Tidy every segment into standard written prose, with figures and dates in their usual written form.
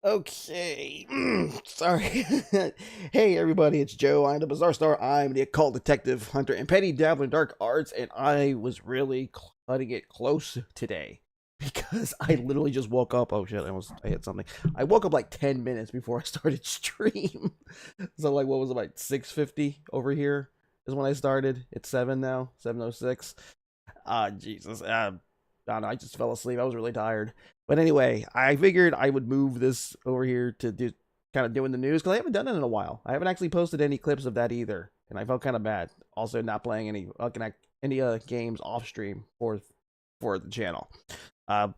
Okay. Sorry. Hey, everybody, it's Joe. I'm the BizarreStar. I'm the occult detective, hunter, and petty dabbler in dark arts, and I was really cutting it close today because I literally just woke up. Oh shit, I hit something. I woke up like 10 minutes before I started stream. So like what was it, like 6:50 over here is when I started. It's 7 now, 7:06. Jesus. I don't know, I just fell asleep. I was really tired. But anyway, I figured I would move this over here to do kind of doing the news because I haven't done it in a while. I haven't actually posted any clips of that either, and I felt kind of bad. Also, not playing any games off stream for the channel. Uh,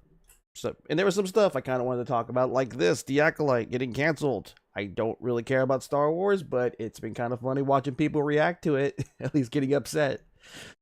and there was some stuff I kind of wanted to talk about, like this: the Acolyte getting canceled. I don't really care about Star Wars, but it's been kind of funny watching people react to it, at least getting upset.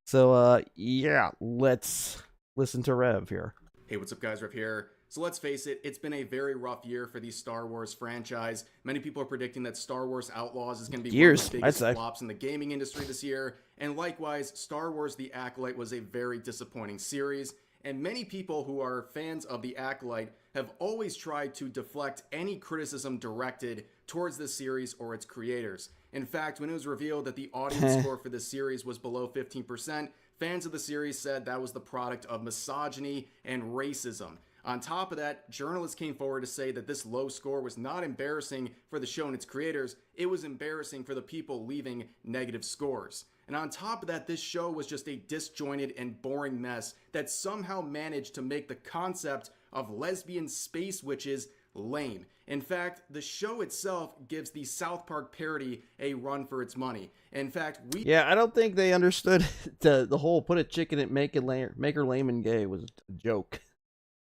So, yeah, let's listen to Rev here. Hey, what's up guys, Rev here. So let's face it, it's been a very rough year for the Star Wars franchise. Many people are predicting that Star Wars Outlaws is going to be one of the biggest flops in the gaming industry this year. And likewise, Star Wars The Acolyte was a very disappointing series. And many people who are fans of The Acolyte have always tried to deflect any criticism directed towards this series or its creators. In fact, when it was revealed that the audience score for this series was below 15%, fans of the series said that was the product of misogyny and racism. On top of that, journalists came forward to say that this low score was not embarrassing for the show and its creators, it was embarrassing for the people leaving negative scores. And on top of that, this show was just a disjointed and boring mess that somehow managed to make the concept of lesbian space witches lame. In fact, the show itself gives the South Park parody a run for its money. In fact, I don't think they understood the whole put a chick in it, make her lame and gay was a joke.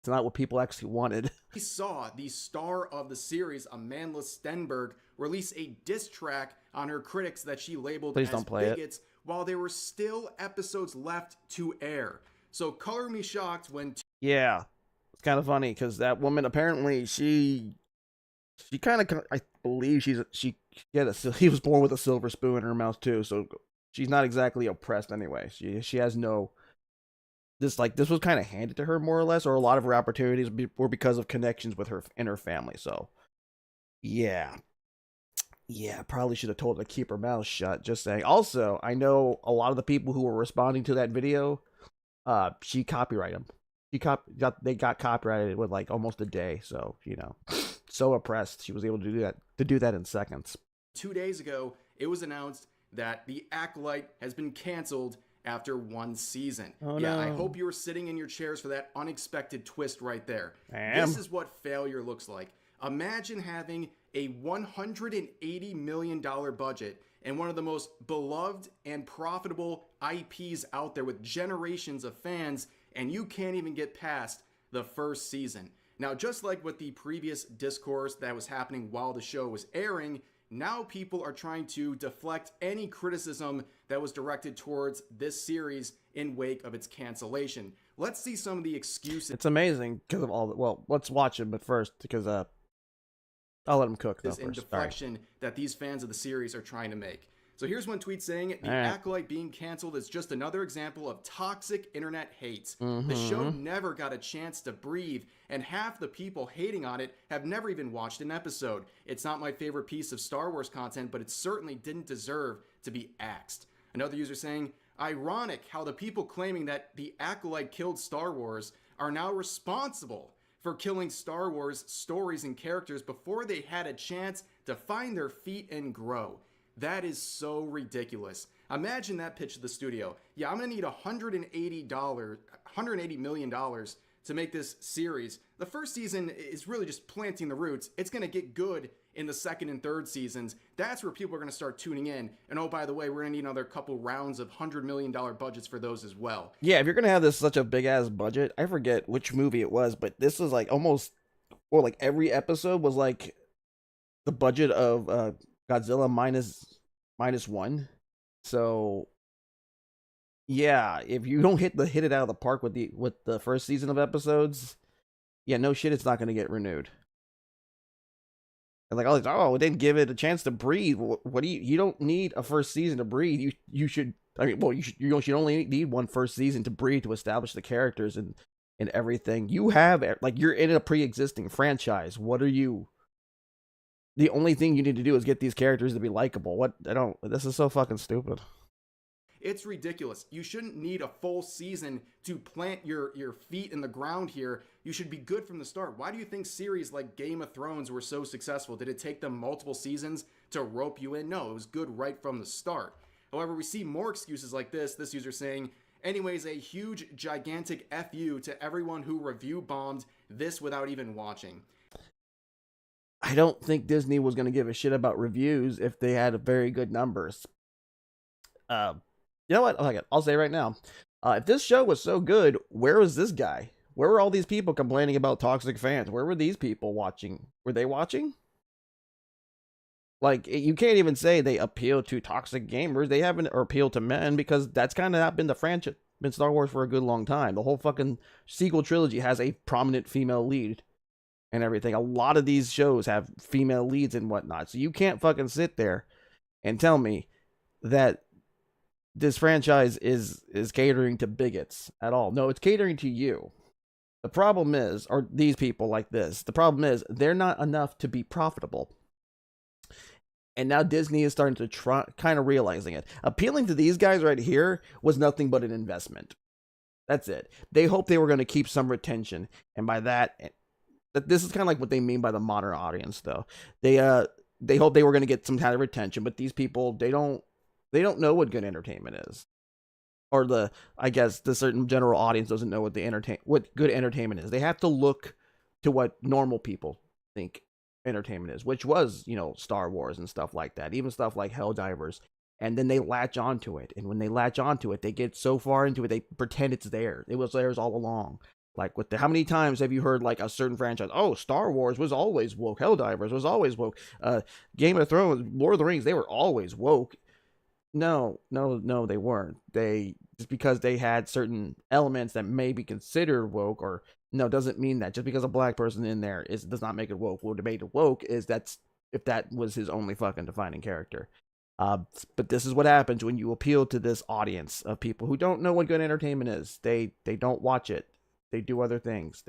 It's not what people actually wanted. We saw the star of the series, Amandla Stenberg, release a diss track on her critics that she labeled as bigots while there were still episodes left to air. So color me shocked when... Yeah, it's kind of funny because that woman apparently she kind of, I believe he was born with a silver spoon in her mouth too, so she's not exactly oppressed anyway. She has no, this was kind of handed to her more or less, or a lot of her opportunities were because of connections with her and her family. So yeah, probably should have told her to keep her mouth shut. Just saying. Also, I know a lot of the people who were responding to that video, she copyrighted them. They got copyrighted with like almost a day. So so oppressed, she was able to do that in seconds. 2 days ago, it was announced that The Acolyte has been canceled after one season. Oh, yeah, no. I hope you were sitting in your chairs for that unexpected twist right there. Damn. This is what failure looks like. Imagine having a $180 million budget and one of the most beloved and profitable IPs out there with generations of fans, and you can't even get past the first season. Now, just like with the previous discourse that was happening while the show was airing, now people are trying to deflect any criticism that was directed towards this series in wake of its cancellation. Let's see some of the excuses. It's amazing because of all the, well, let's watch it, but first, because I'll let him cook though. In deflection that these fans of the series are trying to make. So here's one tweet saying, the Acolyte being canceled is just another example of toxic internet hate. The show never got a chance to breathe, and half the people hating on it have never even watched an episode. It's not my favorite piece of Star Wars content, but it certainly didn't deserve to be axed. Another user saying, ironic how the people claiming that the Acolyte killed Star Wars are now responsible for killing Star Wars stories and characters before they had a chance to find their feet and grow. That is so ridiculous. Imagine that pitch to the studio. Yeah, I'm gonna need $180 million to make this series. The first season is really just planting the roots. It's gonna get good in the second and third seasons. That's where people are gonna start tuning in. And oh, by the way, we're gonna need another couple rounds of $100 million budgets for those as well. Yeah, if you're gonna have such a big ass budget, I forget which movie it was, but this was like almost, or like every episode was like the budget of Godzilla minus one. So yeah, if you don't hit it out of the park with the first season of episodes, yeah, no shit, it's not gonna get renewed. And like, oh, it didn't give it a chance to breathe. What do you don't need a first season to breathe. You should, I mean, well, you should only need one first season to breathe, to establish the characters and everything. You have, like, you're in a pre-existing franchise. What are you the only thing you need to do is get these characters to be likable. What? I don't. This is so fucking stupid. It's ridiculous. You shouldn't need a full season to plant your feet in the ground here. You should be good from the start. Why do you think series like Game of Thrones were so successful? Did it take them multiple seasons to rope you in? No, it was good right from the start. However, we see more excuses like this user saying, anyways, a huge, gigantic FU to everyone who review bombed this without even watching. I don't think Disney was going to give a shit about reviews if they had very good numbers. You know what? I'll say right now. If this show was so good, where was this guy? Where were all these people complaining about toxic fans? Where were these people watching? Were they watching? Like, you can't even say they appeal to toxic gamers. They haven't, or appeal to men, because that's kind of not been the franchise, been Star Wars for a good long time. The whole fucking sequel trilogy has a prominent female lead and everything. A lot of these shows have female leads and whatnot. So you can't fucking sit there and tell me that this franchise is catering to bigots at all. No, it's catering to you. The problem is, or these people like this, the problem is they're not enough to be profitable. And now Disney is starting to try, kind of realizing it. Appealing to these guys right here was nothing but an investment. That's it. They hope they were going to keep some retention. And by that, this is kind of like what they mean by the modern audience, though. They hope they were going to get some kind of retention, but these people, they don't know what good entertainment is. Or I guess the certain general audience doesn't know what good entertainment is. They have to look to what normal people think entertainment is, which was, Star Wars and stuff like that, even stuff like Helldivers. And then they latch onto it. And when they latch onto it, they get so far into it, they pretend it's there. It was theirs all along. Like, how many times have you heard, like, a certain franchise, oh, Star Wars was always woke, Helldivers was always woke, Game of Thrones, Lord of the Rings, they were always woke. No, they weren't. Just because they had certain elements that may be considered woke, or no, doesn't mean that. Just because a black person in there does not make it woke. What made it woke is if that was his only fucking defining character. But this is what happens when you appeal to this audience of people who don't know what good entertainment is. They don't watch it. They do other things.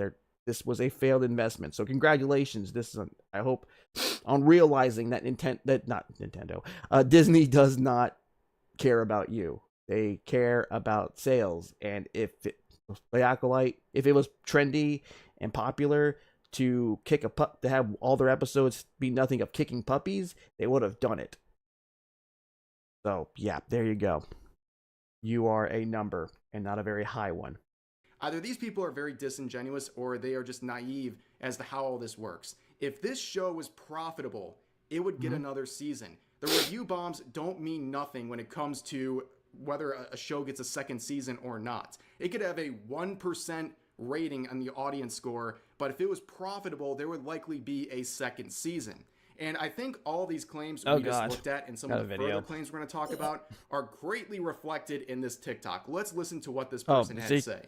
This was a failed investment. So congratulations. I hope on realizing that Disney does not care about you. They care about sales. And if the Acolyte, if it was trendy and popular to to have all their episodes be nothing of kicking puppies, they would have done it. So yeah, there you go. You are a number, and not a very high one. Either these people are very disingenuous or they are just naive as to how all this works. If this show was profitable, it would get another season. The review bombs don't mean nothing when it comes to whether a show gets a second season or not. It could have a 1% rating on the audience score, but if it was profitable, there would likely be a second season. And I think all these claims just looked at and some of the further claims we're going to talk about are greatly reflected in this TikTok. Let's listen to what this person had to say.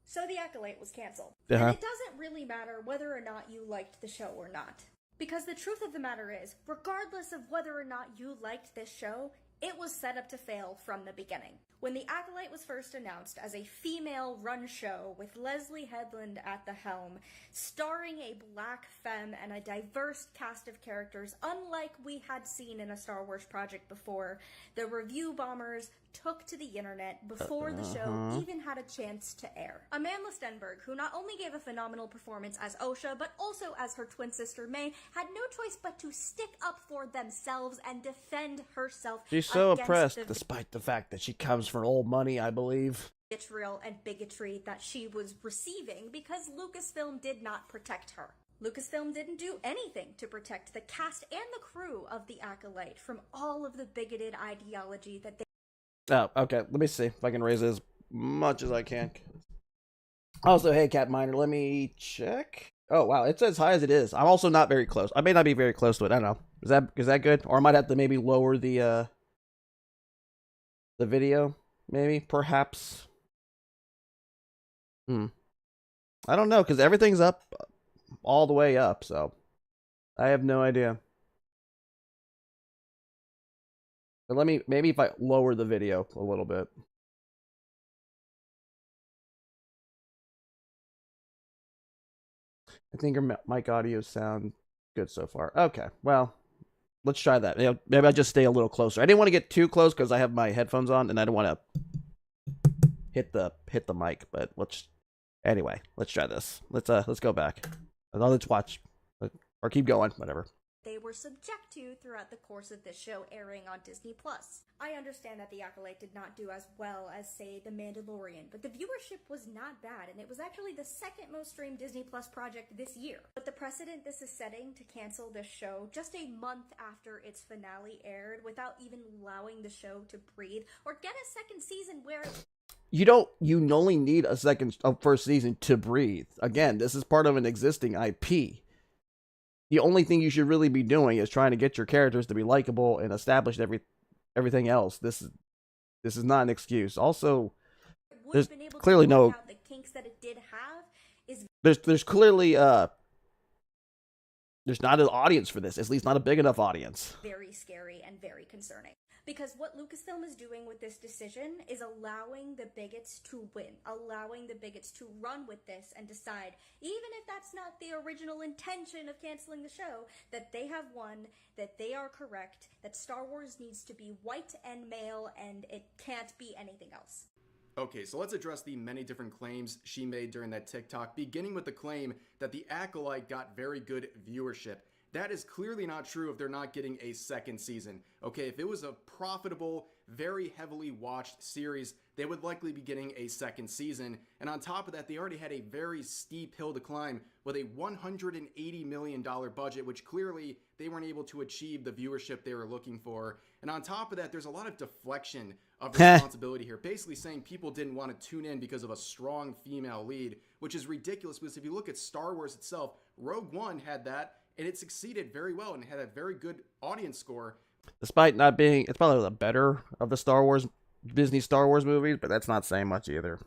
So the Acolyte was canceled. And it doesn't really matter whether or not you liked the show or not. Because the truth of the matter is, regardless of whether or not you liked this show, it was set up to fail from the beginning. When The Acolyte was first announced as a female-run show with Leslie Headland at the helm, starring a black femme and a diverse cast of characters unlike we had seen in a Star Wars project before, the review bombers took to the internet before the show even had a chance to air. Amanda Stenberg, who not only gave a phenomenal performance as Osha, but also as her twin sister May, had no choice but to stick up for themselves and defend herself. She's so oppressed, despite the fact that she comes for old money, I believe. Vitriol and bigotry that she was receiving because Lucasfilm did not protect her. Lucasfilm didn't do anything to protect the cast and the crew of The Acolyte from all of the bigoted ideology that they... Oh, okay. Let me see if I can raise it as much as I can. Also, hey, Cat Miner, let me check. Oh, wow. It's as high as it is. I'm also not very close. I may not be very close to it. I don't know. Is that good? Or I might have to maybe lower the video. Maybe. Perhaps. I don't know, because everything's up all the way up, so I have no idea. But maybe if I lower the video a little bit. I think your mic audio sound Good so far. Okay, well, let's try that. Maybe I'll just stay a little closer. I didn't want to get too close because I have my headphones on and I don't want to hit the mic. But anyway, let's try this. Let's go back. Let's watch or keep going. Whatever. They were subject to throughout the course of this show airing on Disney+. I understand that The Acolyte did not do as well as, say, The Mandalorian, but the viewership was not bad, and it was actually the second most streamed Disney Plus project this year. But the precedent this is setting to cancel this show just a month after its finale aired without even allowing the show to breathe or get a second season where... You only need a first season to breathe. Again, this is part of an existing IP. The only thing you should really be doing is trying to get your characters to be likable and establish everything else. This is not an excuse. Also, there's clearly no. The kinks that it did have is there's clearly there's not an audience for this. At least not a big enough audience. Very scary and very concerning. Because what Lucasfilm is doing with this decision is allowing the bigots to win, allowing the bigots to run with this and decide, even if that's not the original intention of canceling the show, that they have won, that they are correct, that Star Wars needs to be white and male, and it can't be anything else. Okay, so let's address the many different claims she made during that TikTok, beginning with the claim that The Acolyte got very good viewership. That is clearly not true if they're not getting a second season. Okay, if it was a profitable, very heavily watched series, they would likely be getting a second season. And on top of that, they already had a very steep hill to climb with a $180 million budget, which clearly they weren't able to achieve the viewership they were looking for. And on top of that, there's a lot of deflection of responsibility here, basically saying people didn't want to tune in because of a strong female lead, which is ridiculous because if you look at Star Wars itself, Rogue One had that, and it succeeded very well and had a very good audience score. Despite not being, it's probably the better of the Disney Star Wars movies, but that's not saying much either.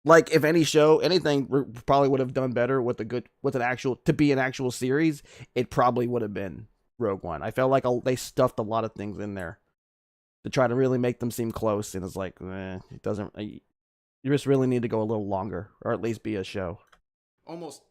Like, if anything probably would have done better with an actual series, it probably would have been Rogue One. I felt like they stuffed a lot of things in there to try to really make them seem close, and it's like, it doesn't, you just really need to go a little longer, or at least be a show. Almost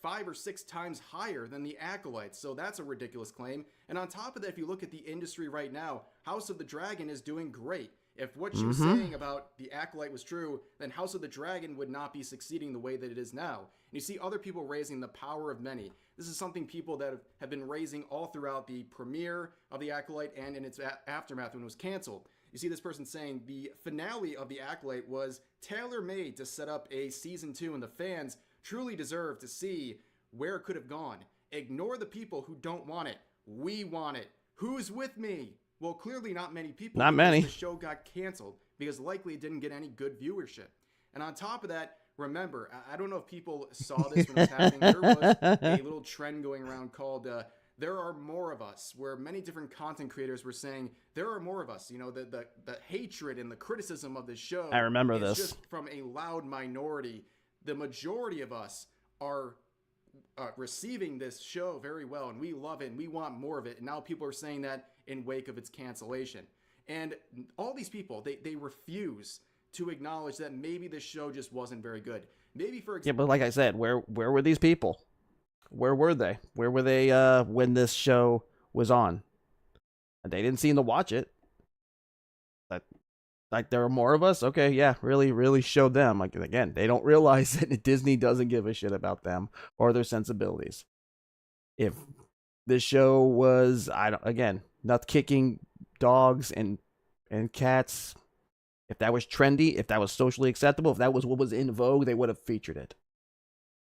5 or 6 times higher than The Acolyte, so that's a ridiculous claim. And on top of that, if you look at the industry right now, House of the Dragon is doing great. If what she was saying about The Acolyte was true, then House of the Dragon would not be succeeding the way that it is now. And you see other people raising the power of many. This is something people that have been raising all throughout the premiere of The Acolyte and in its aftermath when it was canceled. You see this person saying the finale of The Acolyte was tailor-made to set up a season 2, and the fans truly deserve to see where it could have gone. Ignore the people who don't want it. We want it. Who's with me? Well, clearly not many people. Not many. The show got canceled because likely it didn't get any good viewership. And on top of that, remember, I don't know if people saw this when it was happening. There was a little trend going around called There Are More of Us, where many different content creators were saying, there are more of us. You know, the hatred and the criticism of this show. I remember this. Just from a loud minority. The majority of us are receiving this show very well, and we love it, and we want more of it. And now people are saying that in wake of its cancellation. And all these people, they refuse to acknowledge that maybe this show just wasn't very good. Maybe, for example... Yeah, but like I said, where were these people? Where were they? Where were they when this show was on? They didn't seem to watch it. Like, there are more of us? Okay, yeah, really show them. Like, again, they don't realize that Disney doesn't give a shit about them or their sensibilities. If this show was, not kicking dogs and cats, if that was trendy, if that was socially acceptable, if that was what was in vogue, they would have featured it.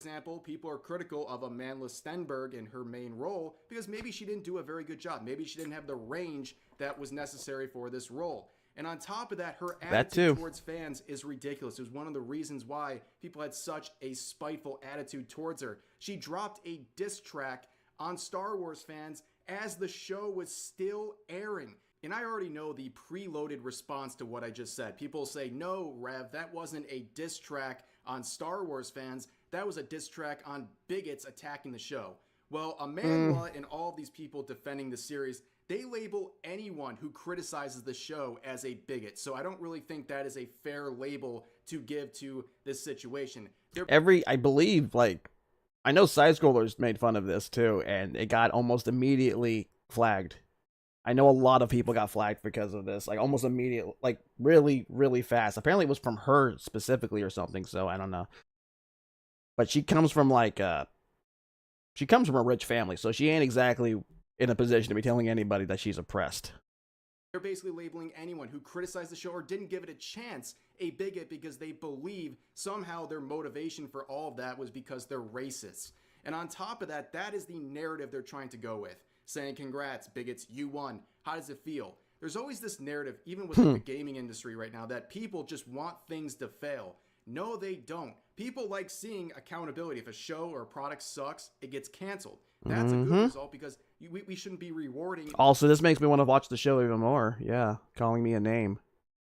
For example, people are critical of Amandla Stenberg in her main role because maybe she didn't do a very good job. Maybe she didn't have the range that was necessary for this role. And on top of that, her attitude towards fans is ridiculous. It was one of the reasons why people had such a spiteful attitude towards her. She dropped a diss track on Star Wars fans as the show was still airing. And I already know the preloaded response to what I just said. People say, no, Rev, that wasn't a diss track on Star Wars fans. That was a diss track on bigots attacking the show. Well, Amandla and all of these people defending the series, they label anyone who criticizes the show as a bigot. So I don't really think that is a fair label to give to this situation. I I know side scrollers made fun of this too, and it got almost immediately flagged. I know a lot of people got flagged because of this, like almost immediately, like really, really fast. Apparently, it was from her specifically or something. So I don't know. But she comes from she comes from a rich family, so she ain't exactly in a position to be telling anybody that she's oppressed. They're basically labeling anyone who criticized the show or didn't give it a chance a bigot because they believe somehow their motivation for all of that was because they're racist. And on top of that, that is the narrative they're trying to go with, saying, congrats, bigots, you won. How does it feel? There's always this narrative, even within the gaming industry right now, that people just want things to fail. No, they don't. People like seeing accountability. If a show or a product sucks, it gets canceled. That's a good result because we shouldn't be rewarding. Also, this makes me want to watch the show even more. Yeah, calling me a name.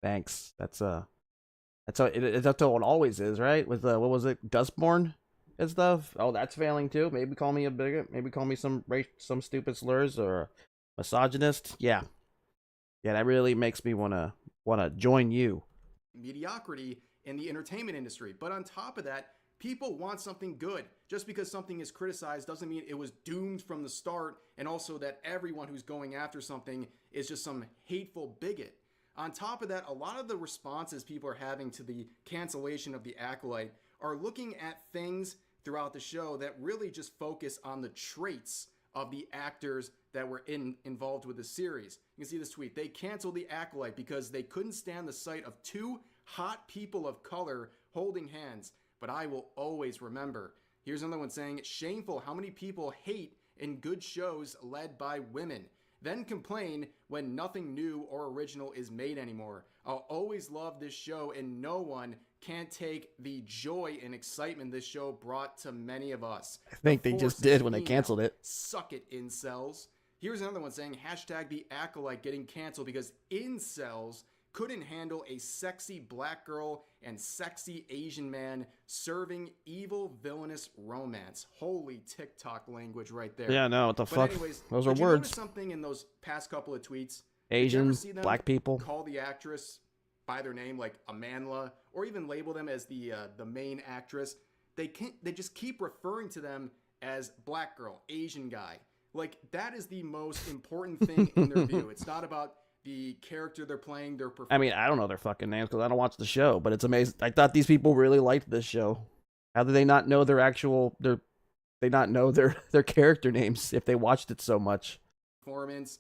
Thanks. That's how it always is, right? With what was it, Dustborn and stuff? Oh, that's failing too. Maybe call me a bigot. Maybe call me some stupid slurs or misogynist. Yeah, that really makes me wanna join you. Mediocrity in the entertainment industry. But on top of that, people want something good. Just because something is criticized doesn't mean it was doomed from the start, and also that everyone who's going after something is just some hateful bigot. On top of that, a lot of the responses people are having to the cancellation of the Acolyte are looking at things throughout the show that really just focus on the traits of the actors that were involved with the series. You can see this tweet. They canceled the Acolyte because they couldn't stand the sight of two hot people of color holding hands, but I will always remember. Here's another one saying, shameful how many people hate in good shows led by women, then complain when nothing new or original is made anymore. I'll always love this show, and no one can take the joy and excitement this show brought to many of us. I think they just did when they canceled it. Suck it, incels. Here's another one saying, hashtag the Acolyte getting canceled because incels couldn't handle a sexy black girl and sexy Asian man serving evil, villainous romance. Holy TikTok language right there. Yeah, no, what the fuck? Anyways, those are did you words. notice something in those past couple of tweets? Asian, black people. Call the actress by their name, like Amandla, or even label them as the main actress. They just keep referring to them as black girl, Asian guy. Like, that is the most important thing in their view. It's not about the character they're playing, their performance. I mean, I don't know their fucking names because I don't watch the show, but it's amazing. I thought these people really liked this show. How do they not know their character names if they watched it so much? Performance.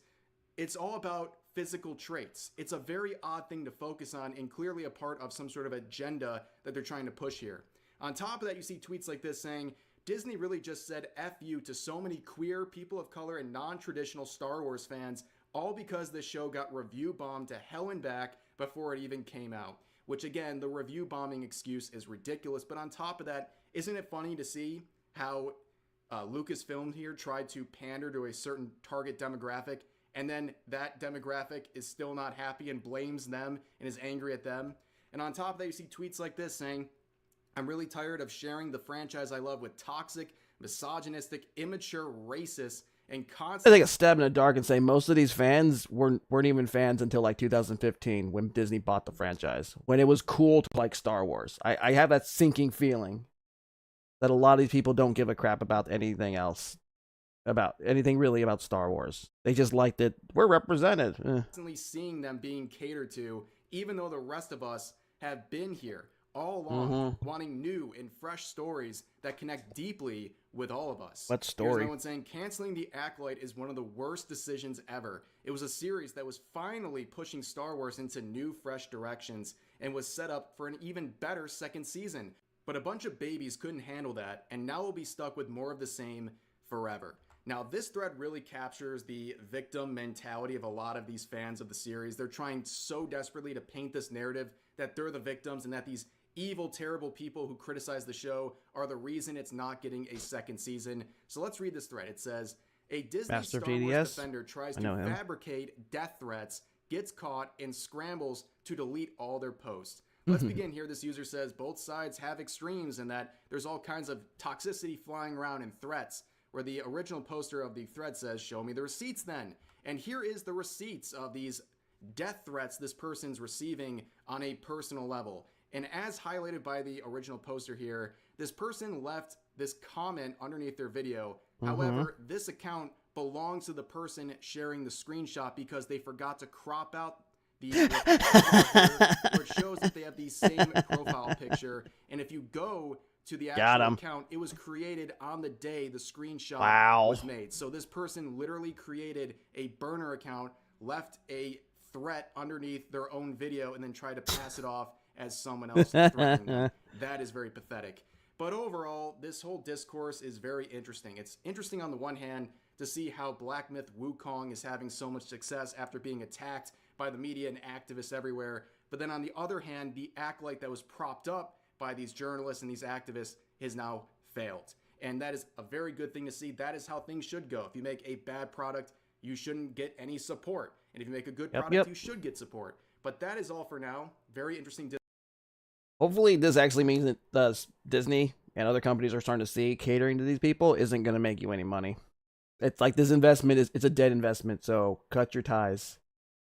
It's all about physical traits. It's a very odd thing to focus on and clearly a part of some sort of agenda that they're trying to push here. On top of that, you see tweets like this saying, Disney really just said F you to so many queer, people of color, and non-traditional Star Wars fans, all because this show got review bombed to hell and back before it even came out. Which again, the review bombing excuse is ridiculous, but on top of that, isn't it funny to see how Lucasfilm here tried to pander to a certain target demographic, and then that demographic is still not happy and blames them and is angry at them? And on top of that, you see tweets like this saying, I'm really tired of sharing the franchise I love with toxic, misogynistic, immature racists, and constant... I think a stab in the dark and say most of these fans weren't even fans until like 2015 when Disney bought the franchise, when it was cool to like Star Wars. I have that sinking feeling that a lot of these people don't give a crap about anything else, about anything really about Star Wars. They just liked it. We're represented. Constantly seeing them being catered to, even though the rest of us have been here all along, wanting new and fresh stories that connect deeply with all of us. What story? Here's no one saying, canceling the Acolyte is one of the worst decisions ever. It was a series that was finally pushing Star Wars into new, fresh directions and was set up for an even better second season. But a bunch of babies couldn't handle that, and now we'll be stuck with more of the same forever. Now, this thread really captures the victim mentality of a lot of these fans of the series. They're trying so desperately to paint this narrative that they're the victims and that these evil, terrible people who criticize the show are the reason it's not getting a second season. So let's read this thread. It says, a Disney Master Star of Wars defender tries to him. fabricate death threats, gets caught, and scrambles to delete all their posts. Let's begin here. This user says both sides have extremes and that there's all kinds of toxicity flying around and threats, where the original poster of the thread says, show me the receipts then. And here is the receipts of these death threats this person's receiving on a personal level. And as highlighted by the original poster here, this person left this comment underneath their video. However, this account belongs to the person sharing the screenshot because they forgot to crop out the where it shows that they have the same profile picture. And if you go to the actual account, it was created on the day the screenshot was made. So this person literally created a burner account, left a threat underneath their own video, and then tried to pass it off as someone else threatening them. That is very pathetic. But overall, this whole discourse is very interesting. It's interesting on the one hand to see how Black Myth Wukong is having so much success after being attacked by the media and activists everywhere. But then on the other hand, the Acolyte that was propped up by these journalists and these activists has now failed. And that is a very good thing to see. That is how things should go. If you make a bad product, you shouldn't get any support. And if you make a good product, you should get support. But that is all for now. Very interesting. Hopefully this actually means that Disney and other companies are starting to see catering to these people isn't going to make you any money. It's like this investment it's a dead investment, so cut your ties.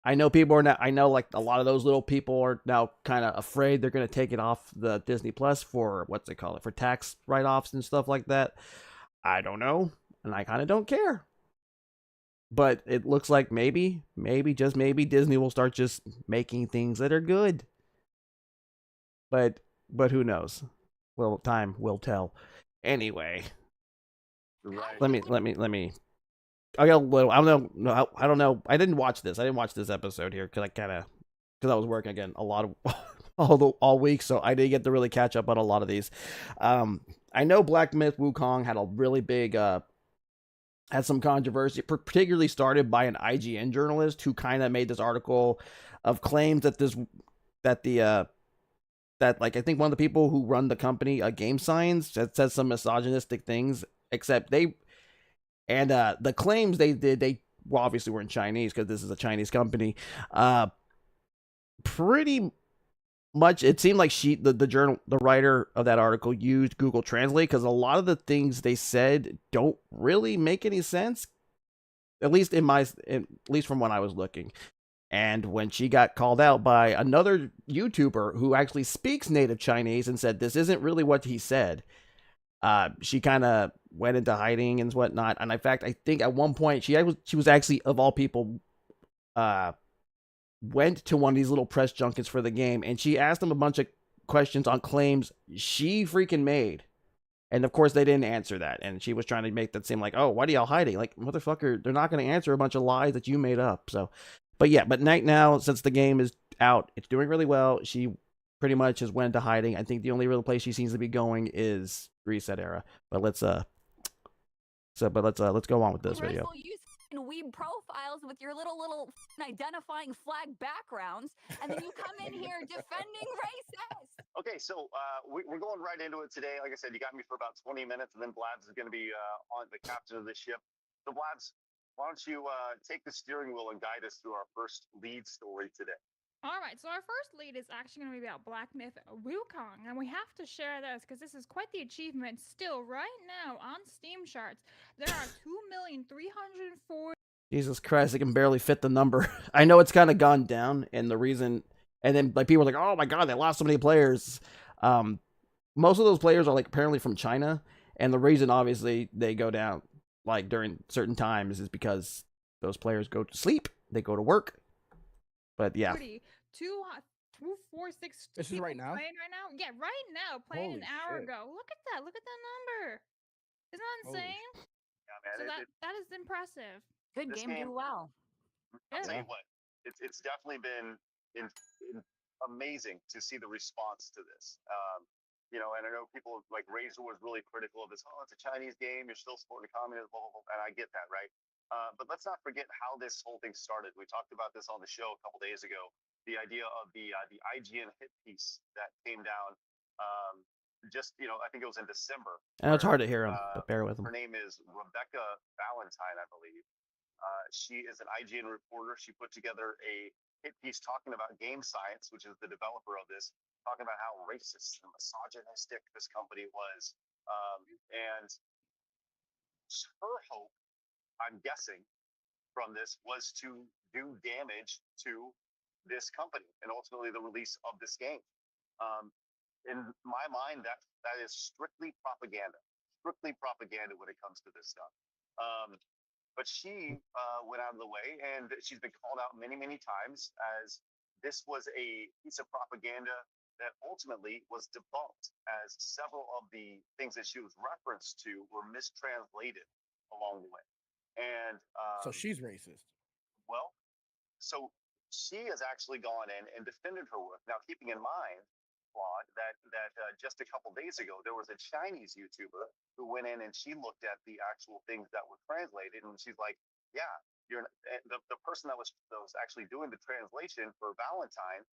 I know people are not, I know like a lot of those little people are now kind of afraid they're going to take it off the Disney Plus for, what's it called, for tax write-offs and stuff like that. I don't know, and I kind of don't care. But it looks like maybe, just maybe Disney will start just making things that are good. But who knows? Well, time will tell. Anyway, let me. I got a little. I don't know. I didn't watch this. I didn't watch this episode here because I was working again a lot of all week, so I didn't get to really catch up on a lot of these. I know Black Myth Wukong had a really big had some controversy, particularly started by an IGN journalist who kind of made this article of claims that that like I think one of the people who run the company, Game Science, that says some misogynistic things. Except the claims they did, they obviously were in Chinese because this is a Chinese company. Pretty much, it seemed like the writer of that article used Google Translate because a lot of the things they said don't really make any sense. At least from when I was looking. And when she got called out by another YouTuber who actually speaks native Chinese and said this isn't really what he said, she kind of went into hiding and whatnot. And in fact, I think at one point she was actually, of all people, went to one of these little press junkets for the game, and she asked them a bunch of questions on claims she freaking made. And of course, they didn't answer that. And she was trying to make that seem like, oh, what are y'all hiding? Like, motherfucker, they're not going to answer a bunch of lies that you made up. So, but right now, since the game is out, it's doing really well. She pretty much has went into hiding. I think the only real place she seems to be going is Reset Era. But let's go on with this video. Weeb profiles with your little identifying flag backgrounds, and then you come in here defending racist. Okay, so we're going right into it today. Like I said, you got me for about 20 minutes, and then Blabs is going to be on the captain of the ship. So Blabs, why don't you take the steering wheel and guide us through our first lead story today? All right, so our first lead is actually going to be about Black Myth Wukong, and we have to share this because this is quite the achievement. Still, right now on Steam charts, there are 2,304,000. Jesus Christ, I can barely fit the number. I know it's kind of gone down, and the reason, and then like people are like, oh my god, they lost so many players. Most of those players are like apparently from China, and the reason obviously they go down like during certain times is because those players go to sleep, they go to work. But yeah. 246. This is right now? Playing right now? Yeah, right now. Playing an hour ago. Look at that. Look at that number. Isn't that insane? Yeah, man. So that is impressive. Good game, do well. I'll tell you what, it's definitely been amazing to see the response to this. And I know people like Razor was really critical of this. Oh, it's a Chinese game. You're still supporting communism, blah, blah, blah. And I get that, right? But let's not forget how this whole thing started. We talked about this on the show a couple days ago. The idea of the IGN hit piece that came down I think it was in December. And it's hard to hear him, but bear with him. Her name is Rebecca Valentine, I believe. She is an IGN reporter. She put together a hit piece talking about Game Science, which is the developer of this, talking about how racist and misogynistic this company was. And her hope, I'm guessing, from this was to do damage to this company and ultimately the release of this game. In my mind, that is strictly propaganda. Strictly propaganda when it comes to this stuff. But she went out of the way, and she's been called out many, many times as this was a piece of propaganda that ultimately was debunked, as several of the things that she was referenced to were mistranslated along the way. And so she's racist. Well, so she has actually gone in and defended her work. Now, keeping in mind, Claude, that just a couple days ago there was a Chinese YouTuber who went in and she looked at the actual things that were translated, and she's like, "Yeah, you're the person that was actually doing the translation for Valentine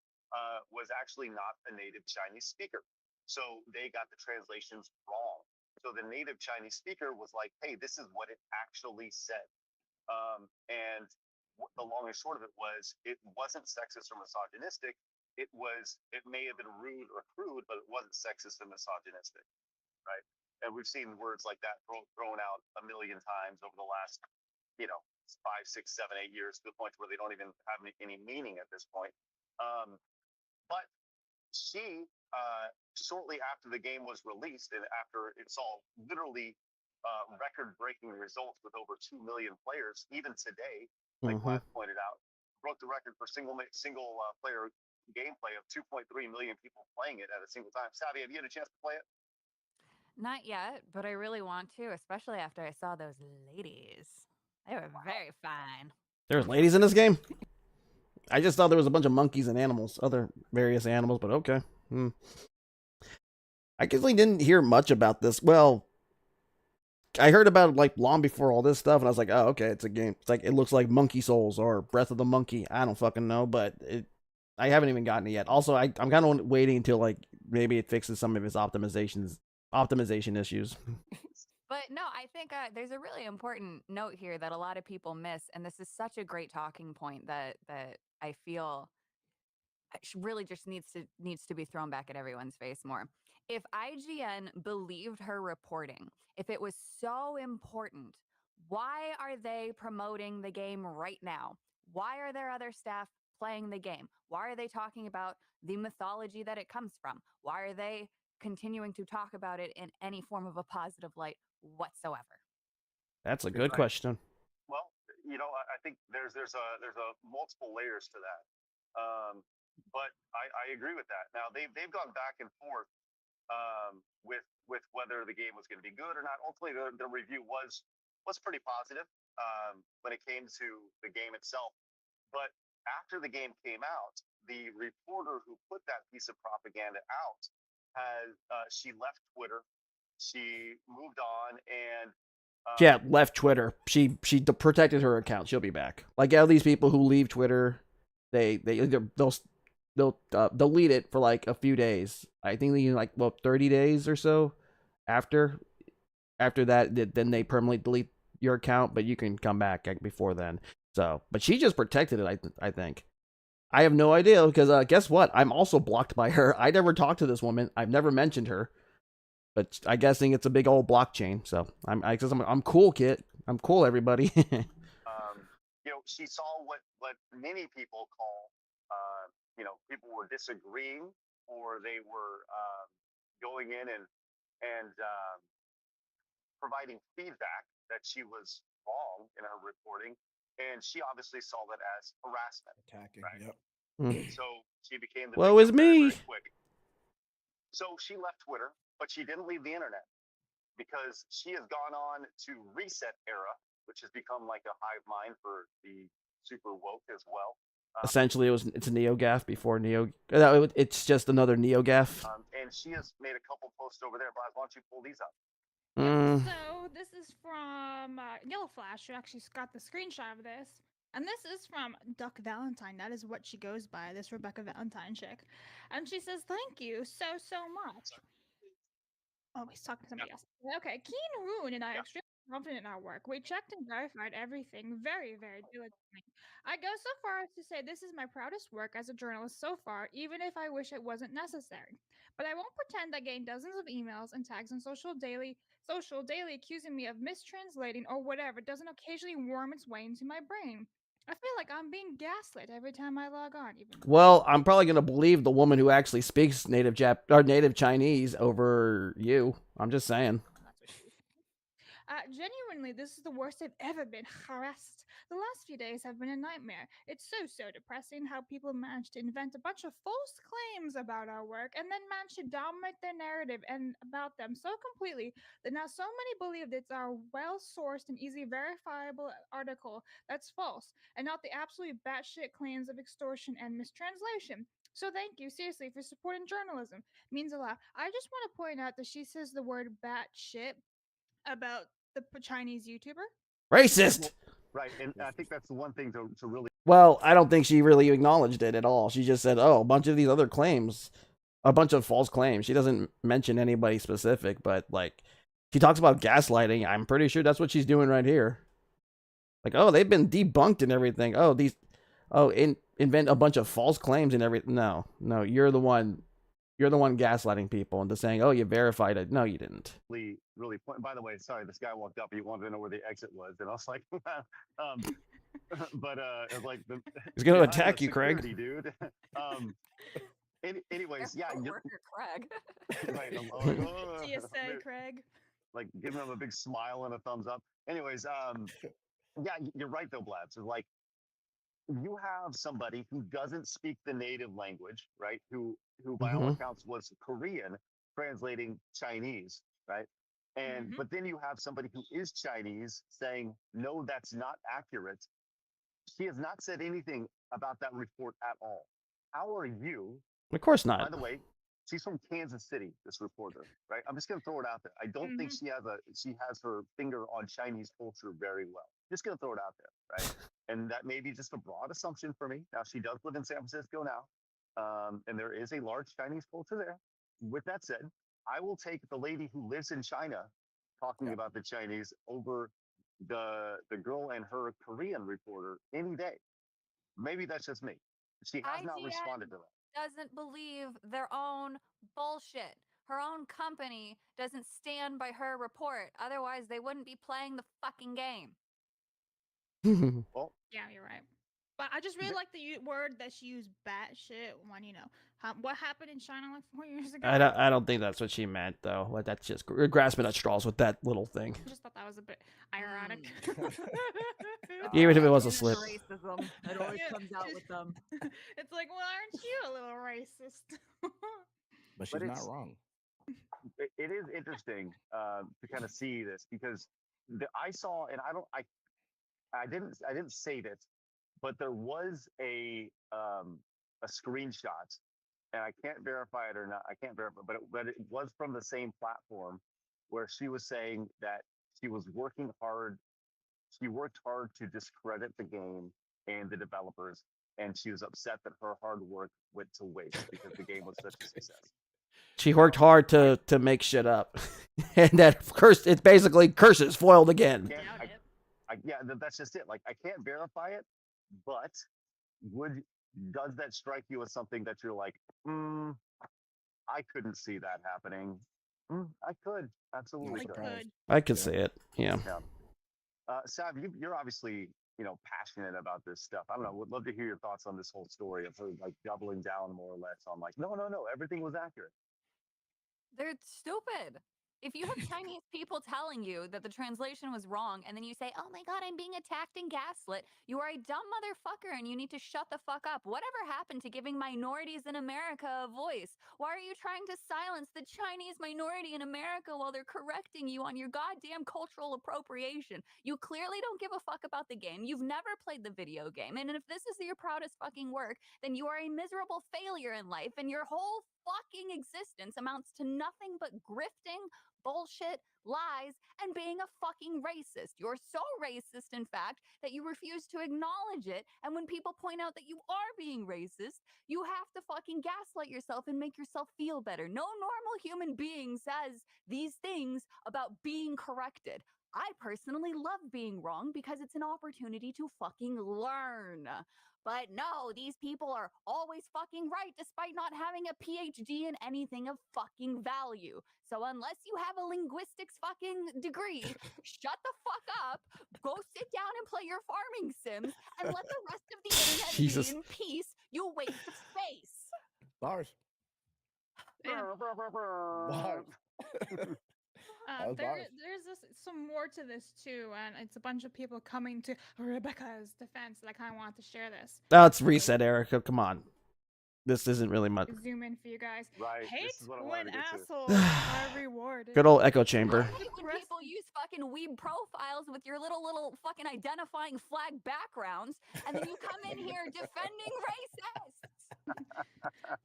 was actually not a native Chinese speaker, so they got the translations wrong." So the native Chinese speaker was like, "Hey, this is what it actually said." And the long and short of it wasn't sexist or misogynistic. It may have been rude or crude, but it wasn't sexist and misogynistic, right? And we've seen words like that thrown out a million times over the last, 5, 6, 7, 8 years, to the point where they don't even have any meaning at this point. But she, shortly after the game was released and after it saw literally record-breaking results with over 2 million players, even today, like Wes pointed out, broke the record for single player gameplay of 2.3 million people playing it at a single time. Savvy, have you had a chance to play it? Not yet, but I really want to, especially after I saw those ladies. They were very fine. There's ladies in this game? I just thought there was a bunch of monkeys and animals, other various animals, but okay. I guess we didn't hear much about this. Well, I heard about it like long before all this stuff, and I was like, oh, okay, it's a game. It's like, it looks like Monkey Souls or Breath of the Monkey. I don't fucking know, but I haven't even gotten it yet. Also, I'm kind of waiting until like maybe it fixes some of its optimization issues. But no, I think there's a really important note here that a lot of people miss, and this is such a great talking point that I feel really just needs to be thrown back at everyone's face more. If IGN believed her reporting, if it was so important, why are they promoting the game right now? Why are there other staff playing the game? Why are they talking about the mythology that it comes from? Why are they continuing to talk about it in any form of a positive light whatsoever? That's a good question. Well, I think there's a multiple layers to that. But I agree with that. Now they've gone back and forth with whether the game was going to be good or not. Ultimately, the review was pretty positive when it came to the game itself. But after the game came out, the reporter who put that piece of propaganda out she left Twitter. She moved on and. Yeah, left Twitter. She protected her account. She'll be back. Like all these people who leave Twitter, they'll delete it for like a few days. I think they like 30 days or so. After that, then they permanently delete your account, but you can come back before then. So, but she just protected it. I think. I have no idea because guess what? I'm also blocked by her. I never talked to this woman. I've never mentioned her. But I'm guessing it's a big old blockchain. So I'm cool, kid. I'm cool, everybody. She saw what many people call, people were disagreeing, or they were going in and providing feedback that she was wrong in her reporting, and she obviously saw that as harassment. Attacking. Right? Yep. So she became the well, it was me. very quick. So she left Twitter, but she didn't leave the internet because she has gone on to Reset Era, which has become like a hive mind for the super woke as well. Essentially, it's a NeoGAF before Neo. It's just another NeoGAF. And she has made a couple posts over there. But why don't you pull these up? So this is from Yellow Flash, who actually got the screenshot of this. And this is from Duck Valentine. That is what she goes by, this Rebecca Valentine chick. And she says, "Thank you so much." Oh, he's talking to somebody else. Okay, Keen Rune and I are extremely confident in our work. We checked and verified everything very, very diligently. I go so far as to say this is my proudest work as a journalist so far, even if I wish it wasn't necessary. But I won't pretend that getting dozens of emails and tags on social daily accusing me of mistranslating or whatever doesn't occasionally worm its way into my brain. I feel like I'm being gaslit every time I log on. Well, I'm probably gonna believe the woman who actually speaks native native Chinese over you. I'm just saying. Genuinely, this is the worst I've ever been harassed. The last few days have been a nightmare. It's so depressing how people manage to invent a bunch of false claims about our work and then manage to dominate their narrative and about them so completely that now so many believe it's our well-sourced and easily verifiable article that's false and not the absolute batshit claims of extortion and mistranslation. So thank you, seriously, for supporting journalism. It means a lot. I just want to point out that she says the word batshit about the Chinese YouTuber. Racist. Right, and I think that's the one thing to really. Well, I don't think she really acknowledged it at all. She just said, "Oh, a bunch of these other claims, a bunch of false claims." She doesn't mention anybody specific, but like, she talks about gaslighting. I'm pretty sure that's what she's doing right here. Like, oh, they've been debunked and everything. Oh, invent a bunch of false claims and everything. No, you're the one gaslighting people into saying, "Oh, you verified it." No, you didn't. Really. By the way, sorry, this guy walked up. He wanted to know where the exit was, and I was like, but it was like he's gonna attack you, Craig. Dude. Anyways, yeah, worker Craig. Right. TSA, Craig. Like giving him a big smile and a thumbs up. Anyways, yeah, you're right though, Blab. So like, you have somebody who doesn't speak the native language, right? Who by all accounts was Korean translating Chinese, right? And but then you have somebody who is Chinese saying, no, that's not accurate. She has not said anything about that report at all. How are you? Of course not. By the way, she's from Kansas City, this reporter, right? I'm just gonna throw it out there. I don't think she has her finger on Chinese culture very well. Just gonna throw it out there, right? And that may be just a broad assumption for me. Now she does live in San Francisco now, and there is a large Chinese culture there. With that said, I will take the lady who lives in China talking about the Chinese over the girl and her Korean reporter any day. Maybe that's just me. She has IGN not responded to that. Doesn't believe their own bullshit. Her own company doesn't stand by her report. Otherwise, they wouldn't be playing the fucking game. Well, yeah, you're right. But I just really like the word that she used, batshit, when, what happened in China like 4 years ago. I don't think that's what she meant, though. Well, that's just grasping at straws with that little thing. I just thought that was a bit ironic. Even if it was a slip. Racism. It always comes out with them. It's like, well, aren't you a little racist? But she's not wrong. It is interesting to kind of see this because I saw, and I didn't save it, but there was a screenshot, and I can't verify it or not. I can't verify, but it was from the same platform where she was saying that she was working hard. She worked hard to discredit the game and the developers, and she was upset that her hard work went to waste because the game was such a success. She worked hard to make shit up, and that it's basically curses foiled again. Yeah, that's just it. Like, I can't verify it, but does that strike you as something that you're like, I couldn't see that happening? I could absolutely could. I could see it. Yeah. Sav, you're obviously passionate about this stuff. I don't know. Would love to hear your thoughts on this whole story of her like doubling down more or less on like, no, everything was accurate. They're stupid. If you have Chinese people telling you that the translation was wrong, and then you say, oh my God, I'm being attacked and gaslit, you are a dumb motherfucker and you need to shut the fuck up. Whatever happened to giving minorities in America a voice? Why are you trying to silence the Chinese minority in America while they're correcting you on your goddamn cultural appropriation? You clearly don't give a fuck about the game. You've never played the video game. And if this is your proudest fucking work, then you are a miserable failure in life, and your whole fucking existence amounts to nothing but grifting, bullshit, lies, and being a fucking racist. You're so racist, in fact, that you refuse to acknowledge it. And when people point out that you are being racist, you have to fucking gaslight yourself and make yourself feel better. No normal human being says these things about being corrected. I personally love being wrong because it's an opportunity to fucking learn. But no, these people are always fucking right despite not having a PhD in anything of fucking value. So unless you have a linguistics fucking degree, shut the fuck up, go sit down and play your farming sims, and let the rest of the internet Jesus. be in peace, you waste of space. Bars. Bars. There's some more to this too, and it's a bunch of people coming to Rebecca's defense. I kind of want to share this. Let's reset, Erica. Come on. This isn't really much. Zoom in for you guys. Right. Hate This is what I when wanted to get to. assholes are rewarded. Good old echo chamber. I hate when people use fucking weeb profiles with your little fucking identifying flag backgrounds, and then you come in here defending racists.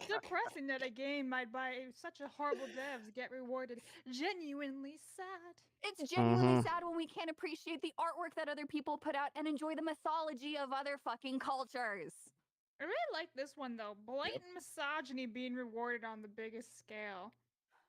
Depressing that a game made by such a horrible devs get rewarded. Genuinely sad. It's genuinely sad when we can't appreciate the artwork that other people put out and enjoy the mythology of other fucking cultures. I really like this one though. Blatant misogyny being rewarded on the biggest scale.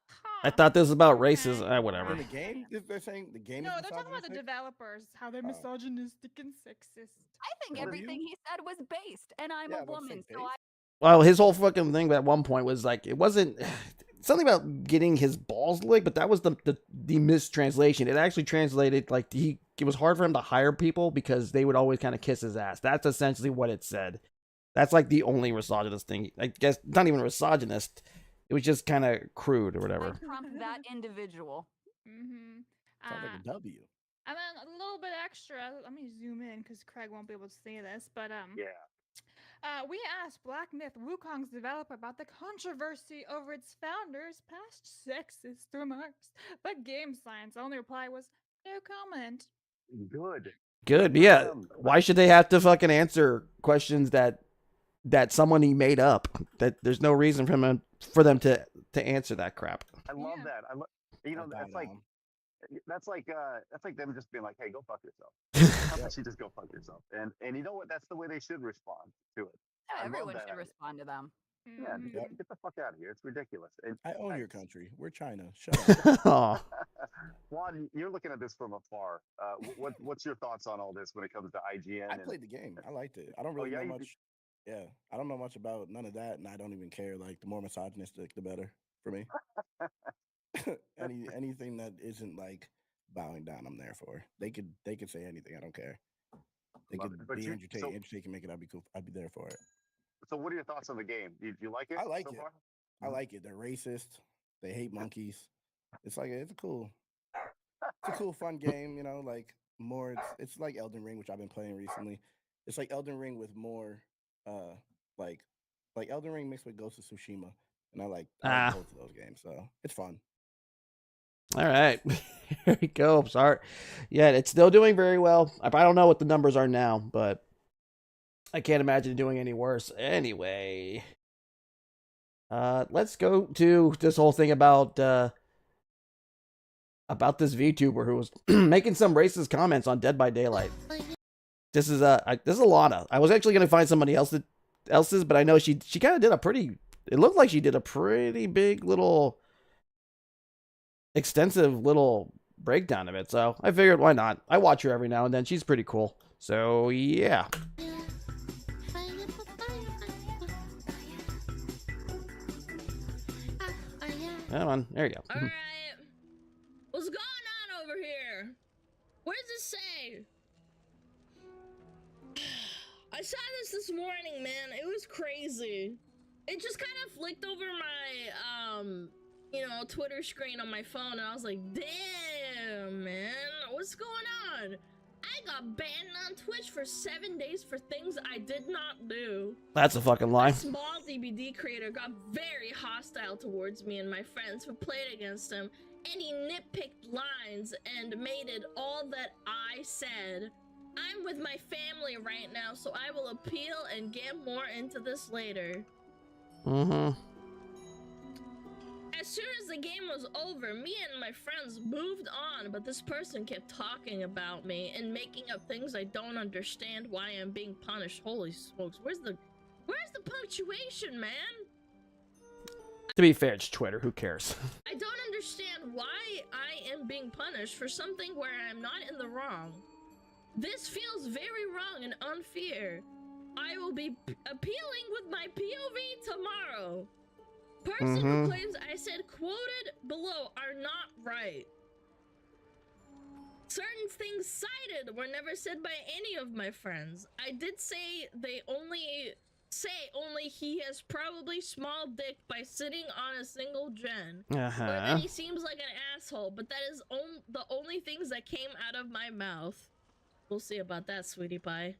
Huh. I thought this was about racism. Whatever. In the game, they're saying the game. No, is they're talking about the developers, how they're misogynistic and sexist. I think everything he said was based, and I'm a woman, so I. Well, his whole fucking thing at one point was like, it wasn't something about getting his balls licked, but that was the mistranslation. It actually translated like it was hard for him to hire people because they would always kind of kiss his ass. That's essentially what it said. That's like the only misogynist thing. I guess not even a misogynist. It was just kind of crude or whatever. I trumped that individual. Mm-hmm. Sounds like a W. And then a little bit extra. Let me zoom in because Craig won't be able to see this. But we asked Black Myth Wukong's developer about the controversy over its founder's past sexist remarks. But Game Science only reply was no comment. Good. But yeah. Why should they have to fucking answer questions that someone he made up? That there's no reason for them to answer that crap. I love that. That's like them just being like, "Hey, go fuck yourself." How about you just go fuck yourself? And you know what? That's the way they should respond to it. Yeah, everyone should respond to them. Yeah, get the fuck out of here. It's ridiculous. I own your country. We're China. Shut up. Juan, you're looking at this from afar. What's your thoughts on all this when it comes to IGN? I played the game. I liked it. I don't really know much. Yeah, I don't know much about none of that, and I don't even care. Like, the more misogynistic, the better for me. Anything that isn't like bowing down, I'm there for. They could say anything. I don't care. They could be entertaining, make it. I'd be cool. I'd be there for it. So, what are your thoughts on the game? Do you like it? I like it. I like it. They're racist. They hate monkeys. It's a cool, fun game. You know, like more. It's like Elden Ring, which I've been playing recently. It's like Elden Ring with more, like Elden Ring mixed with Ghost of Tsushima, and I like both of those games. So it's fun. All right, here we go. Sorry. Yeah, it's still doing very well. I don't know what the numbers are now, but I can't imagine it doing any worse. Anyway, let's go to this whole thing about this VTuber who was making some racist comments on Dead by Daylight. This is Alana. I was actually gonna find somebody else's, but I know she kind of did a pretty. It looked like she did a pretty big little. Extensive little breakdown of it, so I figured why not. I watch her every now and then. She's pretty cool. So yeah. Come on, there you go. All right, what's going on over here? What does it say? I saw this morning, man. It was crazy. It just kind of flicked over my Twitter screen on my phone, and I was like, damn, man, what's going on? I got banned on Twitch for 7 days for things I did not do. That's a fucking lie. A small DBD creator got very hostile towards me and my friends who played against him, and he nitpicked lines and made it all that I said. I'm with my family right now, so I will appeal and get more into this later. As soon as the game was over, me and my friends moved on, but this person kept talking about me and making up things I don't understand why I'm being punished. Holy smokes, where's the punctuation, man? To be fair, it's Twitter. Who cares? I don't understand why I am being punished for something where I'm not in the wrong. This feels very wrong and unfair. I will be appealing with my POV tomorrow. Person who claims I said quoted below are not right. Certain things cited were never said by any of my friends. I did say they only he has probably small dick by sitting on a single gen. Or that he seems like an asshole, but that is the only things that came out of my mouth. We'll see about that, sweetie pie.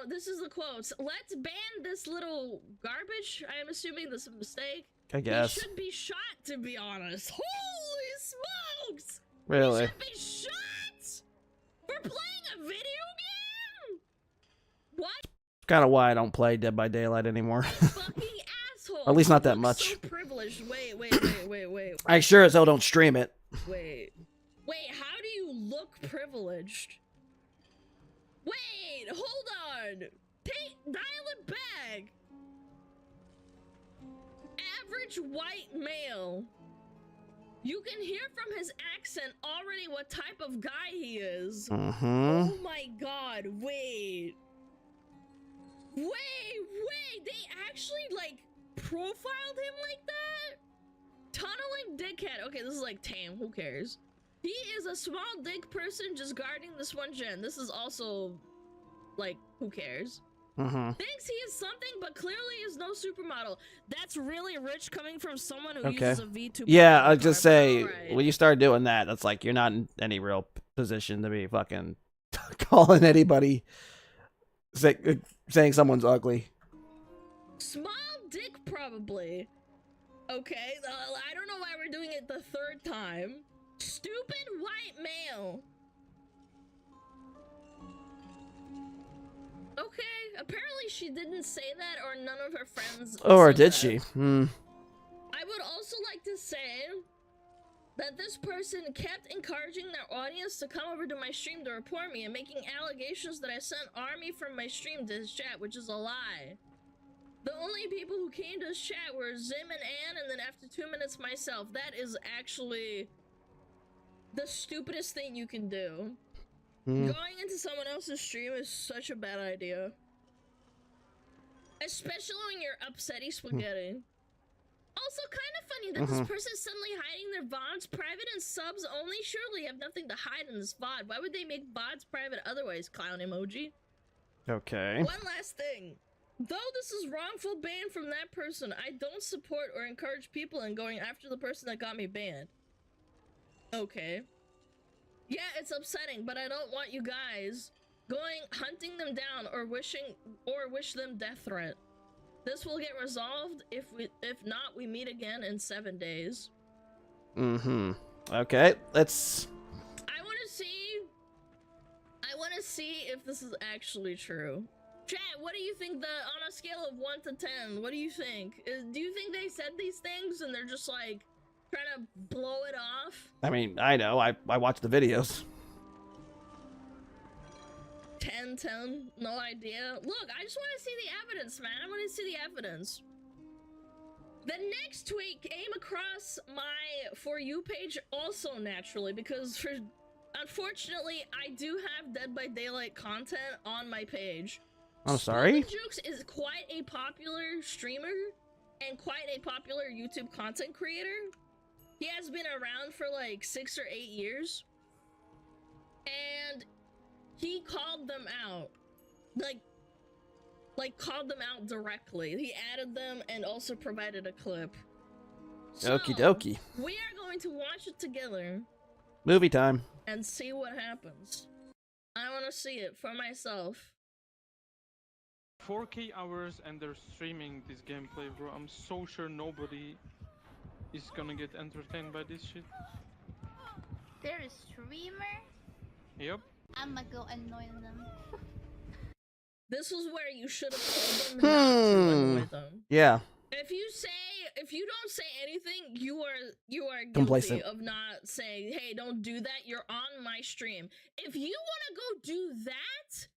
This is the quotes. Let's ban this little garbage. I am assuming this is a mistake. I guess. He should be shot, to be honest. Holy smokes! Really? He should be shot for playing a video game? What? Kind of why I don't play Dead by Daylight anymore. Fucking asshole. Or at least not that much. So privileged. Wait. I sure as hell don't stream it. Wait, how do you look privileged? Wait, hold on. Dial it back. Average white male. You can hear from his accent already what type of guy he is. Oh my god, wait. They actually, like, profiled him like that? Tunneling dickhead. Okay, this is, like, tame. Who cares? He is a small dick person just guarding this one gen. This is also, like, who cares? Thinks he is something, but clearly is no supermodel. That's really rich coming from someone who uses a Vtuber. Yeah, I'll just say, when you start doing that, that's like, you're not in any real position to be fucking calling anybody, saying someone's ugly. Small dick, probably. Okay, I don't know why we're doing it the third time. Stupid white male. Okay, apparently she didn't say that, or none of her friends. Or did that. she? I would also like to say that this person kept encouraging their audience to come over to my stream to report me and making allegations that I sent army from my stream to his chat, which is a lie. The only people who came to his chat were Zim and Ann, and then after 2 minutes myself. That is actually the stupidest thing you can do. Going into someone else's stream is such a bad idea. Especially when you're upsetty spaghetti. Also, kind of funny that this person is suddenly hiding their VODs private and subs only. Surely have nothing to hide in this VOD. Why would they make VODs private otherwise? Clown emoji. Okay. One last thing. Though this is wrongful ban from that person, I don't support or encourage people in going after the person that got me banned. Okay. Yeah, it's upsetting, but I don't want you guys hunting them down or wish them death threat. This will get resolved if not, we meet again in 7 days. Okay, let's. I want to see if this is actually true. Chat, what do you think on a scale of 1 to 10, what do you think? Do you think they said these things and they're just like trying to blow it off? I mean, I know. I watch the videos. 10, no idea. Look, I just want to see the evidence, man. I want to see the evidence. The next tweet came across my For You page also naturally because unfortunately, I do have Dead by Daylight content on my page. I'm sorry? Jukes is quite a popular streamer and quite a popular YouTube content creator. He has been around for like 6 or 8 years. And he called them out. Like called them out directly. He added them and also provided a clip. So, Okie dokie. we are going to watch it together. Movie time. And see what happens. I want to see it for myself. 4K hours and they're streaming this gameplay, bro. I'm so sure nobody is gonna get entertained by this shit. They're a streamer? Yep. I'ma go annoy them. This is where you should have told them not to annoy them. Yeah. If you don't say anything, you are guilty Complacent. of not saying, hey, don't do that. You're on my stream. If you want to go do that,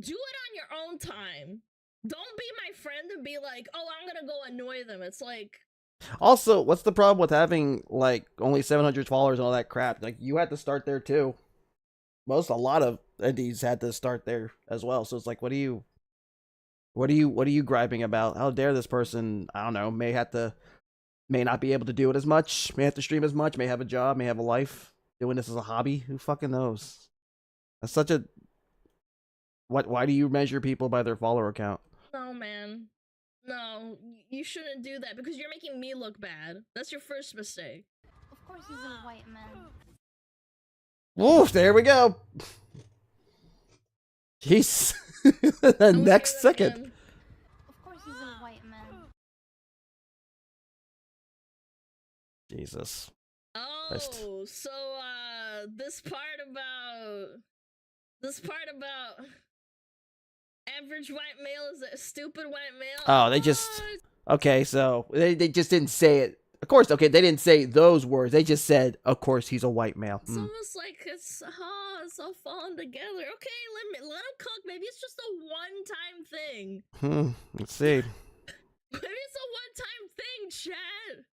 do it on your own time. Don't be my friend and be like, oh, I'm gonna go annoy them. It's like, Also, what's the problem with having like only 700 followers and all that crap? Like you had to start there too. A lot of indies had to start there as well. So it's like, what are you griping about? How dare this person? I don't know. May not be able to do it as much. May have to stream as much. May have a job. May have a life. Doing this as a hobby. Who fucking knows? That's such a. What? Why do you measure people by their follower count? No, man. No, you shouldn't do that because you're making me look bad. That's your first mistake. Of course he's a white man. Woof, there we go. Jeez. The next second. Again. Of course he's a white man. Jesus. Oh, Christ. so this part about average white male is a stupid white male. Oh, they just okay. So they just didn't say it. Of course, okay. They didn't say those words. They just said, "Of course, he's a white male." It's almost like it's all falling together. Okay, let him cook. Maybe it's just a one-time thing. Let's see. Maybe it's a one-time thing, Chad.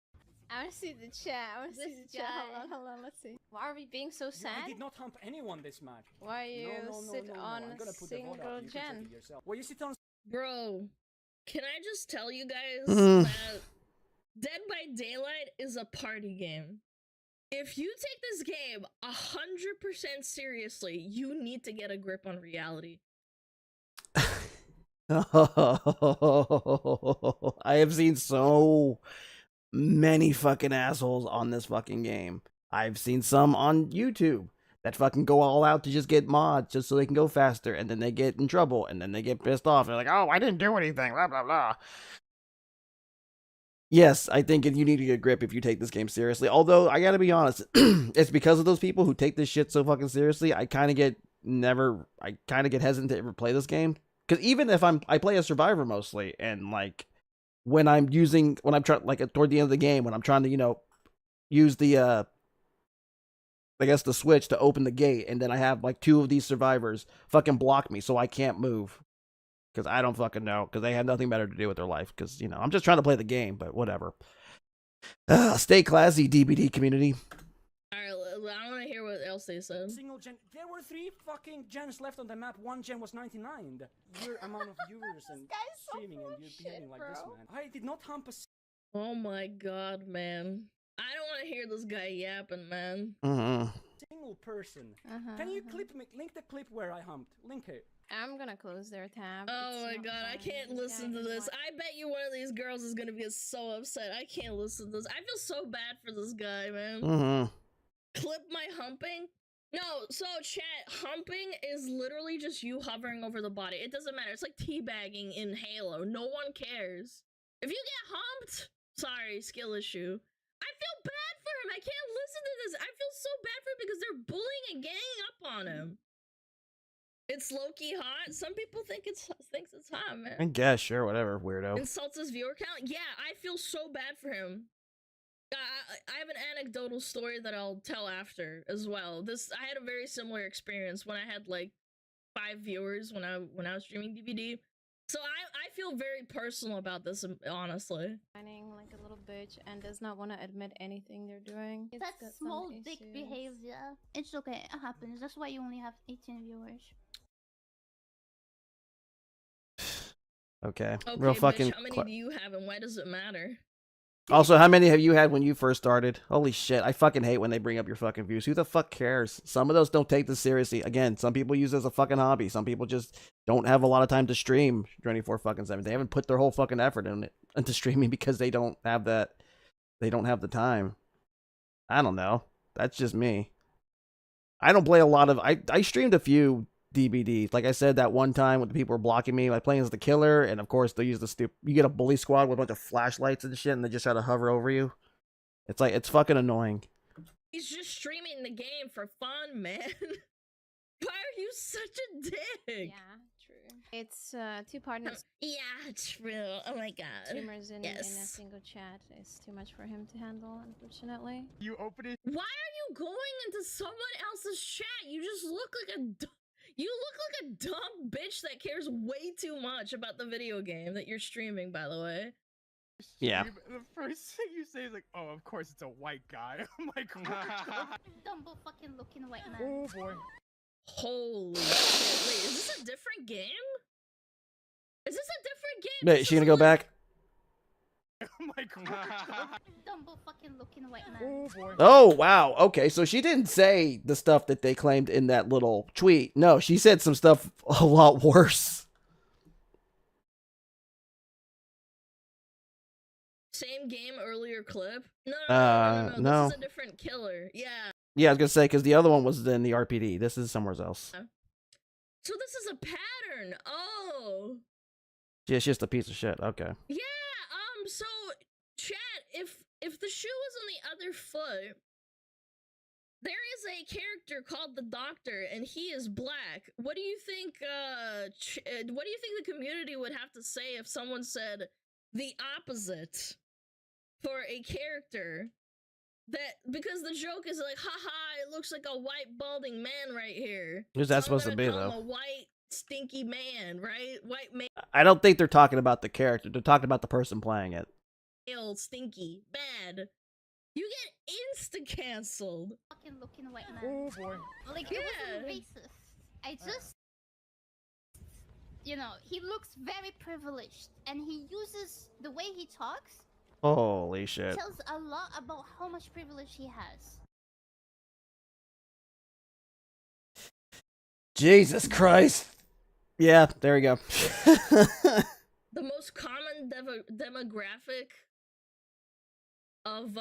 I want to see the chat. I want to see the chat. Hold on, let's see. Why are we being so sad? I did not hump anyone this match. Why you sit on a single gen? Well, you sit on. Bro, can I just tell you guys that Dead by Daylight is a party game. If you take this game 100% seriously, you need to get a grip on reality. I have seen so many fucking assholes on this fucking game. I've seen some on YouTube that fucking go all out to just get mods just so they can go faster, and then they get in trouble, and then they get pissed off. They're like, "Oh, I didn't do anything, blah, blah, blah." Yes, I think you need to get a grip if you take this game seriously. Although, I gotta be honest, it's because of those people who take this shit so fucking seriously, I kind of get hesitant to ever play this game. Because even if I play a survivor mostly, and like, when I'm trying, like toward the end of the game, when I'm trying to, use the, I guess the switch to open the gate, and then I have like two of these survivors fucking block me so I can't move. Because I don't fucking know, because they have nothing better to do with their life. Because, I'm just trying to play the game, but whatever. Stay classy, DBD community. Alright, I want to hear what else they said. Single gen. There were 3 fucking gens left on the map. 1 gen was 99. Your amount of viewers and streaming and you behaving like this, man. I did not hump a. Oh my god, man. I don't want to hear this guy yapping, man. Single person. Can you link the clip where I humped? Link it. I'm gonna close their tab. Oh my god, I can't listen to this. I bet you one of these girls is gonna be so upset. I can't listen to this. I feel so bad for this guy, man. Clip my humping? No, so chat, humping is literally just you hovering over the body. It doesn't matter. It's like teabagging in Halo. No one cares. If you get humped, sorry, skill issue. I feel bad for him. I can't listen to this. I feel so bad for him because they're bullying and ganging up on him. It's low-key hot. Some people thinks it's hot, man. I guess, sure, whatever, weirdo. Insults his viewer count? Yeah, I feel so bad for him. I have an anecdotal story that I'll tell after as well. I had a very similar experience when I had like 5 viewers when I was streaming DVD. So I feel very personal about this, honestly. Like a little bitch and does not want to admit anything they're doing. That's small dick behavior. It's okay, it happens. That's why you only have 18 viewers. Okay. Real fucking. Bitch, how many do you have, and why does it matter? Also, how many have you had when you first started? Holy shit, I fucking hate when they bring up your fucking views. Who the fuck cares? Some of those don't take this seriously. Again, some people use it as a fucking hobby. Some people just don't have a lot of time to stream 24/7. They haven't put their whole fucking effort into streaming because they don't have that. They don't have the time. I don't know. That's just me. I don't play a lot of. I streamed a few DBD. Like I said, that one time when the people were blocking me, like playing as the killer, and of course they use the you get a bully squad with a bunch of flashlights and shit, and they just try to hover over you. It's like, it's fucking annoying. He's just streaming the game for fun, man. Why are you such a dick? Yeah, true. It's 2 partners. Yeah, true. Oh my god. Streamers in a single chat is too much for him to handle, unfortunately. You open it. Why are you going into someone else's chat? You just look like a dumb bitch that cares way too much about the video game that you're streaming, by the way. Yeah. The first thing you say is like, "Oh, of course it's a white guy." I'm like, Dumbo fucking looking white man. oh boy. Holy shit. Wait, is this a different game? Is this a different game? Wait, is she gonna go back? I'm like, Dumbo fucking looking white man. oh boy. Oh, wow. Okay, so she didn't say the stuff that they claimed in that little tweet. No, she said some stuff a lot worse. Same game, earlier clip? No. No. This is a different killer. Yeah. Yeah, I was gonna say, because the other one was in the RPD. This is somewhere else. So this is a pattern. Oh. Yeah, it's just a piece of shit. Okay. Yeah. So chat, if the shoe was on the other foot, there is a character called the Doctor, and he is black. What do you think? What do you think the community would have to say if someone said the opposite for a character? That because the joke is like, haha, it looks like a white balding man right here. Who's that supposed to be, though? A white stinky man, right? White male. I don't think they're talking about the character. They're talking about the person playing it. Male, stinky, bad. You get insta-canceled. Fucking looking white man. Oh boy. Like, it wasn't racist. I just... You know, he looks very privileged, and he uses the way he talks. Holy shit. Tells a lot about how much privilege he has. Jesus Christ. Yeah, there we go. The most common demographic of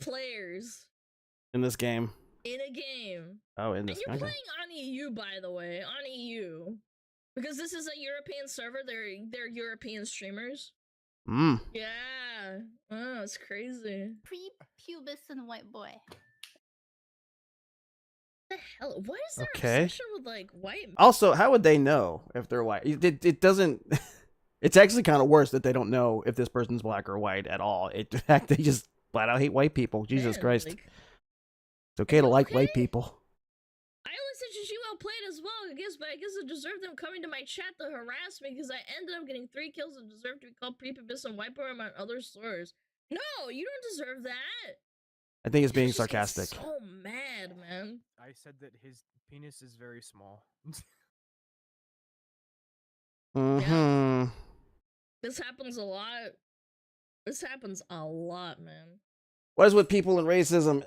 players In this game. in a game. Oh, in this game. And you're game. playing on EU, by the way, on EU, because this is a European server. They're European streamers. Mm. Yeah. Oh, it's crazy. Pre-pubescent white boy. What the hell? What is their Okay. obsession with like white? Also, how would they know if they're white? It doesn't... It's actually kind of worse that they don't know if this person's black or white at all. In fact, they just flat out hate white people. Jesus Christ. Like, It's okay to like white people. I only said you well played as well, but I guess I deserve them coming to my chat to harass me because I ended up getting 3 kills and deserve to be called prepubis and white boy among other slurs. No, you don't deserve that. I think it's being Just get sarcastic. so mad, man. I said that his penis is very small. Mm-hmm. This happens a lot. This happens a lot, man. What is with people and racism?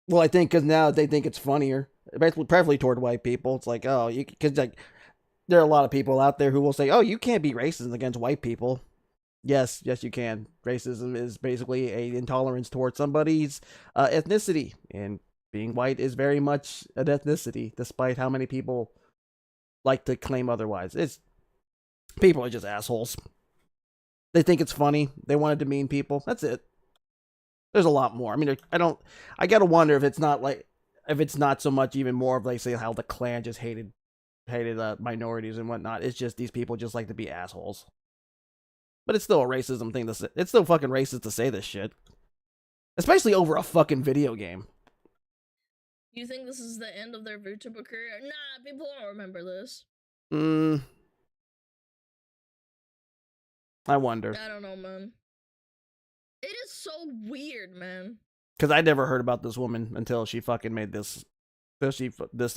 Well, I think because now they think it's funnier, preferably toward white people. It's like, oh, because like there are a lot of people out there who will say, oh, you can't be racist against white people. Yes, you can. Racism is basically a intolerance towards somebody's ethnicity, and being white is very much an ethnicity, despite how many people like to claim otherwise. People are just assholes. They think it's funny. They want to demean people. That's it. There's a lot more. I mean, I gotta wonder if it's not so much even more of like say how the Klan just hated minorities and whatnot. It's just these people just like to be assholes. But it's still a racism thing to say. It's still fucking racist to say this shit, especially over a fucking video game. You think this is the end of their Vtuber career? Nah, people won't remember this. I wonder. I don't know, man. It is so weird, man. Because I never heard about this woman until she fucking made this.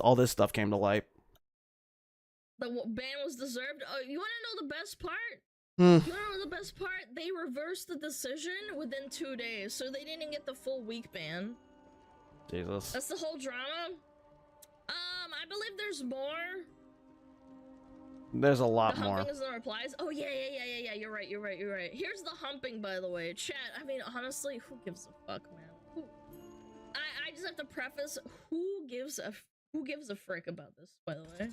All this stuff came to light. The ban was deserved. Oh, you want to know the best part? Hmm. You want to know the best part? They reversed the decision within 2 days, so they didn't get the full week ban. Jesus. That's the whole drama. I believe there's more. There's a lot more. Humping is the replies. Oh yeah. You're right. Here's the humping, by the way. Chat. I mean, honestly, who gives a fuck, man? I just have to preface. Who gives a frick about this, by the way?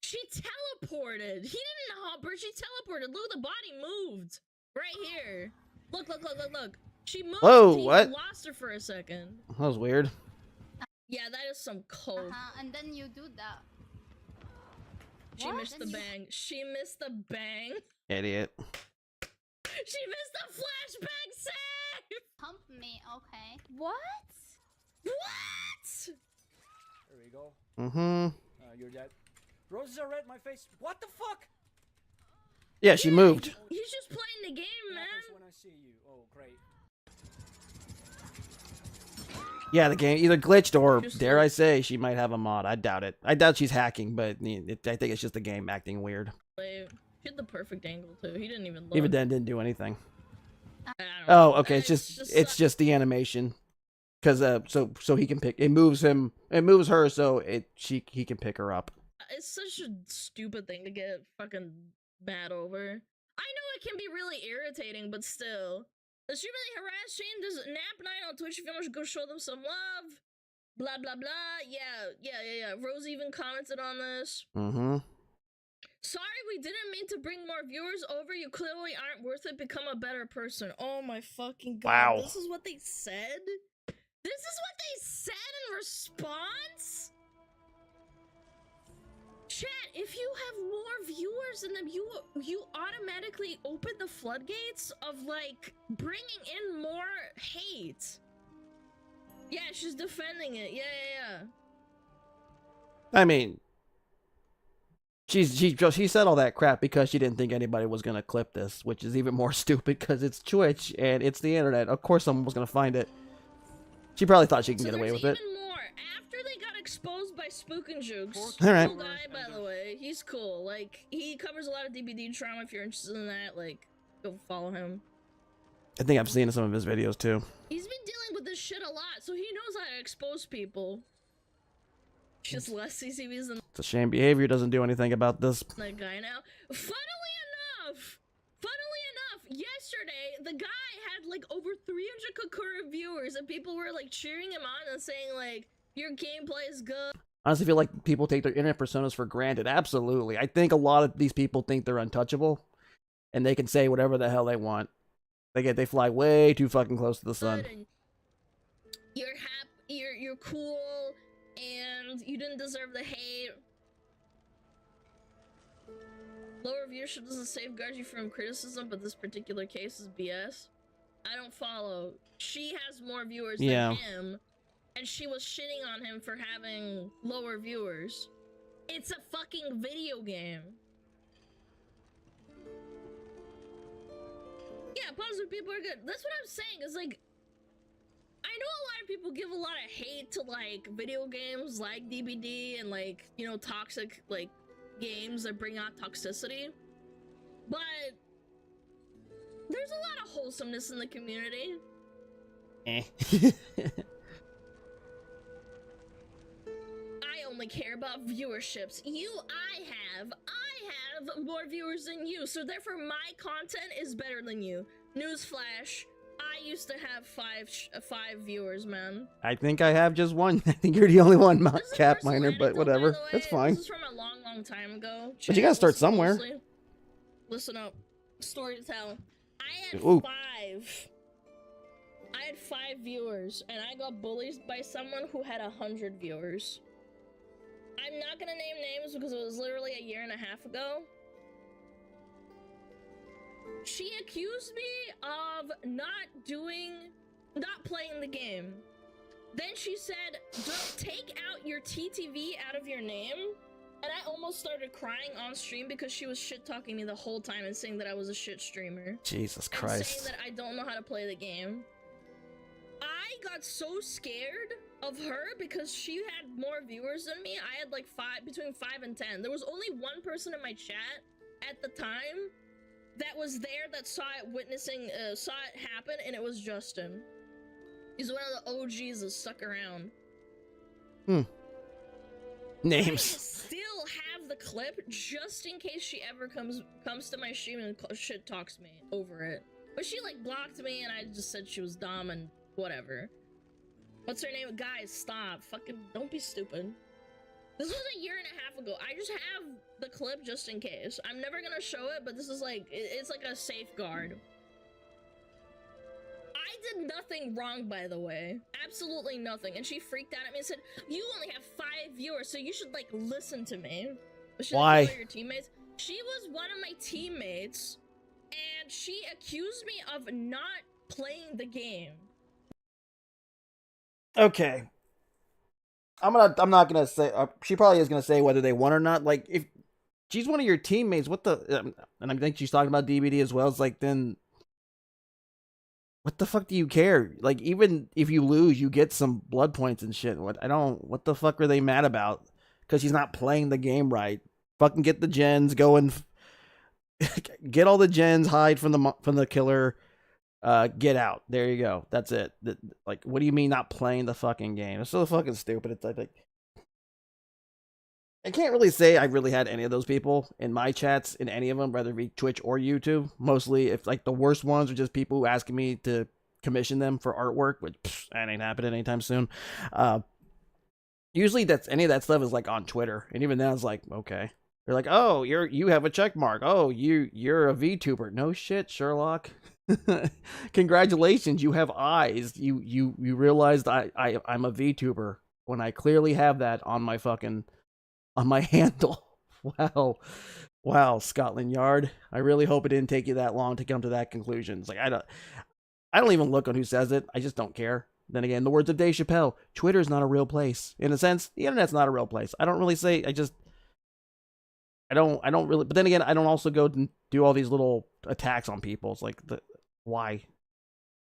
She teleported. He didn't hump her. She teleported. Look, the body moved right here. Look. She moved. Whoa, he what? Lost her for a second. That was weird. Yeah, that is some cold. And then you do that. She missed the bang. She missed the bang. Idiot. She missed the flashbang save. Hump me, okay. What? What? There we go. Mm-hmm. You're dead. Roses are red, my face. What the fuck? Yeah, she moved. He's just playing the game, man. When I see you. Oh, great. Yeah, the game either glitched or, dare I say, she might have a mod. I doubt it. I doubt she's hacking, but I think it's just the game acting weird. He had the perfect angle too. He didn't even look. Even then, didn't do anything. Oh, okay. It's just the animation, because so he can pick. It moves him. It moves her, so he can pick her up. It's such a stupid thing to get fucking mad over. I know it can be really irritating, but still. Does she really harass Shane? Does Nap Night on Twitch if you want to go show them some love? Blah blah blah. Yeah. Rose even commented on this. Mm-hmm. Sorry, we didn't mean to bring more viewers over. You clearly aren't worth it. Become a better person. Oh my fucking god. Wow. This is what they said? This is what they said in response? Chat, if you have more viewers than them, you automatically open the floodgates of, like, bringing in more hate. Yeah, she's defending it. Yeah. I mean, she said all that crap because she didn't think anybody was gonna clip this, which is even more stupid because it's Twitch and it's the internet. Of course, someone was gonna find it. She probably thought she can get away with it. Even more after they got exposed by Spook and Jukes. All right. Cool guy, by the way. He's cool. Like, he covers a lot of DBD trauma. If you're interested in that, like, go follow him. I think I've seen some of his videos too. He's been dealing with this shit a lot, so he knows how to expose people. Just less CCBs than It's a shame behavior doesn't do anything about this. that guy now. Funnily enough, yesterday the guy had like over 300 concurrent viewers, and people were like cheering him on and saying like, "Your gameplay is good." I honestly feel like people take their internet personas for granted. Absolutely, I think a lot of these people think they're untouchable, and they can say whatever the hell they want. They fly way too fucking close to the sun. You're happy, you're cool, and you didn't deserve the hate. Lower viewership doesn't safeguard you from criticism, but this particular case is BS. I don't follow. She has more viewers than him, and she was shitting on him for having lower viewers. It's a fucking video game. Yeah, positive people are good. That's what I'm saying, is like, I know a lot of people give a lot of hate to like video games like DBD and like, you know, toxic like games that bring out toxicity, but there's a lot of wholesomeness in the community. I only care about viewerships. I have more viewers than you, so therefore my content is better than you. Newsflash, I used to have five viewers, man. I think I have just one. I think you're the only one, Cap Miner, but whatever. That's fine. This is from a long time ago. But you gotta start somewhere. Closely. Listen up. Story to tell. I had five viewers, and I got bullied by someone who had 100 viewers. I'm not gonna name names because it was literally a year and a half ago. She accused me of not playing the game. Then she said, "Don't take out your TTV out of your name." And I almost started crying on stream because she was shit-talking me the whole time and saying that I was a shit streamer. Jesus and Christ. saying that I don't know how to play the game. I got so scared of her because she had more viewers than me. I had like between 5 and 10. There was only one person in my chat at the time that was there that saw it happen, and it was Justin. He's one of the OGs that stuck around. Names. I still have the clip just in case she ever comes to my stream and shit talks me over it. But she like blocked me, and I just said she was dumb and whatever. What's her name? Guys, stop. Fucking don't be stupid. This was a year and a half ago. I just have the clip just in case. I'm never gonna show it, but this is like, it's like a safeguard. I did nothing wrong, by the way. Absolutely nothing. And she freaked out at me and said, "You only have 5 viewers, so you should like listen to me." Why? Your teammates. She was one of my teammates, and she accused me of not playing the game. Okay. I'm not gonna say. She probably is gonna say whether they won or not. Like, if she's one of your teammates, what the? And I think she's talking about DBD as well. It's like, then what the fuck do you care? Like, even if you lose, you get some blood points and shit. What the fuck are they mad about? Because she's not playing the game right. Fucking get the gens going. Get all the gens. Hide from the killer. Get out. There you go. That's it. Like, what do you mean not playing the fucking game? It's so fucking stupid. It's like, I can't really say I really had any of those people in my chats, in any of them, whether it be Twitch or YouTube. Mostly, if like the worst ones are just people who asking me to commission them for artwork, which that ain't happening anytime soon. Usually, any of that stuff is like on Twitter, and even then, it's like, okay. They're like, oh, you have a check mark. Oh, you're a VTuber. No shit, Sherlock. Congratulations, you have eyes. You realized I'm a VTuber when I clearly have that on my handle. Wow, Scotland Yard. I really hope it didn't take you that long to come to that conclusion. It's like, I don't even look on who says it. I just don't care. Then again, the words of Dave Chappelle, Twitter is not a real place. In a sense, the internet's not a real place. I don't really say, I don't really, but then again, I don't also go and do all these little attacks on people. It's like, why?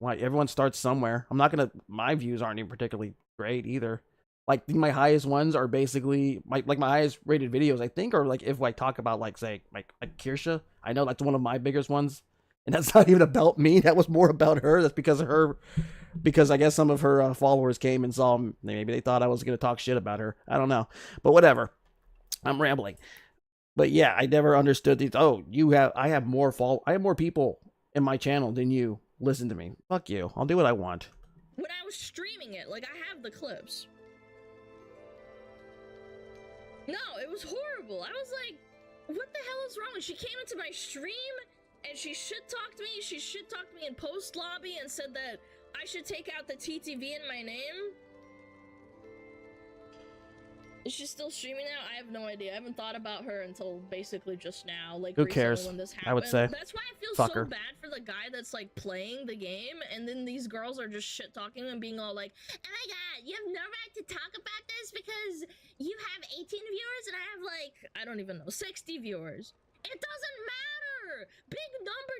Everyone starts somewhere. My views aren't even particularly great either. Like, my highest ones are basically my highest rated videos, I think, are like if I talk about like Kirsha. I know that's one of my biggest ones, and that's not even about me. That was more about her. That's because of her, because I guess some of her followers came and saw me. Maybe they thought I was gonna talk shit about her. I don't know, but whatever. I'm rambling. But yeah, I never understood these. Oh, I have more people in my channel than you. Listen to me. Fuck you. I'll do what I want. When I was streaming it, like, I have the clips. No, it was horrible. I was like, what the hell is wrong? She came into my stream and she shit-talked me. She shit-talked me in post lobby and said that I should take out the TTV in my name. Is she still streaming now? I have no idea. I haven't thought about her until basically just now. Like, who cares? When this happened. I would say. That's why I feel so bad for the guy that's like playing the game, and then these girls are just shit talking and being all like, "Oh my god, you have no right to talk about this because you have 18 viewers and I have like, I don't even know, 60 viewers." It doesn't matter. Big number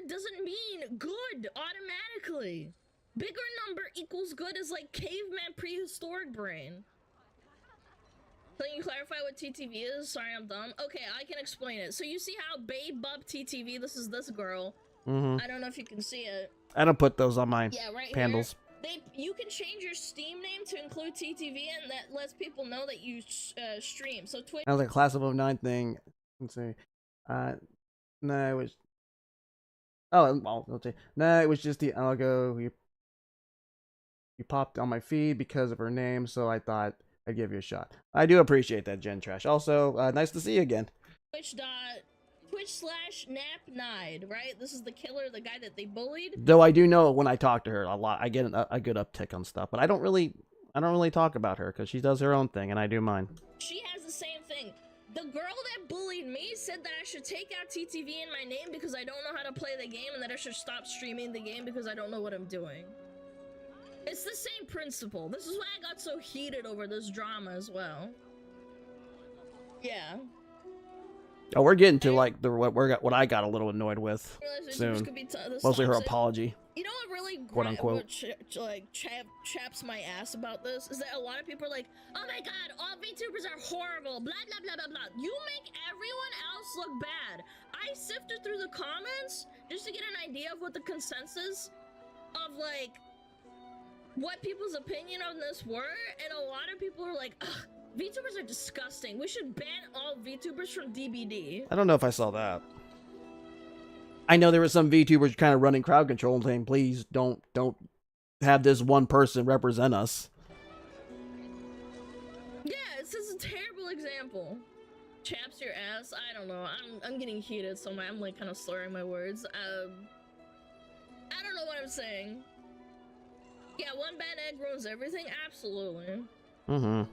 doesn't mean good automatically. Bigger number equals good as like caveman prehistoric brain. Can you clarify what TTV is? Sorry, I'm dumb. Okay, I can explain it. So you see how Babe Bub TTV, this is this girl. I don't know if you can see it. I don't put those on my right handles. You can change your Steam name to include TTV, and that lets people know that you stream. So Twitch. That was like a class of 09 thing. Let's see. No, it was. Oh, well, let's see. No, it was just the algo. You popped on my feed because of her name, so I thought I'd give you a shot. I do appreciate that, Gen Trash. Also, nice to see you again. Twitch.nap9, right? This is the killer, the guy that they bullied. Though I do know when I talk to her a lot, I get a good uptick on stuff, but I don't really talk about her because she does her own thing and I do mine. She has the same thing. The girl that bullied me said that I should take out TTV in my name because I don't know how to play the game, and that I should stop streaming the game because I don't know what I'm doing. It's the same principle. This is why I got so heated over this drama as well. Yeah. Oh, we're getting to like what I got a little annoyed with soon. Mostly her apology. You know what really quote unquote chaps my ass about this is that a lot of people are like, "Oh my god, all VTubers are horrible, blah blah blah blah blah." You make everyone else look bad. I sifted through the comments just to get an idea of what the consensus of like what people's opinion on this were, and a lot of people are like, ugh, VTubers are disgusting. We should ban all VTubers from DBD. I don't know if I saw that. I know there were some VTubers kind of running crowd control and saying, please don't have this one person represent us. Yeah, it's just a terrible example. Chaps your ass. I don't know. I'm getting heated, so I'm like kind of slurring my words. I don't know what I'm saying. Yeah, one bad egg ruins everything? Absolutely. Mm-hmm.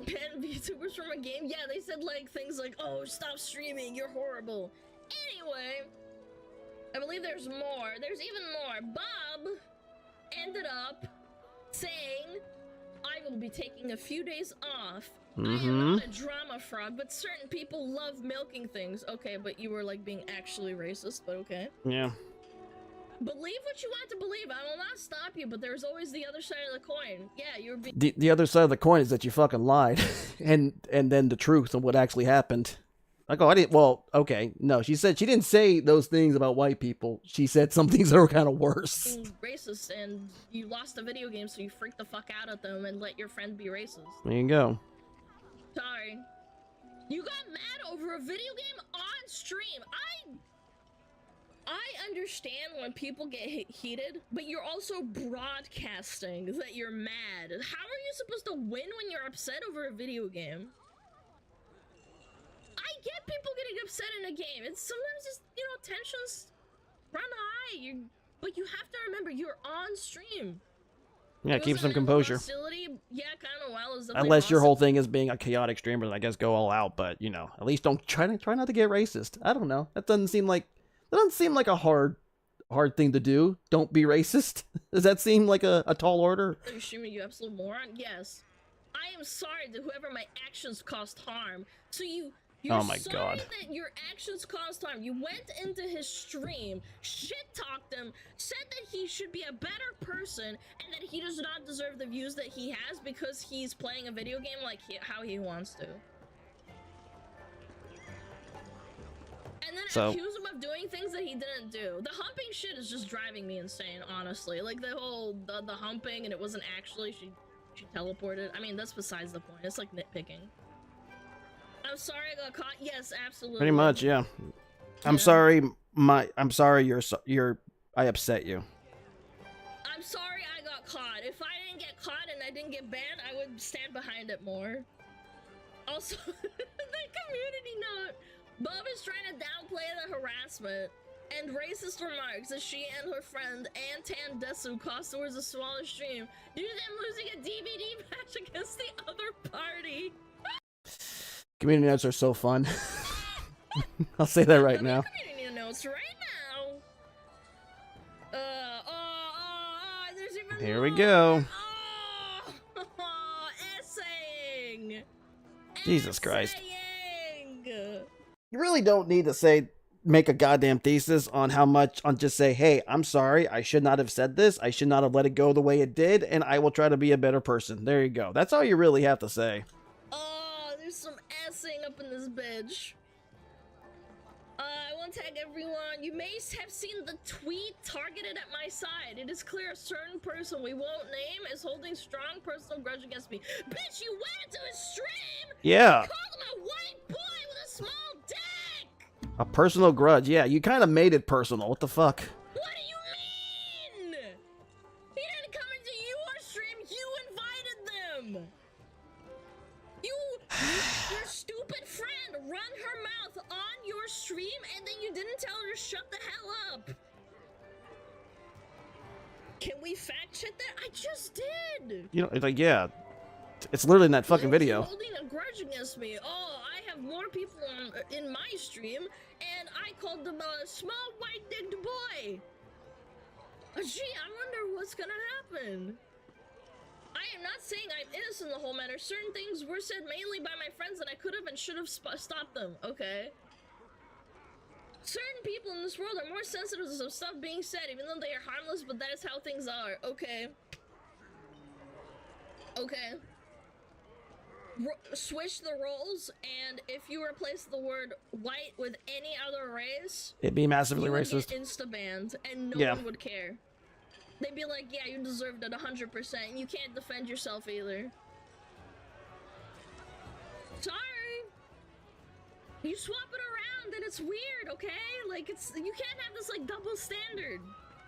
Ban VTubers from a game? Yeah, they said like things like, oh, stop streaming, you're horrible. Anyway, I believe there's more. There's even more. Bob ended up saying, I will be taking a few days off. I am not a drama frog, but certain people love milking things. Okay, but you were like being actually racist, but okay. Yeah. Believe what you want to believe. I will not stop you, but there's always the other side of the coin. Yeah, you're the other side of the coin is that you fucking lied, and then the truth of what actually happened. Like, oh, I didn't. Well, okay, no, she said she didn't say those things about white people. She said some things that were kind of worse. Racist, and you lost a video game, so you freaked the fuck out at them and let your friend be racist. There you go. Sorry. You got mad over a video game on stream. I understand when people get heated, but you're also broadcasting that you're mad. How are you supposed to win when you're upset over a video game? I get people getting upset in a game. It's sometimes just, you know, tensions run high. But you have to remember, you're on stream. Yeah, keep some composure. Yeah, kind of well. Unless your whole thing is being a chaotic streamer, then I guess go all out. But, you know, at least don't try not to get racist. I don't know. That doesn't seem like a hard thing to do. Don't be racist. Does that seem like a tall order? Are you streaming, you absolute moron? Yes. I am sorry that whoever my actions caused harm. So you're oh my sorry God. that your actions caused harm. You went into his stream, shit-talked him, said that he should be a better person, and that he does not deserve the views that he has because he's playing a video game like how he wants to. And then accuse him of doing things that he didn't do. The humping shit is just driving me insane, honestly. Like the whole, the humping, and it wasn't actually, she teleported. I mean, that's besides the point. It's like nitpicking. I'm sorry I got caught. Yes, absolutely. Pretty much, yeah. I'm sorry. I'm sorry. I upset you. I'm sorry I got caught. If I didn't get caught and I didn't get banned, I would stand behind it more. Also, the community note. Bob is trying to downplay the harassment and racist remarks that she and her friend Antan Desu caused towards a smaller stream due to them losing a DVD match against the other party. Community notes are so fun. I'll say that right now. Community notes right now. There's even Here we go. Essaying. Jesus Christ. You really don't need to make a goddamn thesis on just say, hey, I'm sorry, I should not have said this, I should not have let it go the way it did, and I will try to be a better person. There you go. That's all you really have to say. Oh, there's some essing up in this bitch. I want to tag everyone. You may have seen the tweet targeted at my side. It is clear a certain person we won't name is holding strong personal grudge against me. Bitch, you went into his stream! Yeah. You called him a white boy with a small dick! A personal grudge. Yeah, you kind of made it personal. What the fuck? What do you mean? He didn't come into your stream. You invited them. Your stupid friend run her mouth on your stream, and then you didn't tell her to shut the hell up. Can we fact check that? I just did. You know, it's like, yeah, it's literally in that fucking video. Holding a grudge against me. Oh, I have more people in my stream, and I called them a small white-dicked boy. Gee, I wonder what's gonna happen. I am not saying I'm innocent in the whole matter. Certain things were said mainly by my friends that I could have and should have stopped them, okay? Certain people in this world are more sensitive to some stuff being said, even though they are harmless, but that is how things are, okay? Okay. Switch the roles, and if you replace the word white with any other race, it'd be massively you would racist. Get insta-banned, and no one would care. They'd be like, yeah, you deserved it 100%, and you can't defend yourself either. Sorry. You swap it around, and it's weird, okay? Like, you can't have this, like, double standard.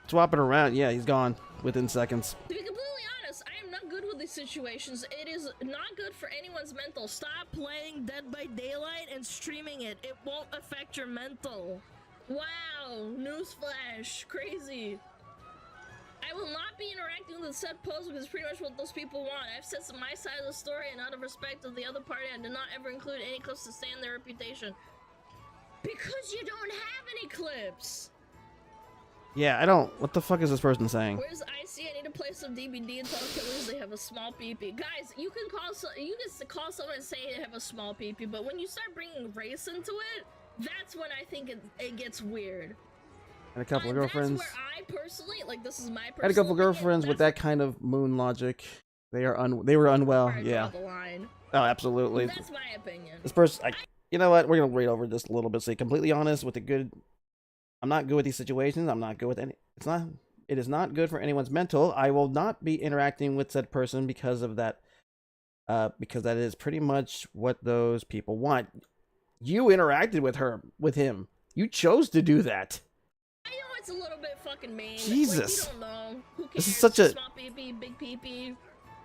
Swap it around. Yeah, he's gone within seconds. To be completely honest, I am not good with these situations. It is not good for anyone's mental. Stop playing Dead by Daylight and streaming it. It won't affect your mental. Wow, newsflash, crazy. I will not be interacting with the said post because it's pretty much what those people want. I've said my side of the story, and out of respect of the other party, I did not ever include any clips to stand their reputation. Because you don't have any clips! Yeah, I don't. What the fuck is this person saying? Where's IC? I need to play some DBD and tell killers they have a small PP. Guys, you can call someone and say they have a small PP, but when you start bringing race into it, that's when I think it gets weird. And a couple of girlfriends. That's where I personally, like, this is my personal I had a couple of girlfriends with that kind of moon logic. They were unwell. Yeah. Oh, absolutely. That's my opinion. This person, you know what? We're gonna read over this a little bit. So, completely honest with the good. I'm not good with these situations. I'm not good with any. It is not good for anyone's mental. I will not be interacting with said person because of that. Because that is pretty much what those people want. You interacted with him. You chose to do that. I know it's a little bit fucking mean. Jesus. Like, you don't know. Who cares? This is such a small PP, big PP,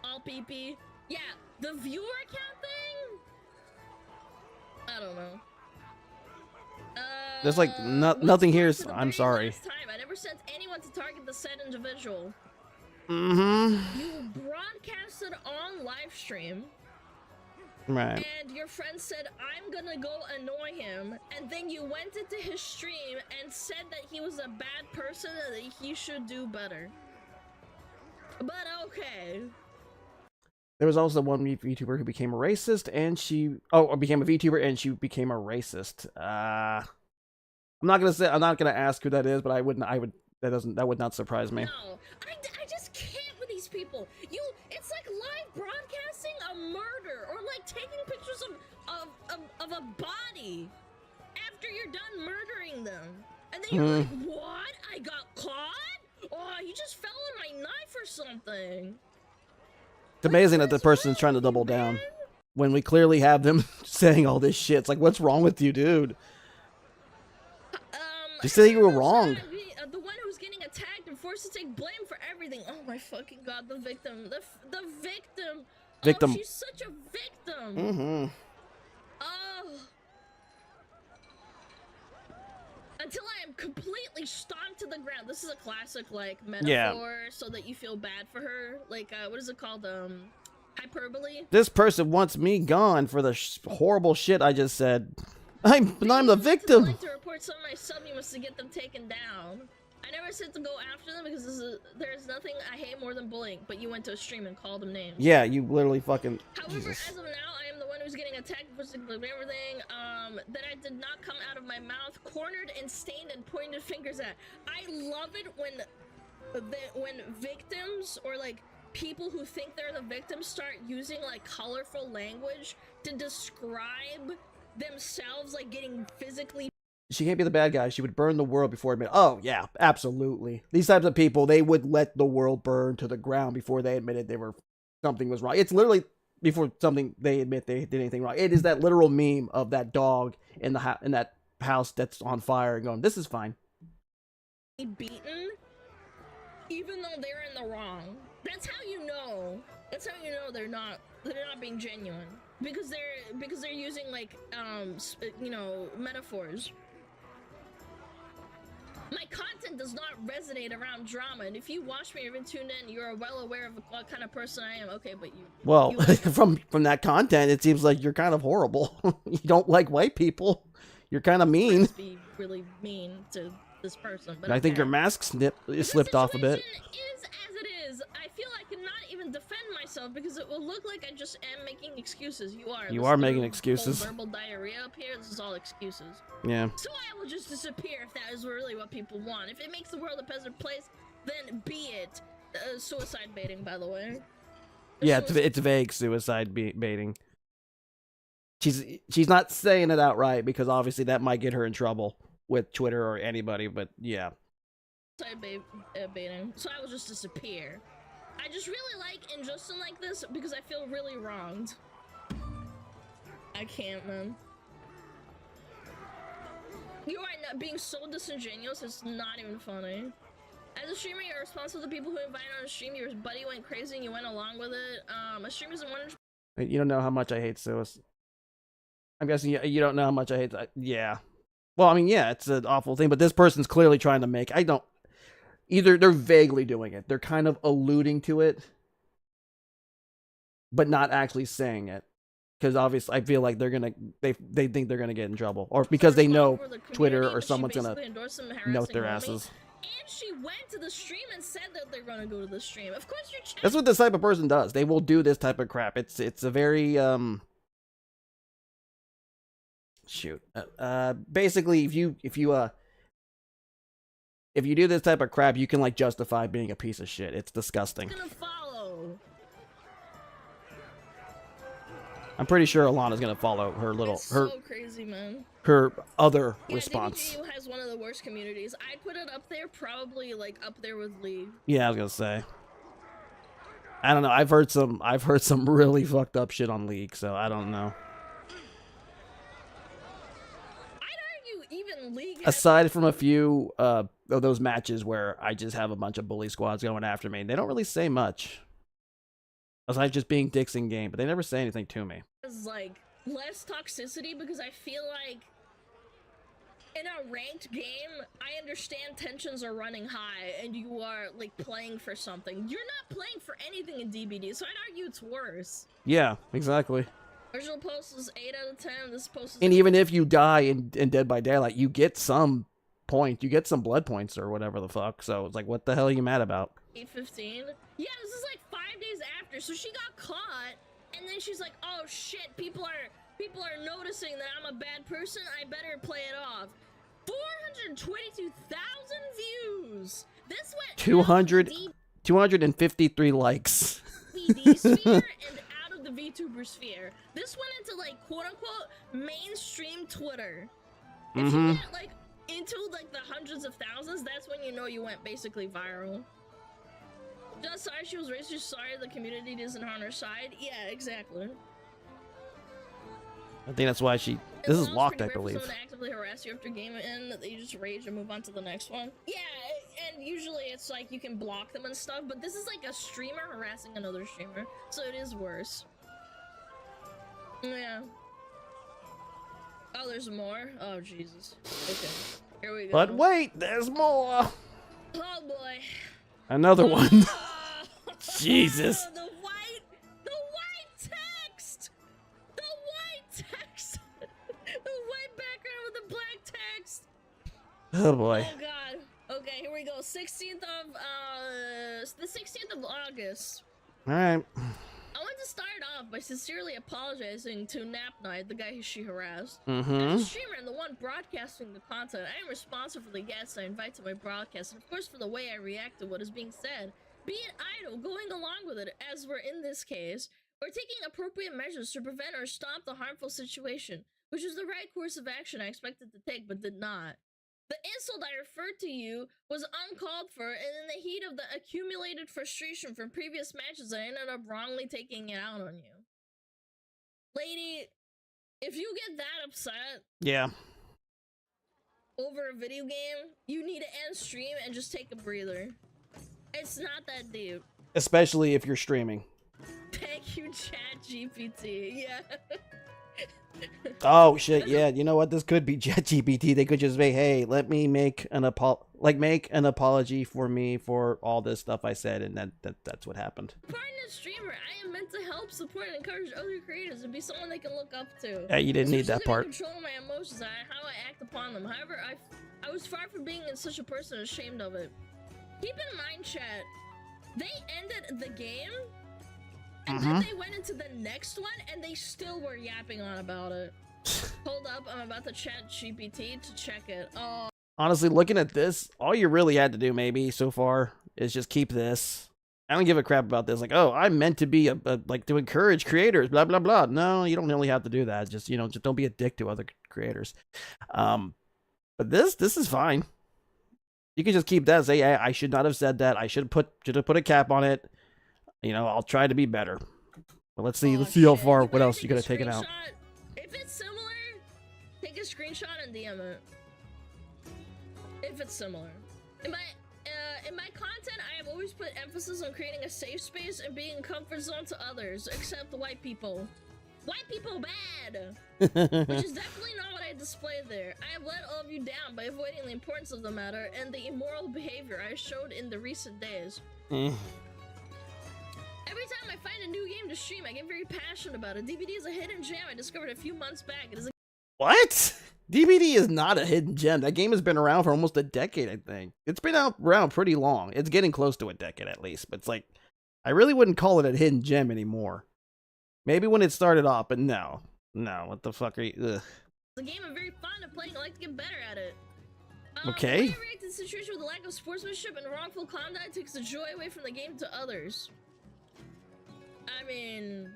all PP. Yeah, the viewer count thing. I don't know. There's like nothing here. I'm sorry. I never sent anyone to target the said individual. Mm-hmm. You broadcasted on live stream. Right. And your friend said, I'm gonna go annoy him. And then you went into his stream and said that he was a bad person and that he should do better. But okay. There was also one VTuber who became a racist, and became a VTuber, and she became a racist. I'm not gonna ask who that is, but that would not surprise me. No, I just can't with these people. It's like live broadcasting a murder, or like taking pictures of a body after you're done murdering them, and then you're like, what? I got caught? Oh, he just fell on my knife or something. It's amazing that the person's trying to double down when we clearly have them saying all this shit. It's like, what's wrong with you, dude? Just say you were wrong. The one who's getting attacked and forced to take blame for everything. Oh my fucking god, the victim. The victim. Victim. Oh, she's such a victim. Mm-hmm. Oh. Until I am completely stomped to the ground. This is a classic, like, metaphor so that you feel bad for her. Like, what is it called? Hyperbole? This person wants me gone for the horrible shit I just said. I'm the victim. To report some of my subunits to get them taken down. I never said to go after them because there's nothing I hate more than bullying. But you went to a stream and called them names. Yeah, you literally fucking. However, Jesus. as of now, I am the one who's getting attacked for everything that I did not come out of my mouth, cornered and stained and pointed fingers at. I love it when victims or like people who think they're the victims start using like colorful language to describe themselves, like getting physically. She can't be the bad guy. She would burn the world before admit. Oh yeah, absolutely. These types of people, they would let the world burn to the ground before they admitted something was wrong. It's literally before they admit they did anything wrong. It is that literal meme of that dog in that house that's on fire and going, "This is fine." Beaten, even though they're in the wrong. That's how you know. That's how you know they're not being genuine. Because they're using like metaphors. My content does not resonate around drama, and if you watch me or even tuned in, you're well aware of what kind of person I am. Okay, but you. Well, from that content, it seems like you're kind of horrible. You don't like white people. You're kind of mean. Be really mean to this person. But I think your mask slipped off a bit. Is as it is. I feel I cannot even defend myself because it will look like I just am making excuses. You are making excuses. Verbal diarrhea up here. This is all excuses. Yeah. So I will just disappear if that is really what people want. If it makes the world a better place, then be it. Suicide baiting, by the way. Yeah, it's vague suicide baiting. She's not saying it outright because obviously that might get her in trouble with Twitter or anybody. But yeah. Suicide baiting. So I will just disappear. I just really like injustice like this because I feel really wronged. I can't, man. You are not being so disingenuous, it's not even funny. As a streamer, you're responsible to the people who invited on a stream. Your buddy went crazy and you went along with it. A stream isn't 100%. You don't know how much I hate suicide. I'm guessing you don't know how much I hate that. Yeah. Well, I mean, yeah, it's an awful thing, but this person's clearly trying to make... Either they're vaguely doing it. They're kind of alluding to it, but not actually saying it. Because obviously, I feel like they think they're gonna get in trouble, or because they know Twitter or someone's gonna note their asses. And she went to the stream and said that they're gonna go to the stream. Of course you're That's what this type of person does. They will do this type of crap. It's a very shoot. Basically, if you do this type of crap, you can like justify being a piece of shit. It's disgusting. Gonna follow. I'm pretty sure Alana's gonna follow her little It's so crazy, man. Her other Yeah, response. DBGU has one of the worst communities. I'd put it up there, probably like up there with League. Yeah, I was gonna say. I don't know. I've heard some really fucked up shit on League, so I don't know. I'd argue even League. Aside from a few of those matches where I just have a bunch of bully squads going after me, they don't really say much. Aside just being dicks in game, but they never say anything to me. It's like less toxicity because I feel like in a ranked game, I understand tensions are running high and you are like playing for something. You're not playing for anything in DBD, so I'd argue it's worse. Yeah, exactly. Original post is 8 out of 10. This post is And even if you die in Dead by Daylight, you get some point. You get some blood points or whatever the fuck. So it's like, what the hell are you mad about? 8:15. Yeah, this is like 5 days after. So she got caught, and then she's like, "Oh shit, people are noticing that I'm a bad person. I better play it off." 422,000 views. This went 253 likes. VD sphere and out of the VTuber sphere. This went into like quote unquote mainstream Twitter. If you get like into like the hundreds of thousands, that's when you know you went basically viral. Just sorry she was racist, sorry the community isn't on her side. Yeah, exactly. I think that's why this is locked, I believe. Someone actively harass you after game end, that you just rage and move on to the next one. Yeah, and usually it's like you can block them and stuff, but this is like a streamer harassing another streamer, so it is worse. Yeah. Oh, there's more? Oh, Jesus. Okay, here we go. But wait, there's more! Oh, boy. Another one. Jesus. The white text! The white text! The white background with the black text! Oh, boy. Oh, God. Okay, here we go. 16th of August. Alright. I want to start off by sincerely apologizing to Nap Night, the guy who she harassed. Mm-hmm. As a streamer and the one broadcasting the content, I am responsible for the guests I invite to my broadcast, and of course for the way I react to what is being said. Be it idle, going along with it, as we're in this case, or taking appropriate measures to prevent or stop the harmful situation, which is the right course of action I expected to take but did not. The insult I referred to you was uncalled for, and in the heat of the accumulated frustration from previous matches, I ended up wrongly taking it out on you. Lady, if you get that upset over a video game, you need to end stream and just take a breather. It's not that deep. Especially if you're streaming. Thank you, ChatGPT. Yeah. Oh shit, yeah, you know what, this could be ChatGPT. They could just say, hey, let me make an apology for me for all this stuff I said, and that's what happened. Partner streamer, I am meant to help, support, and encourage other creators and be someone they can look up to. Yeah, you didn't need that part. Control my emotions and how I act upon them. However, I was far from being such a person ashamed of it. Keep in mind, chat, they ended the game, and then they went into the next one, and they still were yapping on about it. Hold up, I'm about to chat GPT to check it. Oh. Honestly, looking at this, all you really had to do maybe so far is just keep this. I don't give a crap about this. Like, oh, I'm meant to be like to encourage creators, blah blah blah. No, you don't really have to do that. Just just don't be a dick to other creators. But this is fine. You can just keep that. Say, hey, I should not have said that. I should have put a cap on it. I'll try to be better. But let's see how far. What else you gotta take it out? If it's similar, take a screenshot and DM it. If it's similar. In my content, I have always put emphasis on creating a safe space and being a comfort zone to others, except the white people. White people bad! Which is definitely not what I displayed there. I have let all of you down by avoiding the importance of the matter and the immoral behavior I showed in the recent days. Every time I find a new game to stream, I get very passionate about it. DBD is a hidden gem I discovered a few months back. It is a what? DBD is not a hidden gem. That game has been around for almost a decade, I think. It's been around pretty long. It's getting close to a decade at least. But it's like, I really wouldn't call it a hidden gem anymore. Maybe when it started off, but no. No, what the fuck are you... Ugh. The game I'm very fond of playing. I like to get better at it. Okay. The way I react to the situation with the lack of sportsmanship and wrongful conduct takes the joy away from the game to others. I mean...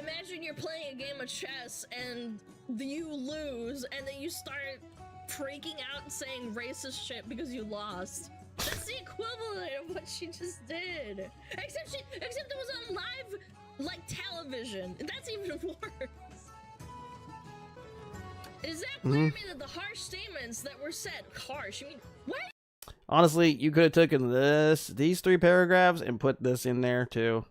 Imagine you're playing a game of chess and you lose and then you start freaking out and saying racist shit because you lost. That's the equivalent of what she just did. Except it was on live, like, television. That's even worse. Is that clear to me that the harsh statements that were said, harsh, I mean, what? Honestly, you could have taken these 3 paragraphs and put this in there too.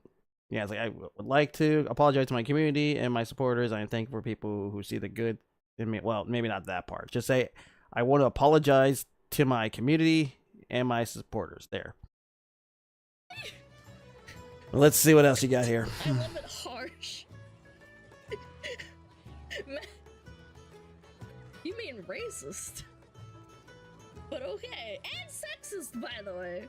Yeah, it's like, I would like to apologize to my community and my supporters. I am thankful for people who see the good in me. Well, maybe not that part. Just say, I want to apologize to my community and my supporters. There. Let's see what else you got here. I love it harsh. You mean racist? But okay. And sexist, by the way.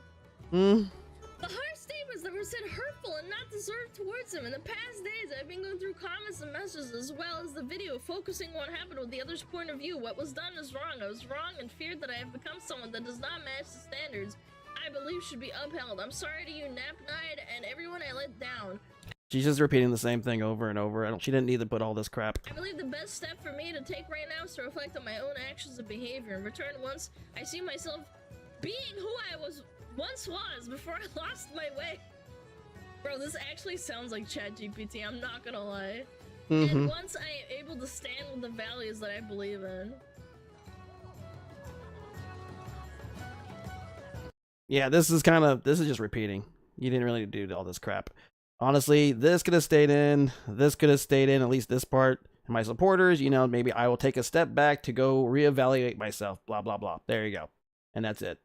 The harsh statements that were said hurtful and not deserved towards him. In the past days, I've been going through comments and messages as well as the video, focusing on what happened with the other's point of view. What was done is wrong. I was wrong and feared that I have become someone that does not match the standards I believe should be upheld. I'm sorry to you, Napnide, and everyone I let down. She's just repeating the same thing over and over. She didn't need to put all this crap. I believe the best step for me to take right now is to reflect on my own actions and behavior. In return, once I see myself being who I once was before I lost my way. Bro, this actually sounds like ChatGPT, I'm not gonna lie. And once I am able to stand with the values that I believe in. Yeah, this is just repeating. You didn't really do all this crap. Honestly, this could have stayed in. This could have stayed in, at least this part. And my supporters, you know, maybe I will take a step back to go reevaluate myself. Blah, blah, blah. There you go. And that's it.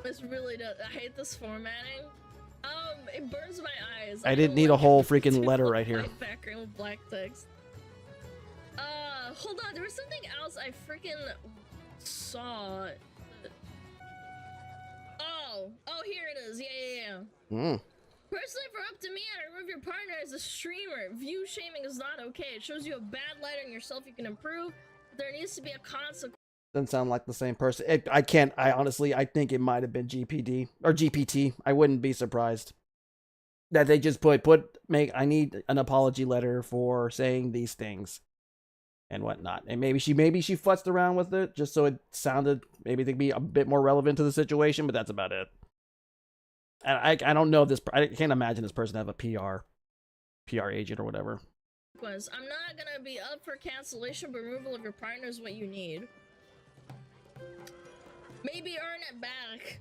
This really does. I hate this formatting. It burns my eyes. I didn't need a whole freaking letter right here. Background with black text. Hold on. There was something else I freaking saw. Oh, here it is. Yeah. Personally, for up to me, I remove your partner as a streamer. View shaming is not okay. It shows you a bad light on yourself. You can improve. But there needs to be a consequence. Doesn't sound like the same person. I think it might have been GPD or GPT. I wouldn't be surprised that they just I need an apology letter for saying these things and whatnot. And maybe she futzed around with it just so it sounded, maybe they'd be a bit more relevant to the situation, but that's about it. And I don't know this. I can't imagine this person have a PR agent or whatever. I'm not gonna be up for cancellation, but removal of your partner is what you need. Maybe earn it back.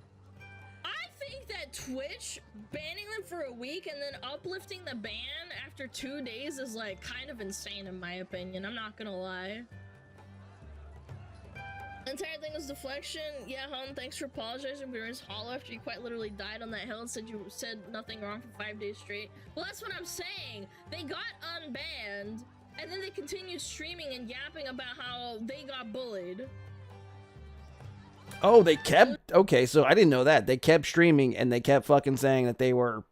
I think that Twitch banning them for a week and then uplifting the ban after 2 days is like kind of insane in my opinion. I'm not gonna lie. The entire thing was deflection. Yeah, hon, thanks for apologizing for his hollow after you quite literally died on that hill and said you said nothing wrong for 5 days straight. Well, that's what I'm saying. They got unbanned and then they continued streaming and yapping about how they got bullied. Oh, they kept, okay, so I didn't know that. They kept streaming and they kept fucking saying that they were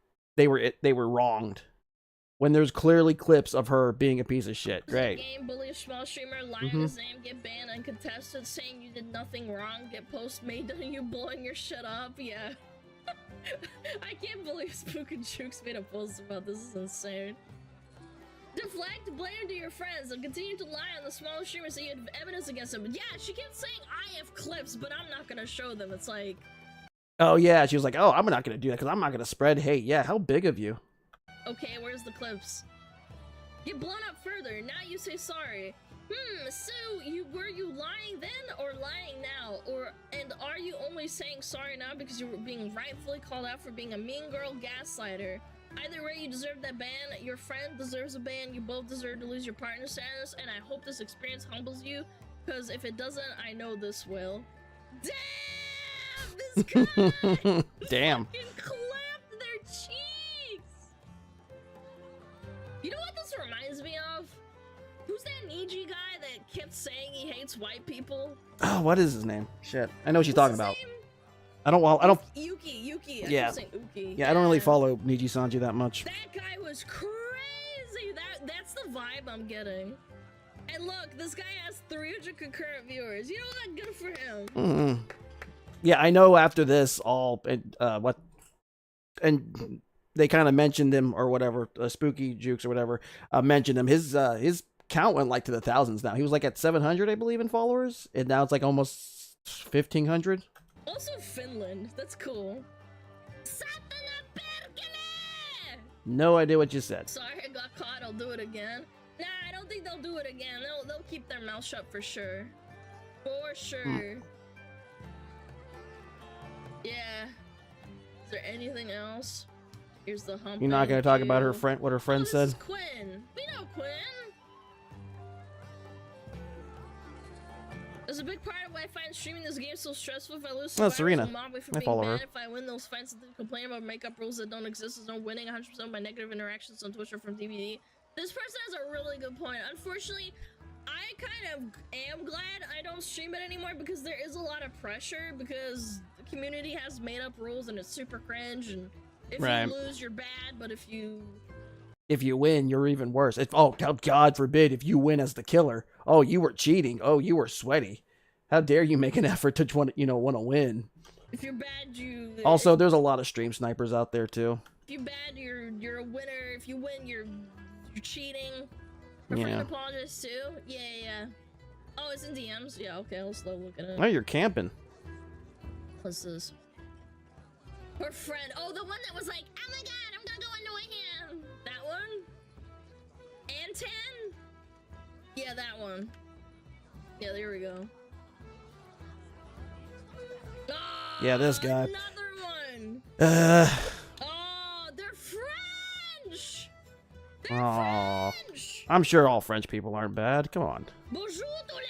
wronged. When there's clearly clips of her being a piece of shit. Great. Game, bully a small streamer, lie on his name, get banned uncontested, saying you did nothing wrong, get post made on you blowing your shit up, yeah. I can't believe Spook and Jukes made a post about this, is insane. Deflect blame to your friends and continue to lie on the small streamer so you have evidence against them. Yeah, she kept saying I have clips, but I'm not gonna show them. It's like, oh yeah, she was like, oh, I'm not gonna do that because I'm not gonna spread hate. Yeah, how big of you? Okay, where's the clips? Get blown up further. Now you say sorry. So were you lying then or lying now? And are you only saying sorry now because you were being rightfully called out for being a mean girl gaslighter? Either way, you deserve that ban. Your friend deserves a ban. You both deserve to lose your partner status, and I hope this experience humbles you, because if it doesn't, I know this will. Damn! This guy! Damn. Fucking clapped their cheeks! You know what this reminds me of? Who's that Niji guy that kept saying he hates white people? Oh, what is his name? Shit, I know what she's talking about. I don't. Yuki. Yeah. I keep saying Uki. Yeah, I don't really follow Niji Sanji that much. That guy was crazy. That's the vibe I'm getting. And look, this guy has 300 concurrent viewers. You know what? Good for him. Mm-hmm. Yeah, I know. After this, and they kind of mentioned him or whatever. Spooky Jukes or whatever mentioned him. His count went like to the thousands now. He was like at 700, I believe, in followers, and now it's like almost 1,500. Also Finland. That's cool. No idea what you said. Sorry, I got caught. I'll do it again. Nah, I don't think they'll do it again. They'll keep their mouth shut for sure. For sure. Yeah. Is there anything else? Here's the hump. You're not gonna talk about her friend, what her friend said? This is Quinn. We know Quinn. There's a big part of why I find streaming this game so stressful. If I lose, Serena. I follow her. If I win those fights, they complain about makeup rules that don't exist. There's no winning 100% of my negative interactions on Twitch or from DVD. This person has a really good point. Unfortunately, I kind of am glad I don't stream it anymore because there is a lot of pressure because the community has made up rules and it's super cringe. And if you lose, you're bad. But if you win, you're even worse. God forbid if you win as the killer. Oh, you were cheating. Oh, you were sweaty. How dare you make an effort to want to win? If you're bad, Also, there's a lot of stream snipers out there too. If you're bad, you're a winner. If you win, you're cheating. My friend apologized too. Yeah. Oh, it's in DMs. Yeah. Okay, I'll slow look at it. Oh, you're camping. What's this? Her friend. Oh, the one that was like, oh my god, I'm gonna go annoy him. That one? Anton? Yeah, that one. Yeah, there we go. Oh, yeah, this guy. Another one. Oh, they're French. French. I'm sure all French people aren't bad. Come on. Bonjour tout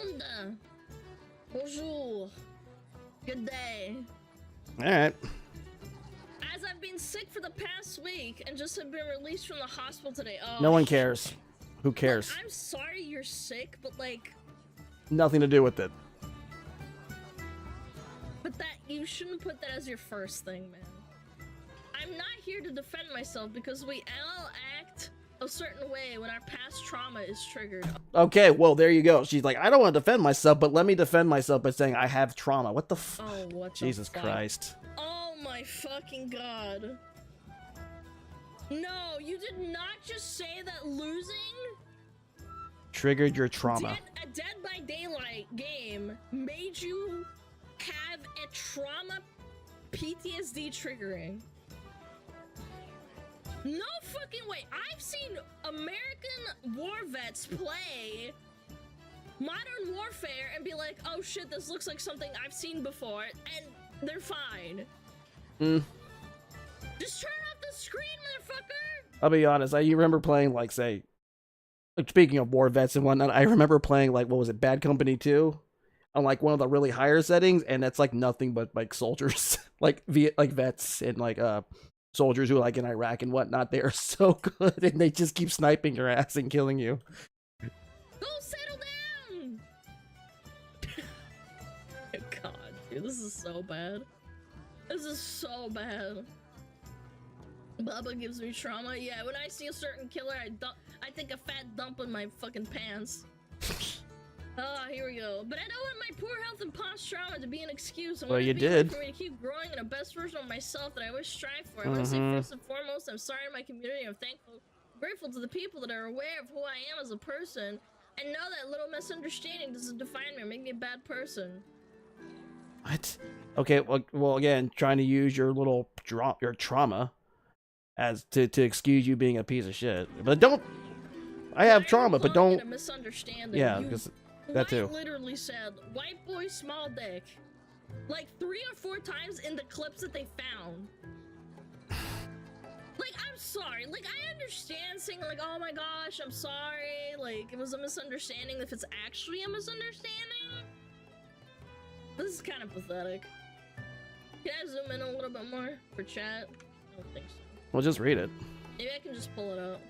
le monde. Bonjour. Good day. All right. As I've been sick for the past week and just have been released from the hospital today. Oh, no one cares. Who cares? Like, I'm sorry you're sick, but like... Nothing to do with it. But you shouldn't put that as your first thing, man. I'm not here to defend myself because we all act a certain way when our past trauma is triggered. Okay, well, there you go. She's like, I don't want to defend myself, but let me defend myself by saying I have trauma. What the f- Oh, what Jesus the fuck? Christ. Oh my fucking god. No, you did not just say that losing triggered your trauma. A Dead by Daylight game made you have a trauma PTSD triggering. No fucking way. I've seen American war vets play Modern Warfare and be like, oh shit, this looks like something I've seen before, and they're fine. Just turn off the screen, motherfucker! I'll be honest, I remember playing, like, say, like, speaking of war vets and whatnot, I remember playing, like, what was it, Bad Company 2? On, like, one of the really higher settings, and that's, like, nothing but, like, soldiers. like vets and, like, soldiers who are, like, in Iraq and whatnot. They are so good, and they just keep sniping your ass and killing you. Go settle down! God, dude, this is so bad. This is so bad. Bubba gives me trauma. Yeah, when I see a certain killer, I take a fat dump in my fucking pants. Here we go. But I don't want my poor health and past trauma to be an excuse. Well, you did. For me to keep growing in the best version of myself that I always strive for. I want to say first and foremost, I'm sorry to my community. I'm grateful to the people that are aware of who I am as a person, and know that little misunderstanding doesn't define me or make me a bad person. What? Okay, well, again, trying to use your little your trauma as to excuse you being a piece of shit. But don't. I have trauma, but don't. A misunderstanding. Yeah, because that too. Literally said white boy small dick like 3 or 4 times in the clips that they found. Like, I'm sorry. Like, I understand saying like, oh my gosh, I'm sorry. Like, it was a misunderstanding. If it's actually a misunderstanding, this is kind of pathetic. Can I zoom in a little bit more for chat? I don't think so. Well, just read it. Maybe I can just pull it up.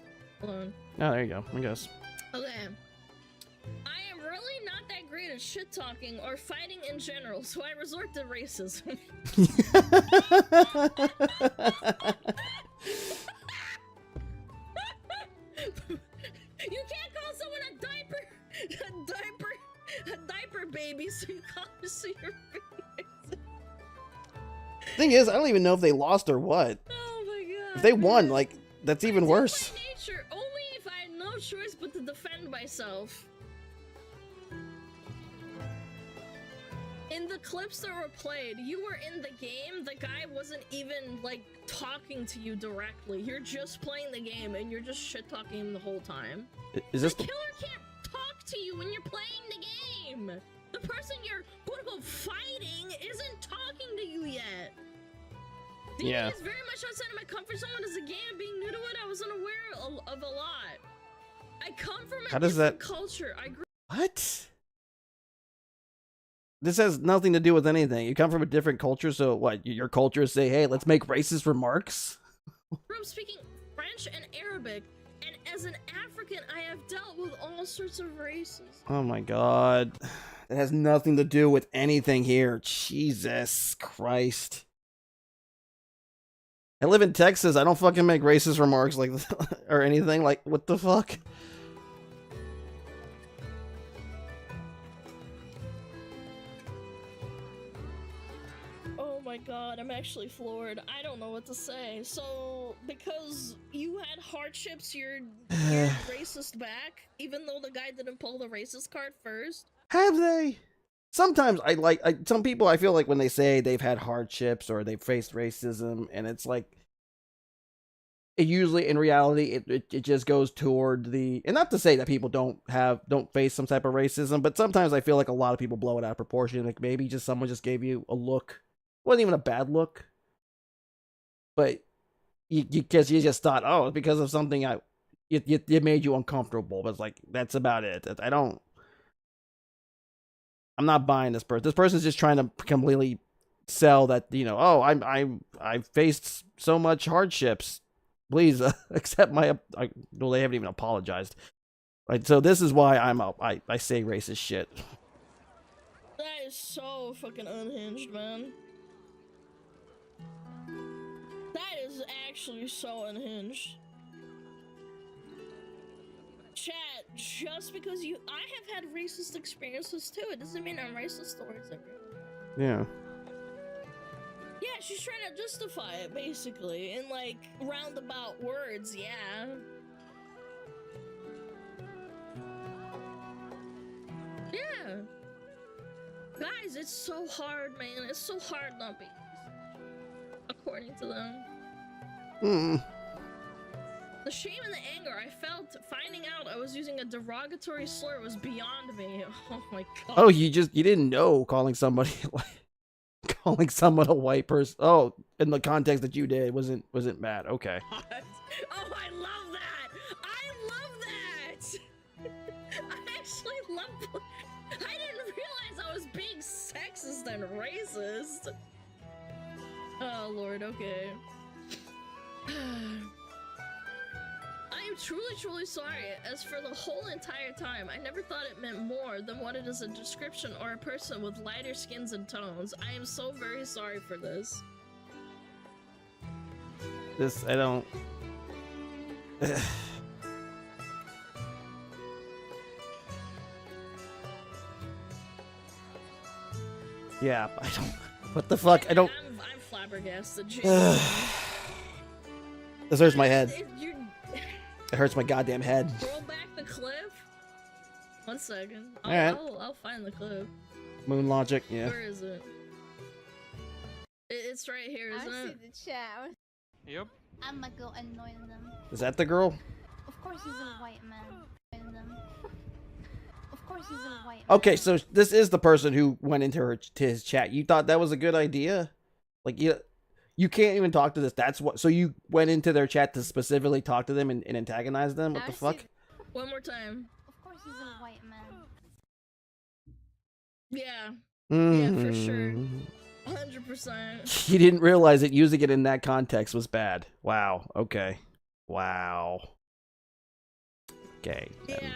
Hold on. Oh, there you go. I guess. Okay. I am really not that great at shit talking or fighting in general, so I resort to racism. You can't call someone a diaper baby, so you call her so your face. Thing is, I don't even know if they lost or what. Oh my god. If they won, like, that's even worse. By nature, only if I had no choice but to defend myself. In the clips that were played, you were in the game, the guy wasn't even, like, talking to you directly. You're just playing the game, and you're just shit-talking him the whole time. Is this the killer can't talk to you when you're playing the game! The person you're, quote-unquote, fighting isn't talking to you yet! The game is very much outside of my comfort zone as a game. Being new to it, I was unaware of a lot. I come from a different culture. I grew. What? This has nothing to do with anything. You come from a different culture, so what? Your culture is say, hey, let's make racist remarks? Grew up speaking French and Arabic, and as an African, I have dealt with all sorts of races. Oh my god. It has nothing to do with anything here. Jesus Christ. I live in Texas. I don't fucking make racist remarks like or anything. Like, what the fuck? Oh my god, I'm actually floored. I don't know what to say. So, because you had hardships, you're racist back, even though the guy didn't pull the racist card first? Have they? Sometimes some people, I feel like when they say they've had hardships or they've faced racism, and it's like, it usually, in reality, it just goes toward the, and not to say that people don't face some type of racism, but sometimes I feel like a lot of people blow it out of proportion. Like maybe just someone just gave you a look. It wasn't even a bad look, but you just thought, oh, because of something it made you uncomfortable. But it's like, that's about it. I'm not buying this person. This person's just trying to completely sell that, you know, oh, I've faced so much hardships. Please accept my. Well, they haven't even apologized. Right, so this is why I say racist shit. That is so fucking unhinged, man. That is actually so unhinged. Chat, just because I have had racist experiences too, it doesn't mean I'm racist towards everyone. Yeah. Yeah, she's trying to justify it, basically, in, like, roundabout words, yeah. Yeah. Guys, it's so hard, man. It's so hard not being racist, according to them. The shame and the anger I felt finding out I was using a derogatory slur was beyond me. Oh my god. Oh, you didn't know calling somebody calling someone a white person. Oh, in the context that you did wasn't bad. Okay. Oh, I love that. I love that. I actually love. I didn't realize I was being sexist and racist. Oh Lord. Okay. I am truly sorry. As for the whole entire time, I never thought it meant more than what it is a description or a person with lighter skins and tones. I am so very sorry for this. I don't... Yeah, I don't... What the fuck? I don't... I'm flabbergasted. This hurts my head. It hurts my goddamn head. Roll back the clip. 1 second. I'll find the clip. Moon logic, yeah. Where is it? It's right here, isn't it? I see the chat. Yep. I'm gonna go annoy them. Is that the girl? Of course he's a white man. Annoy them. Of course he's a white man. Okay, so this is the person who went into his chat. You thought that was a good idea? Like, you can't even talk to this. That's what. So you went into their chat to specifically talk to them and antagonize them? What the fuck? One more time. Of course he's a white man. Yeah. Yeah, for sure. 100%. He didn't realize that using it in that context was bad. Wow. Okay. Wow. Okay. Yeah.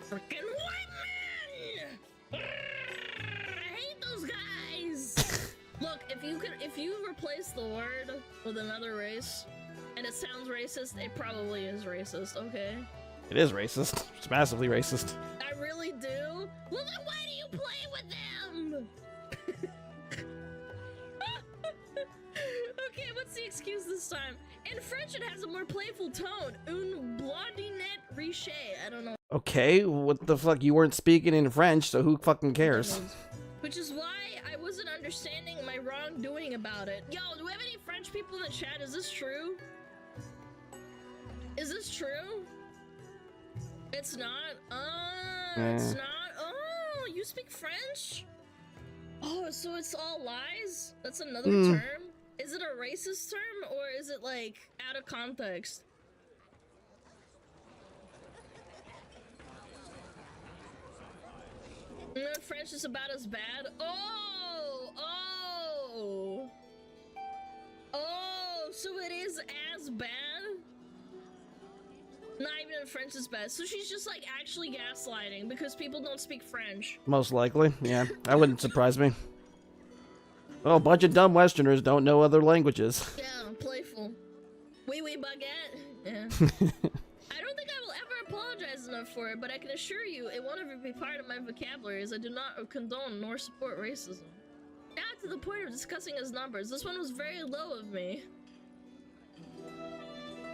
Freaking white man! I hate those guys! Look, if you replace the word with another race, and it sounds racist, it probably is racist, okay? It is racist. It's massively racist. I really do? Well, then why do you play with them? Okay, what's the excuse this time? In French, it has a more playful tone. Un blondinette riche. I don't know. Okay, what the fuck? You weren't speaking in French, so who fucking cares? Which is why I wasn't understanding my wrongdoing about it. Yo, do we have any French people in the chat? Is this true? Is this true? It's not? It's not? Oh, you speak French? Oh, so it's all lies? That's another term? Is it a racist term, or is it, like, out of context? You know, French is about as bad? Oh, so it is as bad? Not even in French is bad. So she's just, like, actually gaslighting because people don't speak French. Most likely, yeah. That wouldn't surprise me. Well, a bunch of dumb Westerners don't know other languages. Yeah, playful. Oui, baguette. Yeah. I don't think I will ever apologize enough for it, but I can assure you it won't ever be part of my vocabulary, as I do not condone nor support racism. Now to the point of discussing his numbers. This one was very low of me.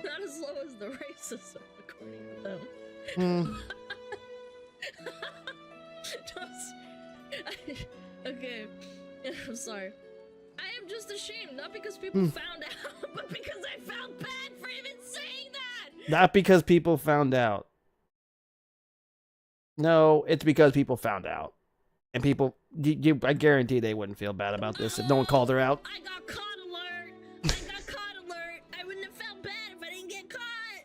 Not as low as the racism, according to them. Okay, I'm sorry. I am just ashamed, not because people found out, but because I felt bad for even saying that! Not because people found out. No, it's because people found out. And people, I guarantee they wouldn't feel bad about this if no one called her out. I got caught alert! I got caught alert! I wouldn't have felt bad if I didn't get caught!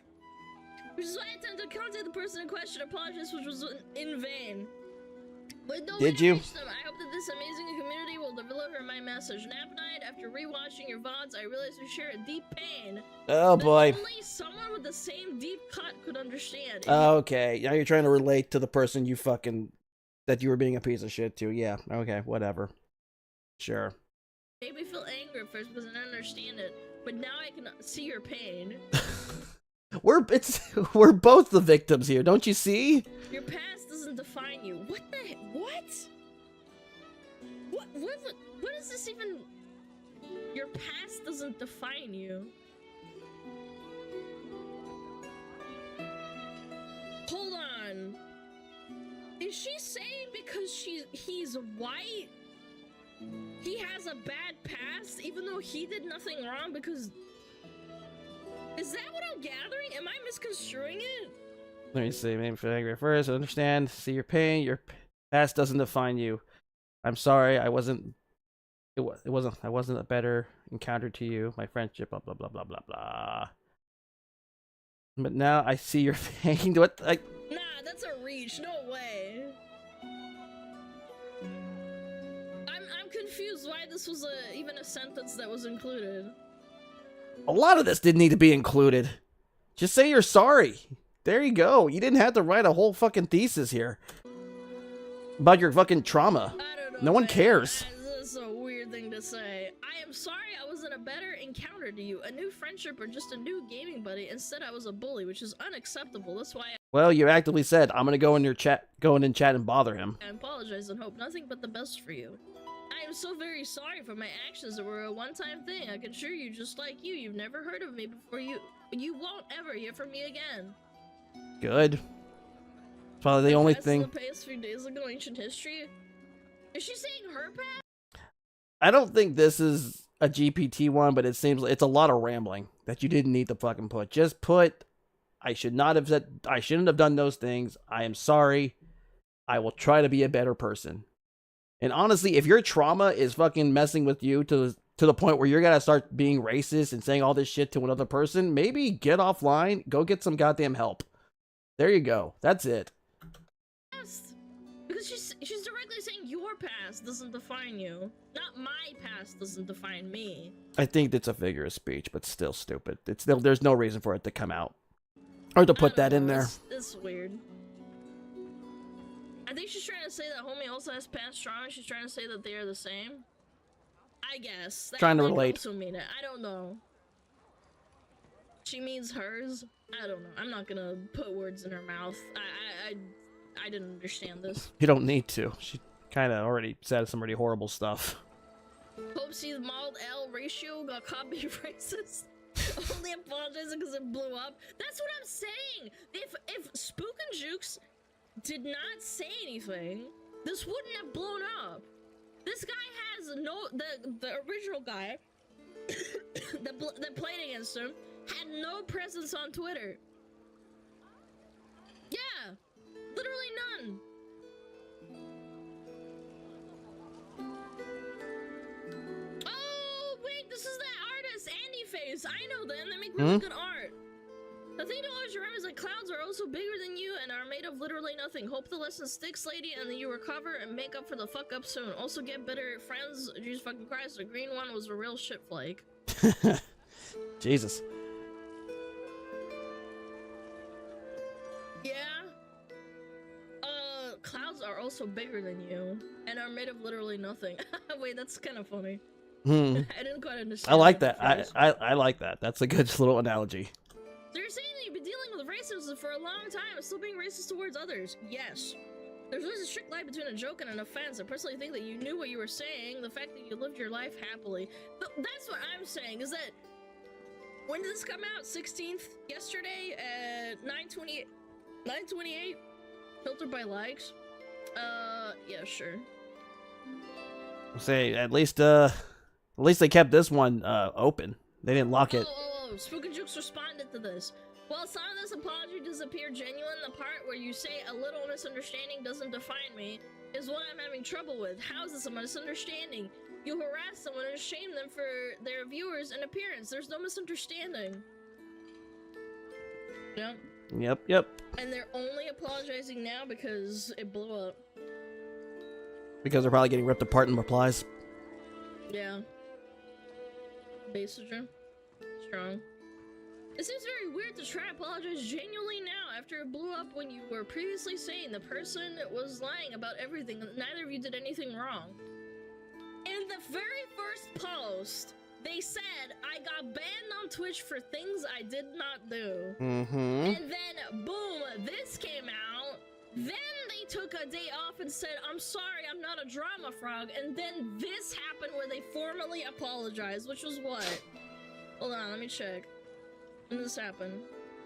Which is why I attempted to contact the person in question, apologize, which was in vain. But no, did you? I hope that this amazing community will deliver my message. Nap night, after rewatching your VODs, I realized we share a deep pain. Oh boy. Only someone with the same deep cut could understand. Okay, now you're trying to relate to the person you fucking, that you were being a piece of shit to. Yeah, okay, whatever. Sure. Made me feel angry at first because I didn't understand it. But now I can see your pain. We're both the victims here, don't you see? Your past doesn't define you. What the heck? What is this even? Your past doesn't define you. Hold on. Is she saying because he's white, he has a bad past, even though he did nothing wrong? Because is that what I'm gathering? Am I misconstruing it? Let me see. Maybe feel angry first. Understand. See your pain. Your past doesn't define you. I'm sorry. I wasn't a better encounter to you. My friendship. Blah blah blah blah blah blah. But now I see your pain. What? Nah, that's a reach. No way. I'm confused why this was even a sentence that was included. A lot of this didn't need to be included. Just say you're sorry. There you go. You didn't have to write a whole fucking thesis here about your fucking trauma. I don't know, no one cares. This is a weird thing to say. I am sorry I wasn't a better encounter to you, a new friendship, or just a new gaming buddy. Instead, I was a bully, which is unacceptable. That's why well, you actively said, I'm gonna go in chat and bother him. I apologize and hope nothing but the best for you. I am so very sorry for my actions that were a one-time thing. I can assure you, just like you've never heard of me before. You won't ever hear from me again. Good. Probably the only thing. The past few days ago, ancient history. Is she saying her past? I don't think this is a GPT one, but it seems like it's a lot of rambling that you didn't need to fucking put. Just put, I shouldn't have done those things. I am sorry. I will try to be a better person. And honestly, if your trauma is fucking messing with you to the point where you're gonna start being racist and saying all this shit to another person, maybe get offline, go get some goddamn help. There you go. That's it. Because she's directly saying your past doesn't define you. Not my past doesn't define me. I think it's a figure of speech, but still stupid. It's still, there's no reason for it to come out. Or to put that in there. It's weird. I think she's trying to say that homie also has past trauma. She's trying to say that they are the same. I guess. That Trying to might relate. Also mean it. I don't know. She means hers. I don't know. I'm not gonna put words in her mouth. I didn't understand this. You don't need to. She kind of already said some pretty horrible stuff. Hope she's mauled L ratio got caught being racist. Only apologizing because it blew up. That's what I'm saying. If Spook and Jukes did not say anything, this wouldn't have blown up. This guy has the original guy that played against him had no presence on Twitter. Yeah, literally none. Oh wait, this is that artist Andy Face. I know them. They make really good art. The thing to always remember is that clouds are also bigger than you and are made of literally nothing. Hope the lesson sticks, lady, and then you recover and make up for the fuck up soon. Also get better friends. Jesus fucking Christ, the green one was a real shit flake. Jesus. Yeah. Clouds are also bigger than you and are made of literally nothing. Wait, that's kind of funny. I didn't quite understand. I like that. I like that. That's a good little analogy. So you're saying that you've been dealing with racism for a long time and still being racist towards others? Yes. There's always a strict line between a joke and an offense. I personally think that you knew what you were saying, the fact that you lived your life happily. But that's what I'm saying, is that... When did this come out? 16th? Yesterday at 9:28? Filtered by likes? Yeah, sure. Say, at least they kept this one, open. They didn't lock it. Spook and Jukes responded to this. While some of this apology does appear genuine, the part where you say a little misunderstanding doesn't define me is what I'm having trouble with. How is this a misunderstanding? You harass someone and shame them for their viewers and appearance. There's no misunderstanding. Yep. Yep. And they're only apologizing now because it blew up. Because they're probably getting ripped apart in replies. Yeah. Basically. Strong. It seems very weird to try to apologize genuinely now after it blew up when you were previously saying the person was lying about everything and neither of you did anything wrong. In the very first post, they said I got banned on Twitch for things I did not do. And then, boom, this came out. Then they took a day off and said, I'm sorry, I'm not a drama frog. And then this happened where they formally apologized, which was what? Hold on, let me check. When this happened.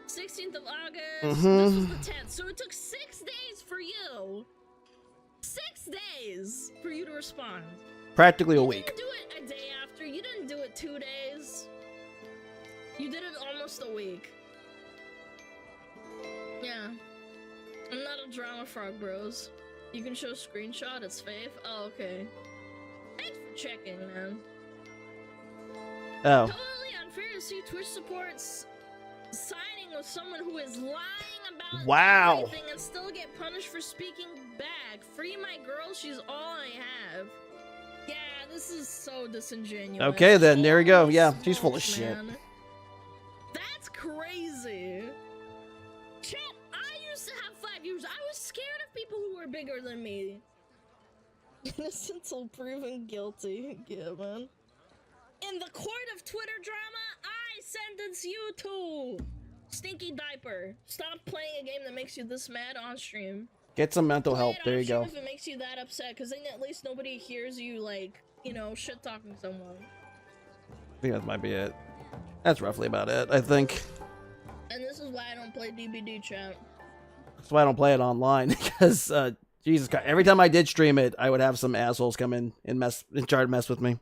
16th of August. This was the 10th. So it took 6 days for you. 6 days for you to respond. Practically a week. You didn't do it a day after. You didn't do it 2 days. You did it almost a week. Yeah. I'm not a drama frog, bros. You can show screenshot, it's Faith. Oh, okay. Thanks for checking, man. Oh. Totally unfair to see Twitch supports signing with someone who is lying about everything and still get punished for speaking back. Free my girl, she's all I have. Yeah, this is so disingenuous. Okay, then there we go. Yeah, she's full of shit. That's crazy. Chat, I used to have 5 years. I was scared of people who were bigger than me. Innocent till proven guilty. Yeah, man. In the court of Twitter drama, I sentence you to Stinky Diaper. Stop playing a game that makes you this mad on stream. Get some mental help. There you go. If it makes you that upset, because then at least nobody hears you, like, you know, shit talking someone. I think that might be it. That's roughly about it, I think. And this is why I don't play DBD, chat. That's why I don't play it online, because, Jesus Christ, every time I did stream it, I would have some assholes come in and try to mess with me.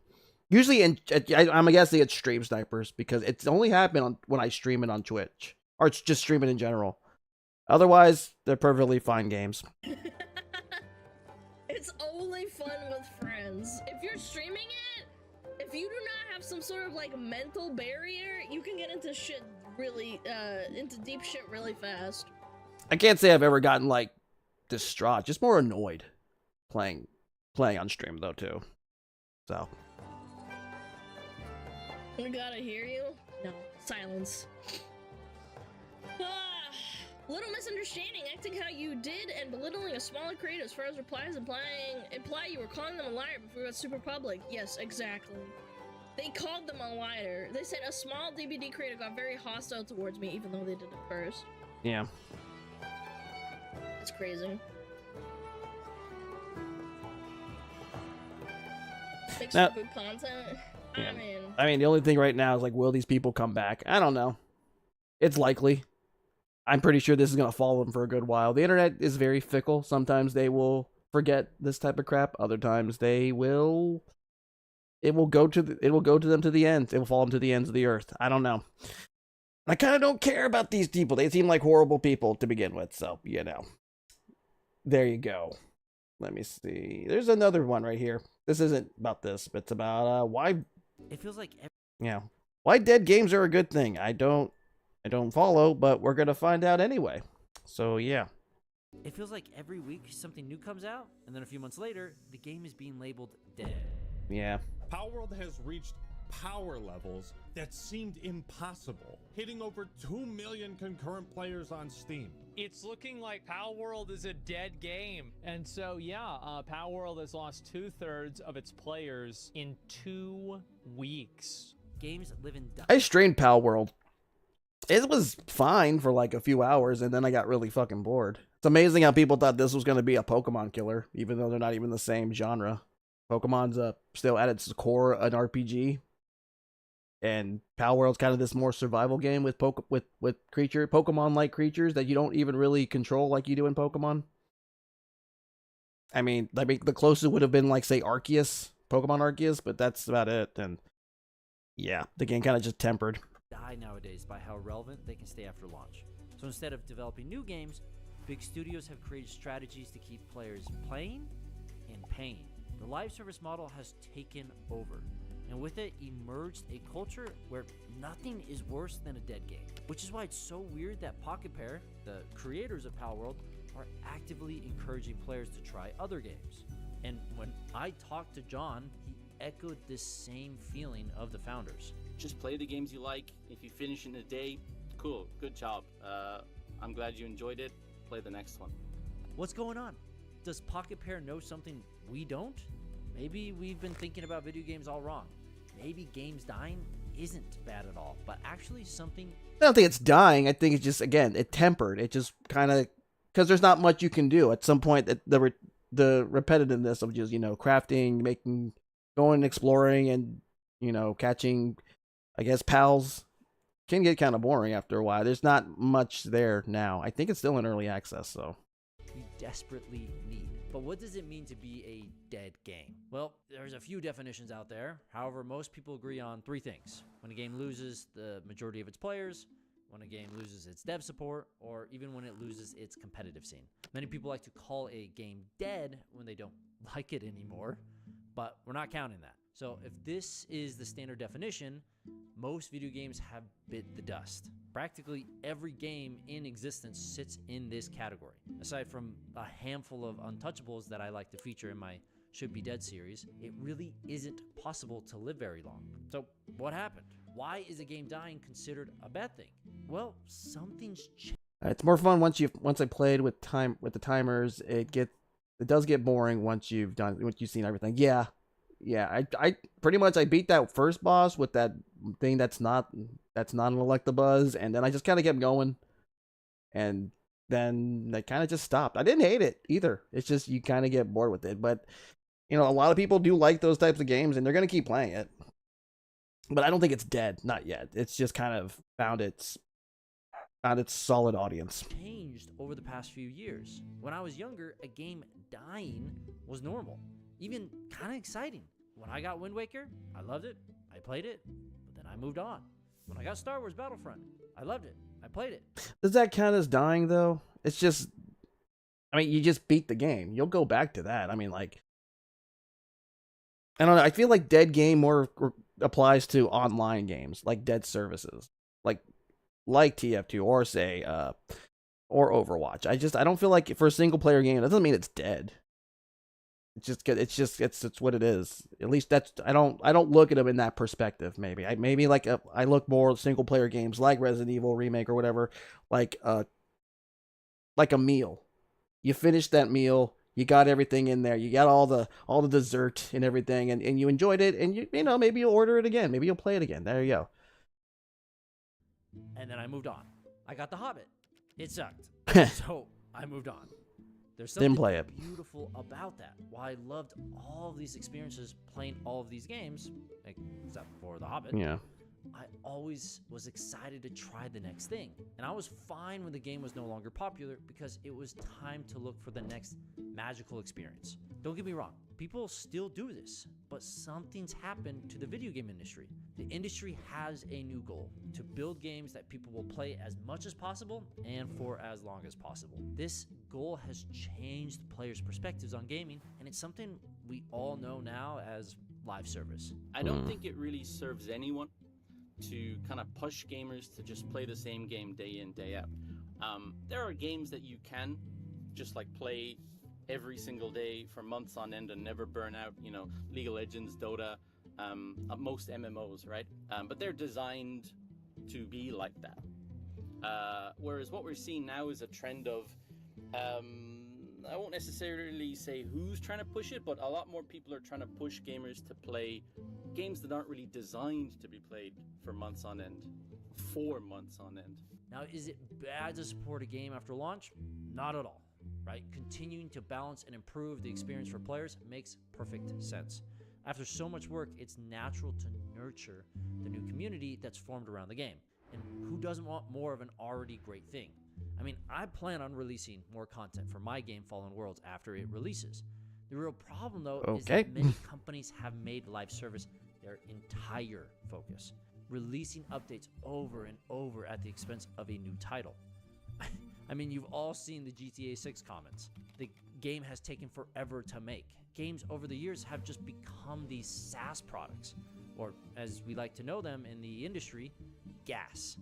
Usually, I'm guessing it's stream snipers, because it's only happened when I stream it on Twitch. Or it's just stream it in general. Otherwise, they're perfectly fine games. It's only fun with friends. If you're streaming it, if you do not have some sort of, like, mental barrier, you can get into shit really, into deep shit really fast. I can't say I've ever gotten, like, distraught. Just more annoyed playing on stream, though, too. So. We gotta hear you? No. Silence. Little misunderstanding, acting how you did and belittling a smaller creator as far as replies imply you were calling them a liar before it got super public. Yes, exactly. They called them a liar. They said a small DBD creator got very hostile towards me even though they did it first. Yeah. That's crazy. Makes for good content. Yeah. I mean, the only thing right now is like, will these people come back? I don't know. It's likely. I'm pretty sure this is gonna follow them for a good while. The internet is very fickle. Sometimes they will forget this type of crap. Other times they will. It will go to them to the end. It will follow them to the ends of the earth. I don't know. I kind of don't care about these people. They seem like horrible people to begin with. So you know. There you go. Let me see. There's another one right here. This isn't about this, but it's about why. It feels like why dead games are a good thing. I don't follow, but we're gonna find out anyway. So yeah. It feels like every week something new comes out, and then a few months later, the game is being labeled dead. Yeah. Palworld has reached power levels that seemed impossible, hitting over 2 million concurrent players on Steam. It's looking like Palworld is a dead game. And so, yeah, Palworld has lost 2/3 of its players in 2 weeks. Games live and die. I strained Palworld. It was fine for like a few hours, and then I got really fucking bored. It's amazing how people thought this was going to be a Pokemon killer, even though they're not even the same genre. Pokemon's still at its core an RPG, and Palworld's kind of this more survival game with Pokemon-like creatures that you don't even really control like you do in Pokemon. I mean, the closest would have been like, say, Arceus, Pokemon Arceus, but that's about it. And yeah, the game kind of just tempered. Die nowadays by how relevant they can stay after launch. So instead of developing new games, big studios have created strategies to keep players playing and paying. The live service model has taken over, and with it emerged a culture where nothing is worse than a dead game. Which is why it's so weird that Pocket Pair, the creators of Palworld, are actively encouraging players to try other games. And when I talked to John, he echoed this same feeling of the founders. Just play the games you like. If you finish in a day, cool, good job. I'm glad you enjoyed it. Play the next one. What's going on? Does Pocket Pair know something we don't? Maybe we've been thinking about video games all wrong. Maybe games dying isn't bad at all, but actually something... I don't think it's dying. I think it's just, again, it tempered. It just kind of... Because there's not much you can do. At some point, the repetitiveness of just, crafting, going and exploring and, catching, I guess, pals can get kind of boring after a while. There's not much there now. I think it's still in early access, so... We desperately need. But what does it mean to be a dead game? Well, there's a few definitions out there. However, most people agree on 3 things. When a game loses the majority of its players, when a game loses its dev support, or even when it loses its competitive scene. Many people like to call a game dead when they don't like it anymore, but we're not counting that. So if this is the standard definition, most video games have bit the dust. Practically every game in existence sits in this category. Aside from a handful of untouchables that I like to feature in my Should Be Dead series, it really isn't possible to live very long. So what happened? Why is a game dying considered a bad thing? Well, something's changed. It's more fun once I played with the timers. It does get boring once you've seen everything. Yeah. I pretty much I beat that first boss with that thing that's not an Electabuzz, and then I just kind of kept going, and then I kind of just stopped. I didn't hate it either. It's just you kind of get bored with it. But a lot of people do like those types of games, and they're gonna keep playing it. But I don't think it's dead, not yet. It's just kind of found its solid audience. Changed over the past few years. When I was younger, a game dying was normal, even kind of exciting. When I got Wind Waker, I loved it, I played it, but then I moved on. When I got Star Wars Battlefront, I loved it, I played it. Does that count as dying though? It's just, you just beat the game. You'll go back to that. I don't know. I feel like dead game more applies to online games, like dead services, like TF2 or say, or Overwatch. I don't feel like for a single player game, that doesn't mean it's dead. It's what it is. At least I don't look at them in that perspective. Maybe I look more single player games like Resident Evil Remake or whatever, like like a meal. You finish that meal, you got everything in there, you got all the dessert and everything, and you enjoyed it, and you know, maybe you'll order it again, maybe you'll play it again. There you go. And then I moved on. I got The Hobbit. It sucked. So I moved on. There's something beautiful about that. While I loved all of these experiences playing all of these games, except for The Hobbit, yeah, I always was excited to try the next thing. And I was fine when the game was no longer popular because it was time to look for the next magical experience. Don't get me wrong, people still do this, but something's happened to the video game industry. The industry has a new goal: to build games that people will play as much as possible and for as long as possible. This goal has changed players' perspectives on gaming, and it's something we all know now as live service. I don't think it really serves anyone to kind of push gamers to just play the same game day in, day out. There are games that you can just like play every single day for months on end and never burn out, you know, League of Legends, Dota, most MMOs, right? But they're designed to be like that. Whereas what we're seeing now is a trend of, I won't necessarily say who's trying to push it, but a lot more people are trying to push gamers to play games that aren't really designed to be played for months on end, 4 months on end. Now, is it bad to support a game after launch? Not at all, right? Continuing to balance and improve the experience for players makes perfect sense. After so much work, it's natural to nurture the new community that's formed around the game. And who doesn't want more of an already great thing? I mean, I plan on releasing more content for my game Fallen Worlds after it releases. The real problem, though, is that many companies have made live service their entire focus, releasing updates over and over at the expense of a new title. I mean, you've all seen the GTA 6 comments. The game has taken forever to make. Games over the years have just become these SaaS products, or as we like to know them in the industry, GAS,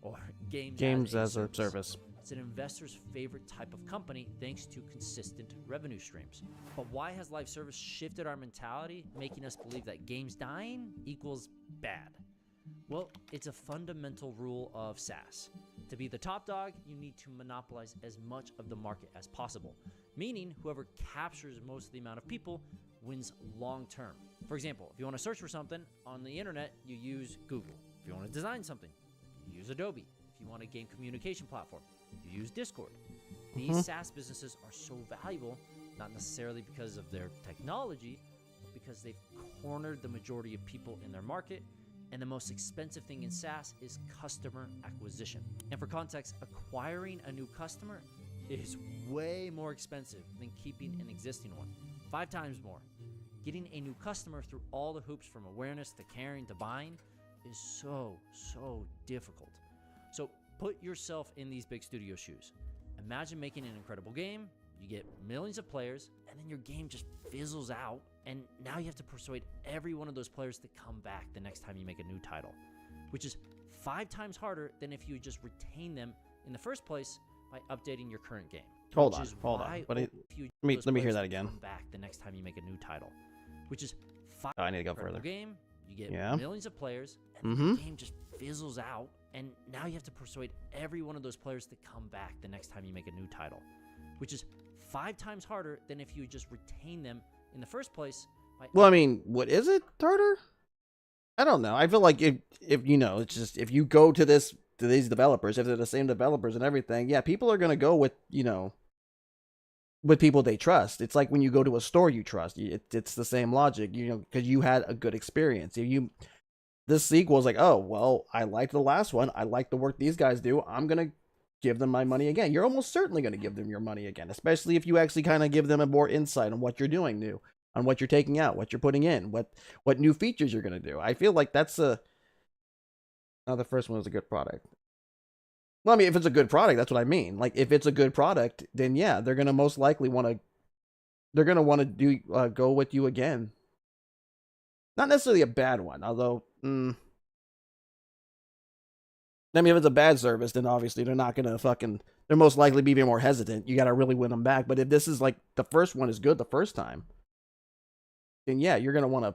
or games as a service. It's an investor's favorite type of company thanks to consistent revenue streams. But why has live service shifted our mentality, making us believe that games dying equals bad? Well, it's a fundamental rule of SaaS. To be the top dog, you need to monopolize as much of the market as possible, meaning whoever captures most of the amount of people wins long term. For example, if you want to search for something on the internet, you use Google. If you want to design something, you use Adobe. If you want a game communication platform, you use Discord. These SaaS businesses are so valuable, not necessarily because of their technology, but because they've cornered the majority of people in their market. And the most expensive thing in SaaS is customer acquisition. And for context, acquiring a new customer is way more expensive than keeping an existing one. 5 times more. Getting a new customer through all the hoops from awareness to caring to buying is so difficult. So put yourself in these big studio shoes. Imagine making an incredible game, you get millions of players, and then your game just fizzles out, and now you have to persuade every one of those players to come back the next time you make a new title, which is 5 times harder than if you just retain them in the first place by updating your current game. Hold on. But let me hear that again. Come back the next time you make a new title, which is 5 I need to go further. Game, you get millions of players, and the game just fizzles out, and now you have to persuade every one of those players to come back the next time you make a new title, which is 5 times harder than if you just retain them in the first place. Well, I mean, what is it harder? I don't know. I feel like if you know, it's just if you go to these developers, if they're the same developers and everything, yeah, people are gonna go with, you know, with people they trust. It's like when you go to a store you trust. It's the same logic, you know, because you had a good experience. This sequel is like, oh well, I liked the last one. I like the work these guys do. I'm gonna give them my money again. You're almost certainly going to give them your money again, especially if you actually kind of give them a more insight on what you're doing new, on what you're taking out, what you're putting in, what new features you're going to do. I feel like that's the first one was a good product. Well, I mean, if it's a good product, that's what I mean. Like, if it's a good product, then yeah, they're going to most likely want to go with you again. Not necessarily a bad one, although, I mean, if it's a bad service, then obviously they're not gonna they're most likely be more hesitant. You gotta really win them back. But if this is like the first one is good the first time, then yeah, you're gonna wanna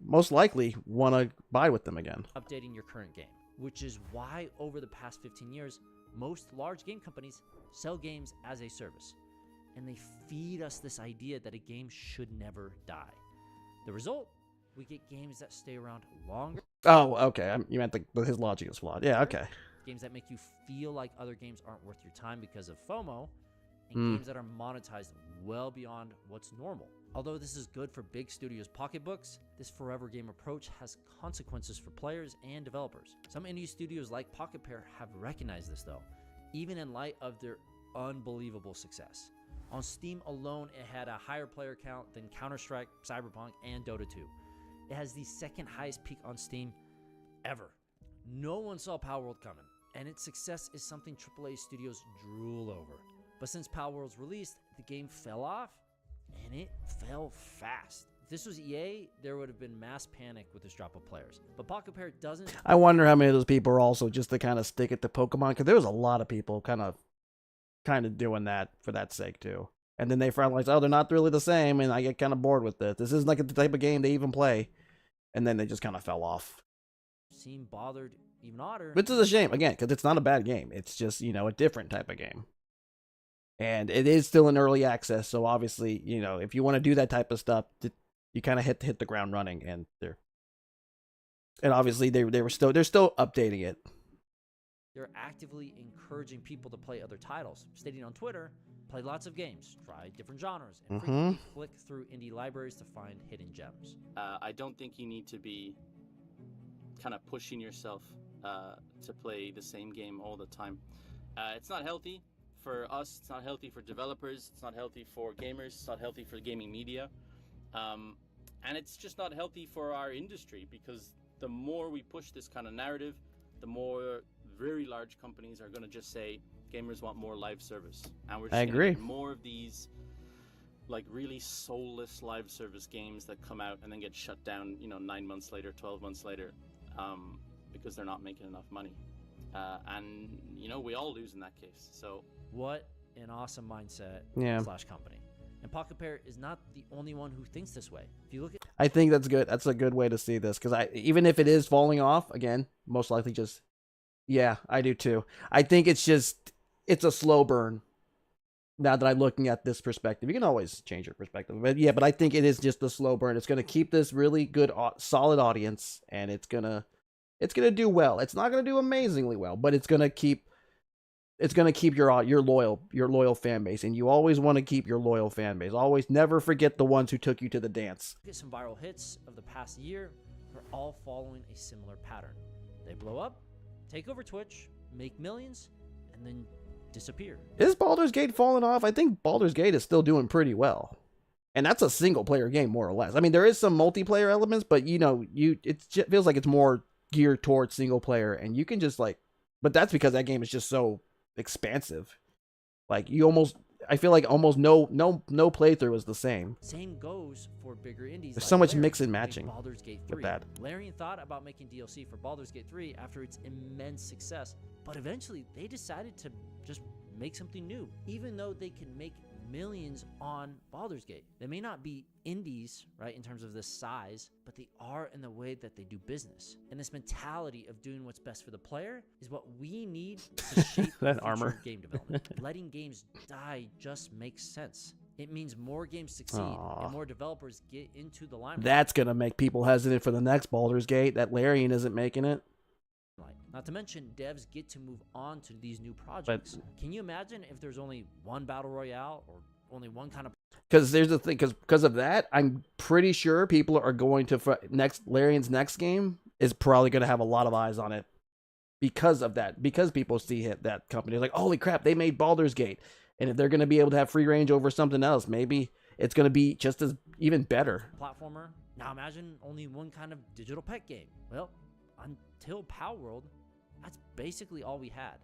most likely wanna buy with them again. Updating your current game, which is why over the past 15 years, Most large game companies sell games as a service, and they feed us this idea that a game should never die. The result, we get games that stay around longer. Oh, okay. You meant his logic is flawed. Yeah, okay. Games that make you feel like other games aren't worth your time because of FOMO, and games that are monetized well beyond what's normal. Although this is good for big studios' pocketbooks, this forever game approach has consequences for players and developers. Some indie studios like Pocket Pair have recognized this though, even in light of their unbelievable success. On Steam alone, it had a higher player count than Counter-Strike, Cyberpunk, and Dota 2. It has the second highest peak on Steam ever. No one saw Palworld coming, and its success is something AAA studios drool over. But since Palworld's released, the game fell off, and it fell fast. If this was EA, there would have been mass panic with this drop of players. But Pocket Pair doesn't... I wonder how many of those people are also just to kind of stick it to Pokemon, because there was a lot of people kind of doing that for that sake too. And then they realize, oh, they're not really the same, and I get kind of bored with this. This isn't like the type of game they even play. And then they just kind of fell off. Seem bothered even odder. Which is a shame, again, because it's not a bad game. It's just, a different type of game. And it is still in early access, so obviously, if you want to do that type of stuff, you kind of hit the ground running, and obviously they're still updating it. They're actively encouraging people to play other titles, stating on Twitter, play lots of games, try different genres, and frequently flick through indie libraries to find hidden gems. I don't think you need to be kind of pushing yourself to play the same game all the time. It's not healthy for us, it's not healthy for developers, it's not healthy for gamers, it's not healthy for gaming media, and it's just not healthy for our industry, because the more we push this kind of narrative, the more very large companies are going to just say gamers want more live service, and we're just going to get more of these like really soulless live service games that come out and then get shut down 9 months later, 12 months later, because they're not making enough money, and we all lose in that case. So what an awesome mindset slash company. And Pocket Pair is not the only one who thinks this way. If you look at, I think that's good. That's a good way to see this, because even if it is falling off, again, most likely just, yeah, I do too. I think it's a slow burn. Now that I'm looking at this perspective, you can always change your perspective, but I think it is just a slow burn. It's going to keep this really good, solid audience, and it's gonna do well. It's not going to do amazingly well, but it's going to keep your loyal fan base, and you always want to keep your loyal fan base. Always, never forget the ones who took you to the dance. Get some viral hits of the past year are all following a similar pattern. They blow up, take over Twitch, make millions, and then disappear. Is Baldur's Gate falling off? I think Baldur's Gate is still doing pretty well. And that's a single player game, more or less. I mean, there is some multiplayer elements, but it feels like it's more geared towards single player, and you can just but that's because that game is just so expansive. Like I feel like almost no playthrough is the same. Same goes for bigger indies. There's so much mix and matching Baldur's Gate 3. with that. Larian thought about making DLC for Baldur's Gate 3 after its immense success, but eventually they decided to just make something new, even though they can make millions on Baldur's Gate. They may not be indies, right, in terms of the size, but they are in the way that they do business. And this mentality of doing what's best for the player is what we need to shape that the future armor of game development. Letting games die just makes sense. It means more games succeed and more developers get into the limelight. That's gonna make people hesitant for the next Baldur's Gate that Larian isn't making it. Not to mention, devs get to move on to these new projects. Can you imagine if there's only one battle royale or only one kind of? Because there's the thing, because of that, I'm pretty sure people are going to Larian's next game is probably going to have a lot of eyes on it because of that. Because people see that company like, holy crap, they made Baldur's Gate, and if they're going to be able to have free range over something else, maybe it's going to be just as even better. Platformer. Now imagine only one kind of digital pet game. Well, until Palworld, that's basically all we had.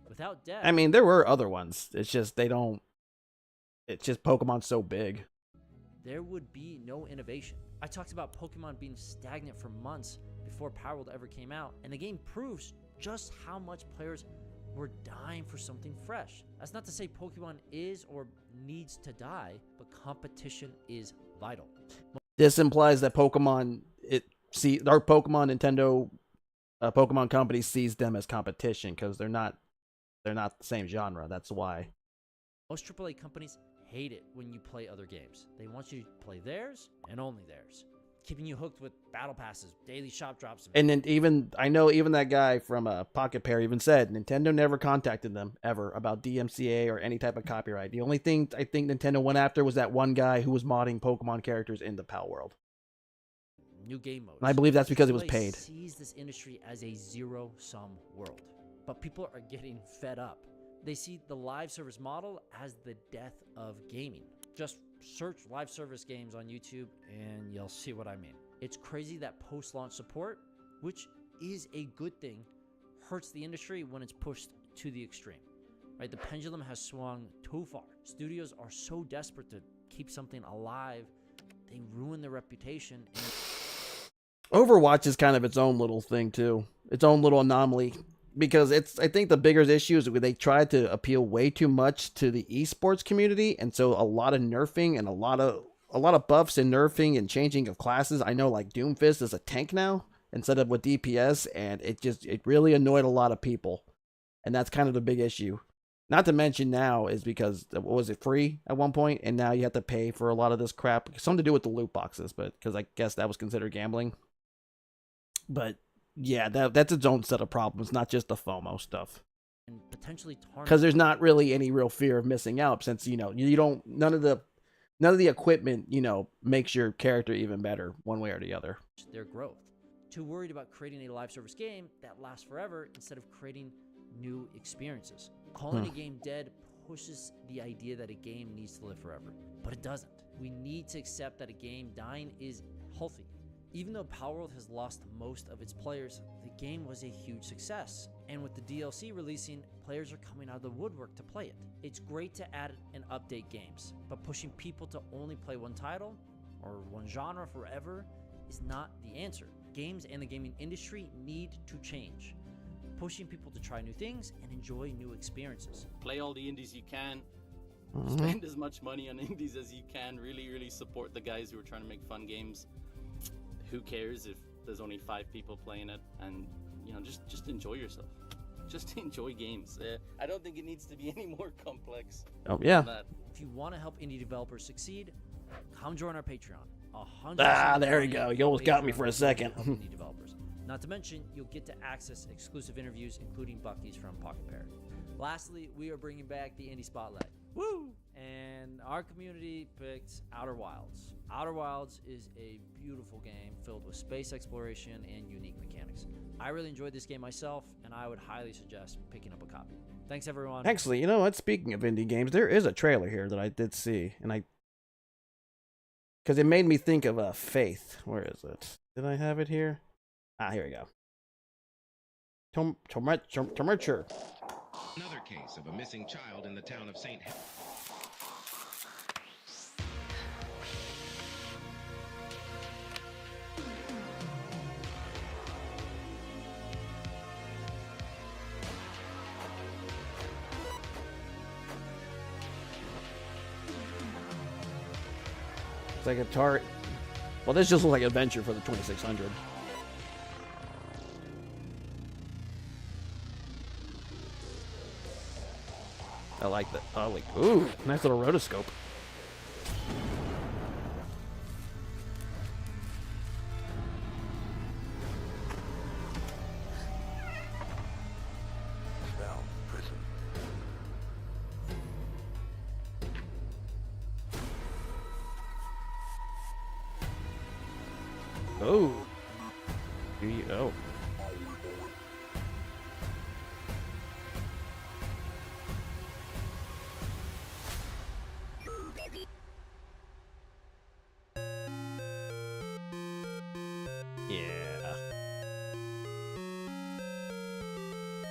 Without devs, I mean, there were other ones. It's just it's just Pokemon's so big. There would be no innovation. I talked about Pokemon being stagnant for months before Palworld ever came out, and the game proves just how much players were dying for something fresh. That's not to say Pokemon is or needs to die, but competition is vital. This implies that Pokemon Nintendo Pokemon company sees them as competition, because they're not They're not the same genre. That's why. Most AAA companies hate it when you play other games. They want you to play theirs and only theirs, keeping you hooked with battle passes, daily shop drops. And then even that guy from Pocket Pair even said Nintendo never contacted them ever about DMCA or any type of copyright. The only thing I think Nintendo went after was that one guy who was modding Pokemon characters in the PAL world. New game modes. And I believe that's because it was paid. Sees this industry as a zero-sum world, but people are getting fed up. They see the live service model as the death of gaming. Just search live service games on YouTube and you'll see what I mean. It's crazy that post-launch support, which is a good thing, hurts the industry when it's pushed to the extreme. Right? The pendulum has swung too far. Studios are so desperate to keep something alive, they ruin their reputation. And Overwatch is kind of its own little thing too, its own little anomaly. Because I think the bigger issue is they tried to appeal way too much to the esports community, and so a lot of nerfing and a lot of buffs and nerfing and changing of classes. I know like Doomfist is a tank now instead of with DPS, and it really annoyed a lot of people, and that's kind of the big issue. Not to mention now is because was it free at one point, and now you have to pay for a lot of this crap. Something to do with the loot boxes, but because I guess that was considered gambling. But yeah, that's its own set of problems, not just the FOMO stuff. And potentially because there's not really any real fear of missing out, since you don't none of the equipment makes your character even better one way or the other. Their growth. Too worried about creating a live service game that lasts forever instead of creating new experiences. Calling a game dead pushes the idea that a game needs to live forever, but it doesn't. We need to accept that a game dying is healthy. Even though Palworld has lost most of its players, the game was a huge success. And with the DLC releasing, players are coming out of the woodwork to play it. It's great to add and update games, but pushing people to only play one title or one genre forever is not the answer. Games and the gaming industry need to change, pushing people to try new things and enjoy new experiences. Play all the indies you can. Spend as much money on indies as you can. Really support the guys who are trying to make fun games. Who cares if there's only 5 people playing it, and just enjoy yourself. Just enjoy games. I don't think it needs to be any more complex. Oh yeah. If you want to help indie developers succeed, come join our Patreon. There you go. You almost got me for a second. Indie developers. Not to mention, you'll get to access exclusive interviews, including Bucky's from Pocket Pair. Lastly, we are bringing back the Indie Spotlight. Woo! And our community picked Outer Wilds. Outer Wilds is a beautiful game filled with space exploration and unique mechanics. I really enjoyed this game myself, and I would highly suggest picking up a copy. Thanks, everyone. Actually, you know what? Speaking of indie games, there is a trailer here that I did see, and because it made me think of Faith. Where is it? Did I have it here? Here we go. Tormenture. Another case of a missing child in the town of St. It's like a tart. Well, this just looks like adventure for the 2600. I like that. Oh, like, ooh, nice little rotoscope. Oh. Here you go.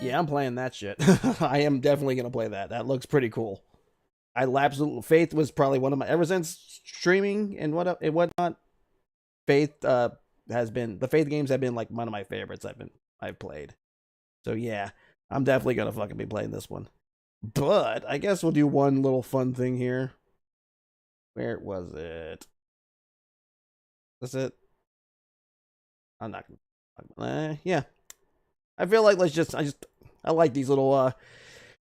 Yeah, I'm playing that shit. I am definitely going to play that. That looks pretty cool. Absolutely. Faith was probably one of my, ever since streaming and whatnot, Faith the Faith games have been like one of my favorites I've played. So yeah, I'm definitely going to fucking be playing this one. But I guess we'll do one little fun thing here. Where was it? That's it. I'm not gonna, yeah. I feel like I like these little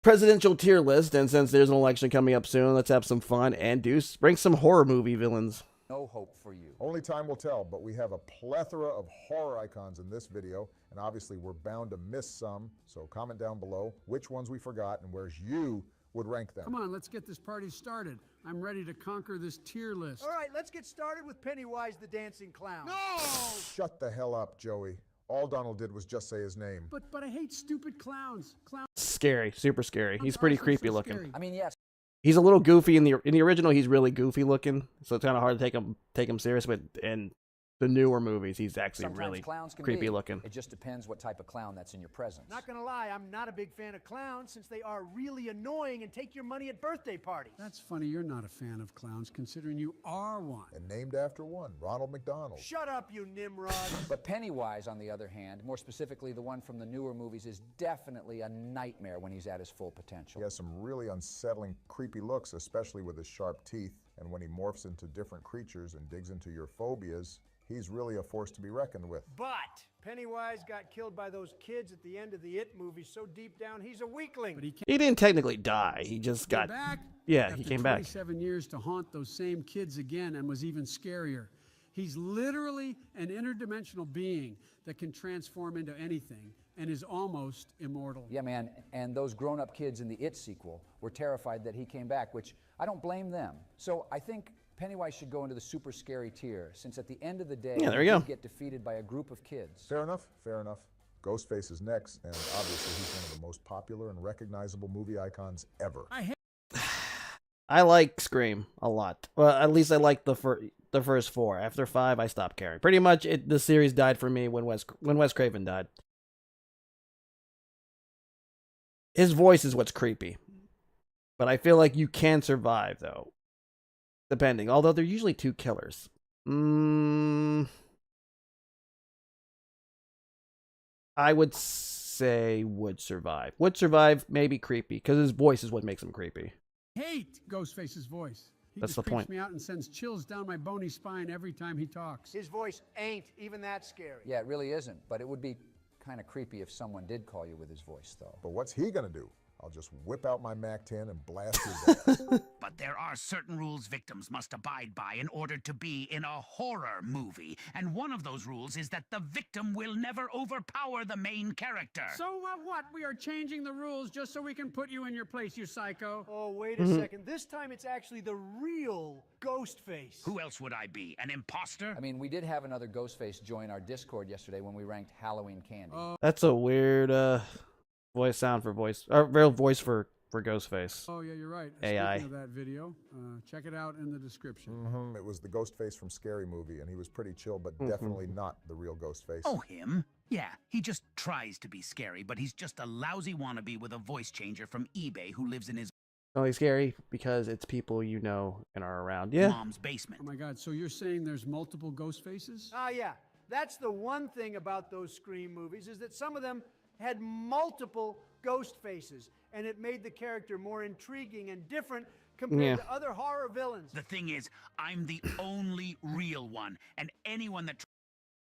presidential tier list, and since there's an election coming up soon, let's have some fun and bring some horror movie villains. No hope for you. Only time will tell, but we have a plethora of horror icons in this video, and obviously we're bound to miss some, so comment down below which ones we forgot and where you would rank them. Come on, let's get this party started. I'm ready to conquer this tier list. All right, let's get started with Pennywise the Dancing Clown. No! Shut the hell up, Joey. All Donald did was just say his name. But I hate stupid clowns. Scary, super scary. He's pretty creepy looking. Scary. I mean, yes. He's a little goofy in the original. He's really goofy looking, so it's kind of hard to take him serious. But in the newer movies, he's actually really creepy looking. It just depends what type of clown that's in your presence. Not gonna lie, I'm not a big fan of clowns since they are really annoying and take your money at birthday parties. That's funny, you're not a fan of clowns, considering you are one. And named after one, Ronald McDonald. Shut up, you Nimrod. But Pennywise, on the other hand, more specifically the one from the newer movies, is definitely a nightmare when he's at his full potential. He has some really unsettling, creepy looks, especially with his sharp teeth. And when he morphs into different creatures and digs into your phobias, he's really a force to be reckoned with. But Pennywise got killed by those kids at the end of the It movie, so deep down he's a weakling. But He didn't technically die. He just got back. Yeah, he came back. 27 years to haunt those same kids again, and was even scarier. He's literally an interdimensional being that can transform into anything and is almost immortal. Yeah, man, and those grown-up kids in the It sequel were terrified that he came back, which I don't blame them. So I think Pennywise should go into the super scary tier, since at the end of the day, there you go. Get defeated by a group of kids. Fair enough, fair enough. Ghostface is next, and obviously he's one of the most popular and recognizable movie icons ever. I like Scream a lot. Well, at least I like the first four. After 5, I stopped caring. Pretty much, the series died for me when Wes Craven died. His voice is what's creepy, but I feel like you can survive though, depending. Although they're usually 2 killers. I would say would survive. Would survive, maybe creepy, because his voice is what makes him creepy. Hate Ghostface's voice. He That's just the creeps point. me out and sends chills down my bony spine every time he talks. His voice ain't even that scary. Yeah, it really isn't, but it would be kind of creepy if someone did call you with his voice, though. But what's he gonna do? I'll just whip out my MAC-10 and blast his ass. But there are certain rules victims must abide by in order to be in a horror movie. And one of those rules is that the victim will never overpower the main character. So what? We are changing the rules just so we can put you in your place, you psycho. Oh, wait a second. This time it's actually the real Ghostface. Who else would I be? An imposter? I mean, we did have another Ghostface join our Discord yesterday when we ranked Halloween candy. That's a weird voice sound for voice, or real voice for Ghostface. Oh yeah, you're right. AI. Speaking of that video, check it out in the description. It was the Ghostface from Scary Movie, and he was pretty chill, but definitely not the real Ghostface. Oh, him? Yeah, he just tries to be scary, but he's just a lousy wannabe with a voice changer from eBay who lives in his Only scary because it's people you know and are around. Yeah. mom's basement. Oh my God! So you're saying there's multiple Ghostfaces? Ah, yeah. That's the one thing about those Scream movies, is that some of them had multiple ghost faces, and it made the character more intriguing and different compared to other horror villains. The thing is, I'm the only real one, and anyone that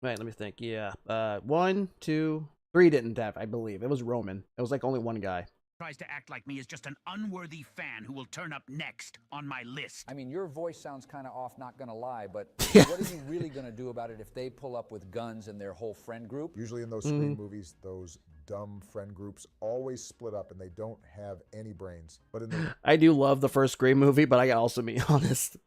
Wait, let me think. Yeah. 1, 2, 3 didn't have, I believe. It was Roman. It was like only one guy. tries to act like me is just an unworthy fan who will turn up next on my list. I mean, your voice sounds kind of off, not gonna lie, but what are you really gonna do about it if they pull up with guns and their whole friend group? Usually in those Scream movies, those dumb friend groups always split up and they don't have any brains. But in the I do love the first Scream movie, but I gotta also be honest.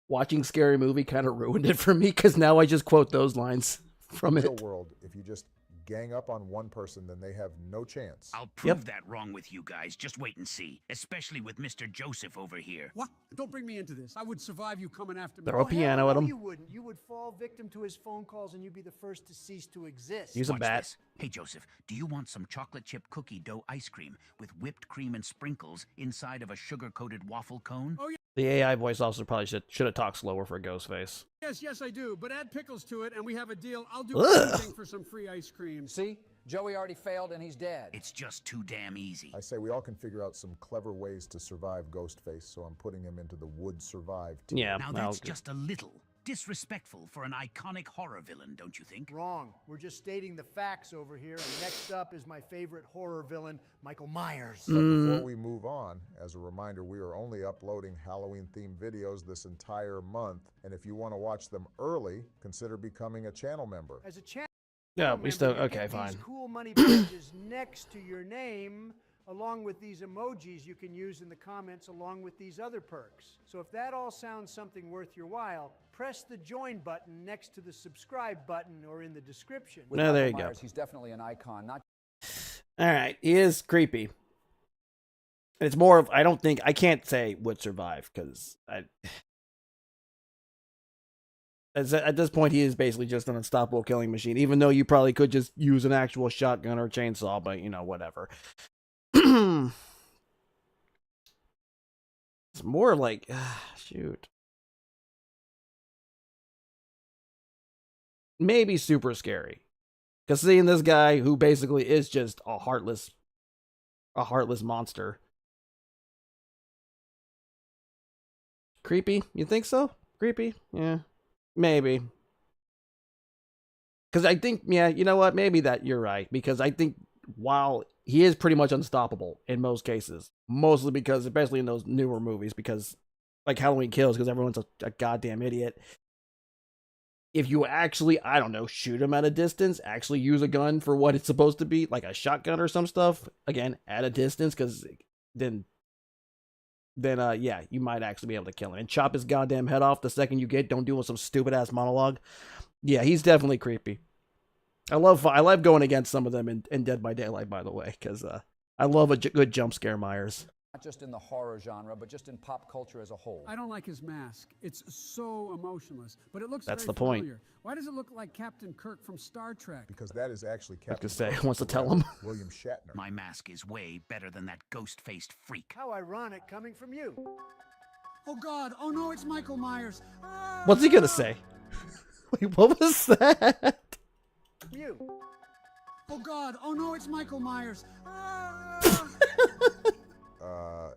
Watching Scary Movie kind of ruined it for me because now I just quote those lines from real it. world, if you just gang up on one person, then they have no chance. I'll prove that wrong with you guys. Just wait and see. Especially with Mr. Joseph over here. What? Don't bring me into this. I would survive you coming after me. Throw a piano at him. You wouldn't. You would fall victim to his phone calls and you'd be the first to cease to exist. Use a Watch bat. this. Hey, Joseph, do you want some chocolate chip cookie dough ice cream with whipped cream and sprinkles inside of a sugar-coated waffle cone? Oh, yeah. The AI voice also probably should have talked slower for Ghostface. Yes, I do. But add pickles to it and we have a deal. I'll do Ugh. anything for some free ice cream. See? Joey already failed and he's dead. It's just too damn easy. I say we all can figure out some clever ways to survive Ghostface, so I'm putting him into the would survive team. Yeah, Now that's just a little. disrespectful for an iconic horror villain, don't you think? Wrong. We're just stating the facts over here. And next up is my favorite horror villain, Michael Myers. But before we move on, as a reminder, we are only uploading Halloween-themed videos this entire month. And if you want to watch them early, consider becoming a channel member. As a channel Yeah, we still member, you okay, get fine. these cool money badges next to your name, along with these emojis you can use in the comments along with these other perks. So if that all sounds something worth your while, press the join button next to the subscribe button or in the description. With No, there Michael you go. Myers, he's definitely an icon, not All right, he is creepy. It's more of I can't say would survive because at this point he is basically just an unstoppable killing machine. Even though you probably could just use an actual shotgun or chainsaw, but whatever. It's more like shoot. Maybe super scary. Because seeing this guy who basically is just a heartless monster. Creepy? You think so? Creepy? Yeah. Maybe. Because I think, yeah, you know what? Maybe that you're right. Because I think while he is pretty much unstoppable in most cases, mostly because, especially in those newer movies, because like Halloween Kills, because everyone's a goddamn idiot. If you actually, I don't know, shoot him at a distance, actually use a gun for what it's supposed to be, like a shotgun or some stuff, again, at a distance, because then yeah, you might actually be able to kill him. And chop his goddamn head off the second you get done doing some stupid-ass monologue. Yeah, he's definitely creepy. I love going against some of them in Dead by Daylight, by the way, because I love a good jump scare Myers. not just in the horror genre, but just in pop culture as a whole. I don't like his mask. It's so emotionless, but it looks That's very the point. familiar. Why does it look like Captain Kirk from Star Trek? Because that is actually I was Captain gonna say, Kirk, wants to the tell writer, him. William Shatner. My mask is way better than that ghost-faced freak. How ironic coming from you. Oh God, oh no, it's Michael Myers. What's he gonna say? Wait, what was that? You. Oh God, oh no, it's Michael Myers.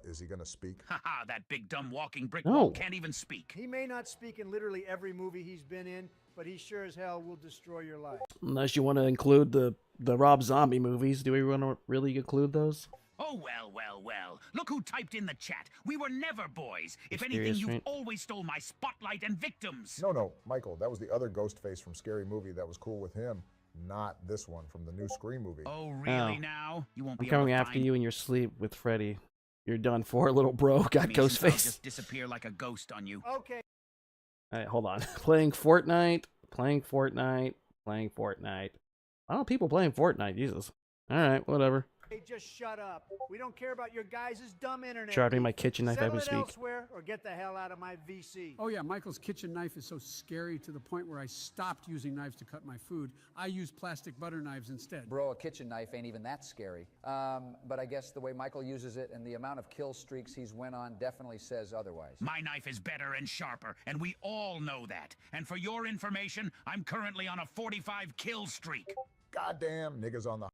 Is he gonna speak? Haha, that big dumb walking brick No. wall can't even speak. He may not speak in literally every movie he's been in, but he sure as hell will destroy your life. Unless you want to include the Rob Zombie movies. Do we want to really include those? Oh, well, well, well. Look who typed in the chat. We were never boys. If anything, Mysterious you've Saint. always stole my spotlight and victims. No, Michael, that was the other Ghostface from Scary Movie that was cool with him, not this one from the new Scream movie. Oh, really Oh. now? You won't I'm be able coming to after find you in your sleep with Freddy. You're done for, little bro. Got me since I'll Ghostface. just disappear like a ghost on you. Okay. Alright, hold on. Playing Fortnite. Why don't people playing Fortnite? Jesus. Alright, whatever. Hey, just shut up. We don't care about your guys' dumb internet. Sharpening my kitchen knife Settle as it we speak. elsewhere or get the hell out of my VC. Oh yeah, Michael's kitchen knife is so scary to the point where I stopped using knives to cut my food. I use plastic butter knives instead. Bro, a kitchen knife ain't even that scary. But I guess the way Michael uses it and the amount of kill streaks he's went on definitely says otherwise. My knife is better and sharper, and we all know that. And for your information, I'm currently on a 45 kill streak. Goddamn niggas on the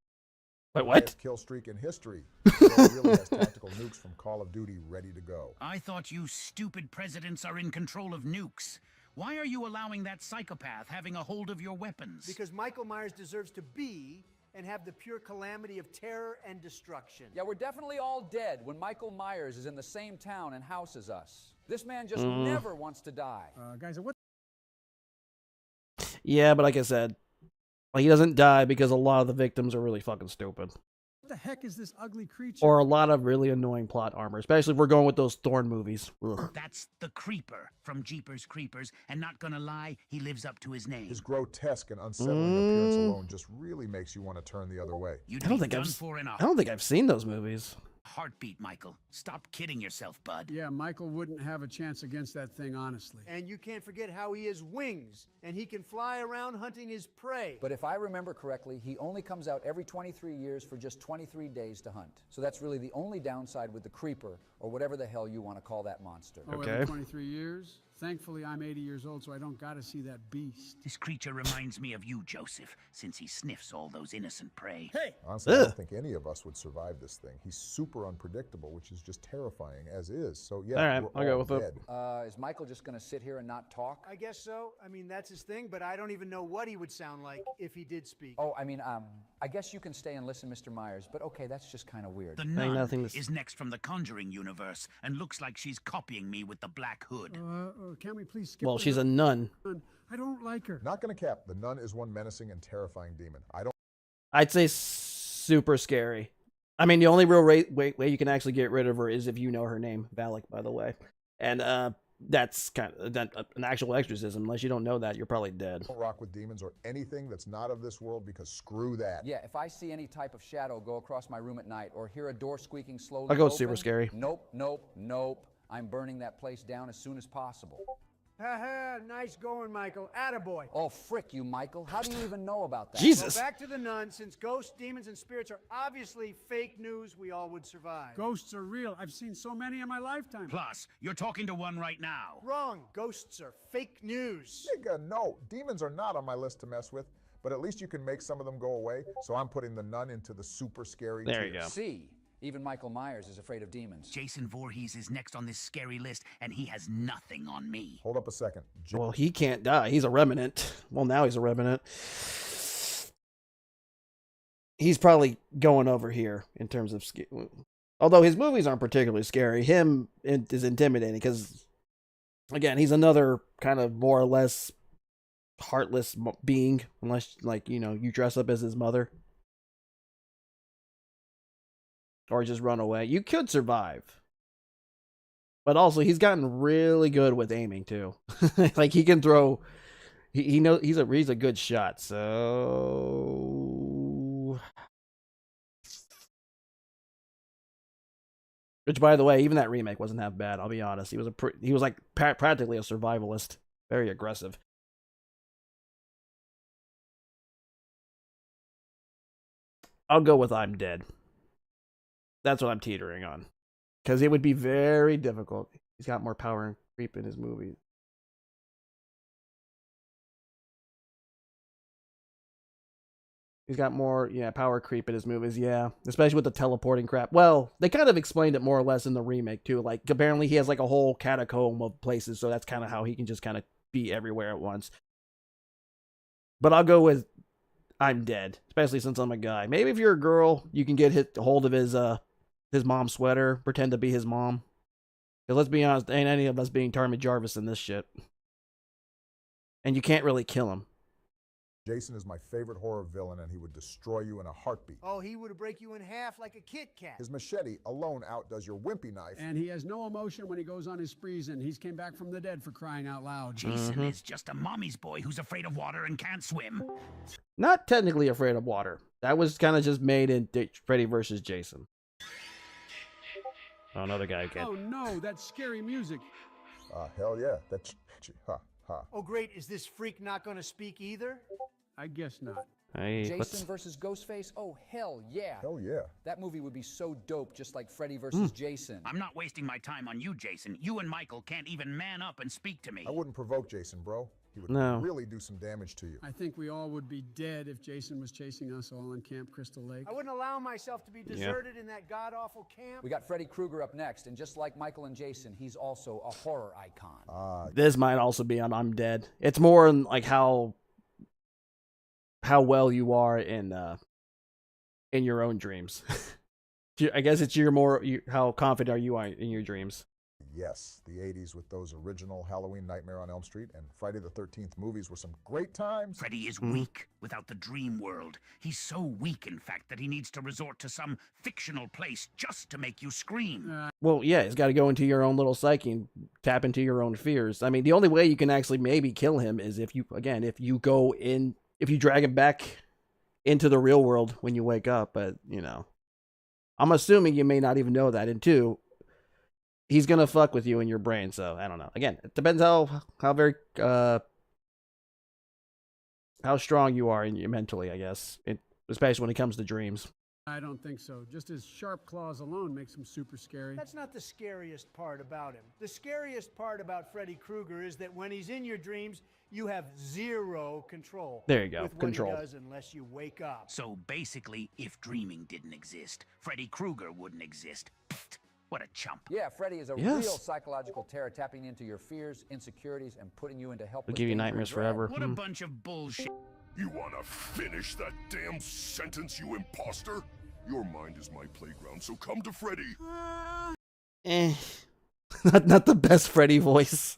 Wait, what? highest kill streak in history. Bro really has tactical nukes from Call of Duty ready to go. I thought you stupid presidents are in control of nukes. Why are you allowing that psychopath having a hold of your weapons? Because Michael Myers deserves to be and have the pure calamity of terror and destruction. Yeah, we're definitely all dead when Michael Myers is in the same town and houses us. This man just never wants to die. Guys, what? Yeah, but like I said, he doesn't die because a lot of the victims are really fucking stupid. What the heck is this ugly creature? Or a lot of really annoying plot armor, especially if we're going with those Thorn movies. Ugh. That's the Creeper from Jeepers Creepers, and not gonna lie, he lives up to his name. His grotesque and unsettling appearance alone just really makes you want to turn the other way. You'd I don't be think done I've for in a I don't think I've seen those movies. heartbeat, Michael. Stop kidding yourself, bud. Yeah, Michael wouldn't have a chance against that thing, honestly. And you can't forget how he has wings, and he can fly around hunting his prey. But if I remember correctly, he only comes out every 23 years for just 23 days to hunt. So that's really the only downside with the Creeper, or whatever the hell you want to call that monster. Oh, Okay. every 23 years? Thankfully, I'm 80 years old, so I don't gotta see that beast. This creature reminds me of you, Joseph, since he sniffs all those innocent prey. Hey! Honestly, I don't think any of us would survive this thing. He's super unpredictable, which is just terrifying as is. So yeah, All right, we're I'll go all with it. dead. Is Michael just gonna sit here and not talk? I guess so. I mean, that's his thing, but I don't even know what he would sound like if he did speak. Oh, I mean, I guess you can stay and listen, Mr. Myers, but okay, that's just kind of weird. The nun is next from the Conjuring universe and looks like she's copying me with the black hood. Can we please skip Well, to she's the a nun. I don't like her. Not gonna cap. The nun is one menacing and terrifying demon. I'd say super scary. I mean, the only real way you can actually get rid of her is if you know her name, Valak, by the way. And that's kind of an actual exorcism. Unless you don't know that, you're probably dead. Don't rock with demons or anything that's not of this world because screw that. Yeah, if I see any type of shadow go across my room at night or hear a door squeaking slowly I'll go open, super scary. Nope. I'm burning that place down as soon as possible. Ha, nice going, Michael. Attaboy. Oh, frick you, Michael. How do you even know about that? Jesus. Well, back to the nun. Since ghosts, demons, and spirits are obviously fake news, we all would survive. Ghosts are real. I've seen so many in my lifetime. Plus, you're talking to one right now. Wrong. Ghosts are fake news. Nigga, no. Demons are not on my list to mess with, but at least you can make some of them go away. So I'm putting the nun into the super scary There you tier. go. See, even Michael Myers is afraid of demons. Jason Voorhees is next on this scary list, and he has nothing on me. Hold up a second. Well, he can't die. He's a revenant. Well, now he's a revenant. He's probably going over here in terms of... Although his movies aren't particularly scary, him is intimidating because, again, he's another kind of more or less heartless being, unless, like, you know, you dress up as his mother. Or just run away. You could survive. But also, he's gotten really good with aiming, too. Like, he can throw... He knows he's a good shot, so... Which, by the way, even that remake wasn't half bad, I'll be honest. He was like practically a survivalist. Very aggressive. I'll go with I'm Dead. That's what I'm teetering on. Because it would be very difficult. He's got more power and creep in his movies. He's got more, power creep in his movies, yeah. Especially with the teleporting crap. Well, they kind of explained it more or less in the remake, too. Like, apparently he has, like, a whole catacomb of places, so that's kind of how he can just kind of be everywhere at once. But I'll go with I'm Dead, especially since I'm a guy. Maybe if you're a girl, you can get a hold of his mom's sweater, pretend to be his mom. Because let's be honest, ain't any of us being Tarmy Jarvis in this shit. And you can't really kill him. Jason is my favorite horror villain, and he would destroy you in a heartbeat. Oh, he would break you in half like a Kit Kat. His machete alone outdoes your wimpy knife. And he has no emotion when he goes on his sprees, and he's came back from the dead for crying out loud. Jason is just a mommy's boy who's afraid of water and can't swim. Not technically afraid of water. That was kind of just made in Freddy vs. Jason. Oh, another guy again. Oh no, that's scary music. Hell yeah. That's ha. Oh, great. Is this freak not going to speak either? I guess not. Hey, Jason versus Ghostface? Oh, hell yeah. Hell yeah. That movie would be so dope, just like Freddy versus Jason. I'm not wasting my time on you, Jason. You and Michael can't even man up and speak to me. I wouldn't provoke Jason, bro. He would really do some damage to you. I think we all would be dead if Jason was chasing us all in Camp Crystal Lake. I wouldn't allow myself to be deserted in that god-awful camp. We got Freddy Krueger up next, and just like Michael and Jason, he's also a horror icon. This might also be on I'm Dead. It's more in like how well you are in your own dreams. I guess it's how confident are you in your dreams. Yes, the 80s with those original Halloween Nightmare on Elm Street and Friday the 13th movies were some great times. Freddy is weak without the dream world. He's so weak, in fact, that he needs to resort to some fictional place just to make you scream. Well, yeah, he's got to go into your own little psyche and tap into your own fears. I mean, the only way you can actually maybe kill him is if you drag him back into the real world when you wake up. But, I'm assuming you may not even know that. And two, he's going to fuck with you in your brain. So I don't know. Again, it depends how strong you are mentally, I guess, especially when it comes to dreams. I don't think so. Just his sharp claws alone makes him super scary. That's not the scariest part about him. The scariest part about Freddy Krueger is that when he's in your dreams, you have zero control. There you go, With control. what he does unless you wake up. So basically, if dreaming didn't exist, Freddy Krueger wouldn't exist. Pfft, what a chump. Yeah, Freddy is a Yes. real psychological terror, tapping into your fears, insecurities, and putting you into helpless It'll give you danger and nightmares dread. forever. What a bunch of bullshit. You wanna finish that damn sentence, you imposter? Your mind is my playground, so come to Freddy. Not the best Freddy voice.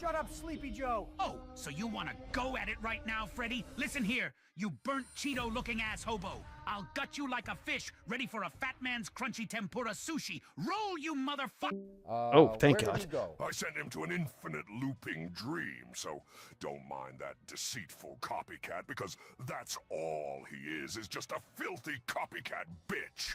Shut up, Sleepy Joe. Oh, so you want to go at it right now, Freddy? Listen here, you burnt Cheeto-looking ass hobo. I'll gut you like a fish, ready for a fat man's crunchy tempura sushi. Roll, you motherfucker! Oh, thank God. I sent him to an infinite looping dream, so don't mind that deceitful copycat, because that's all he is just a filthy copycat bitch.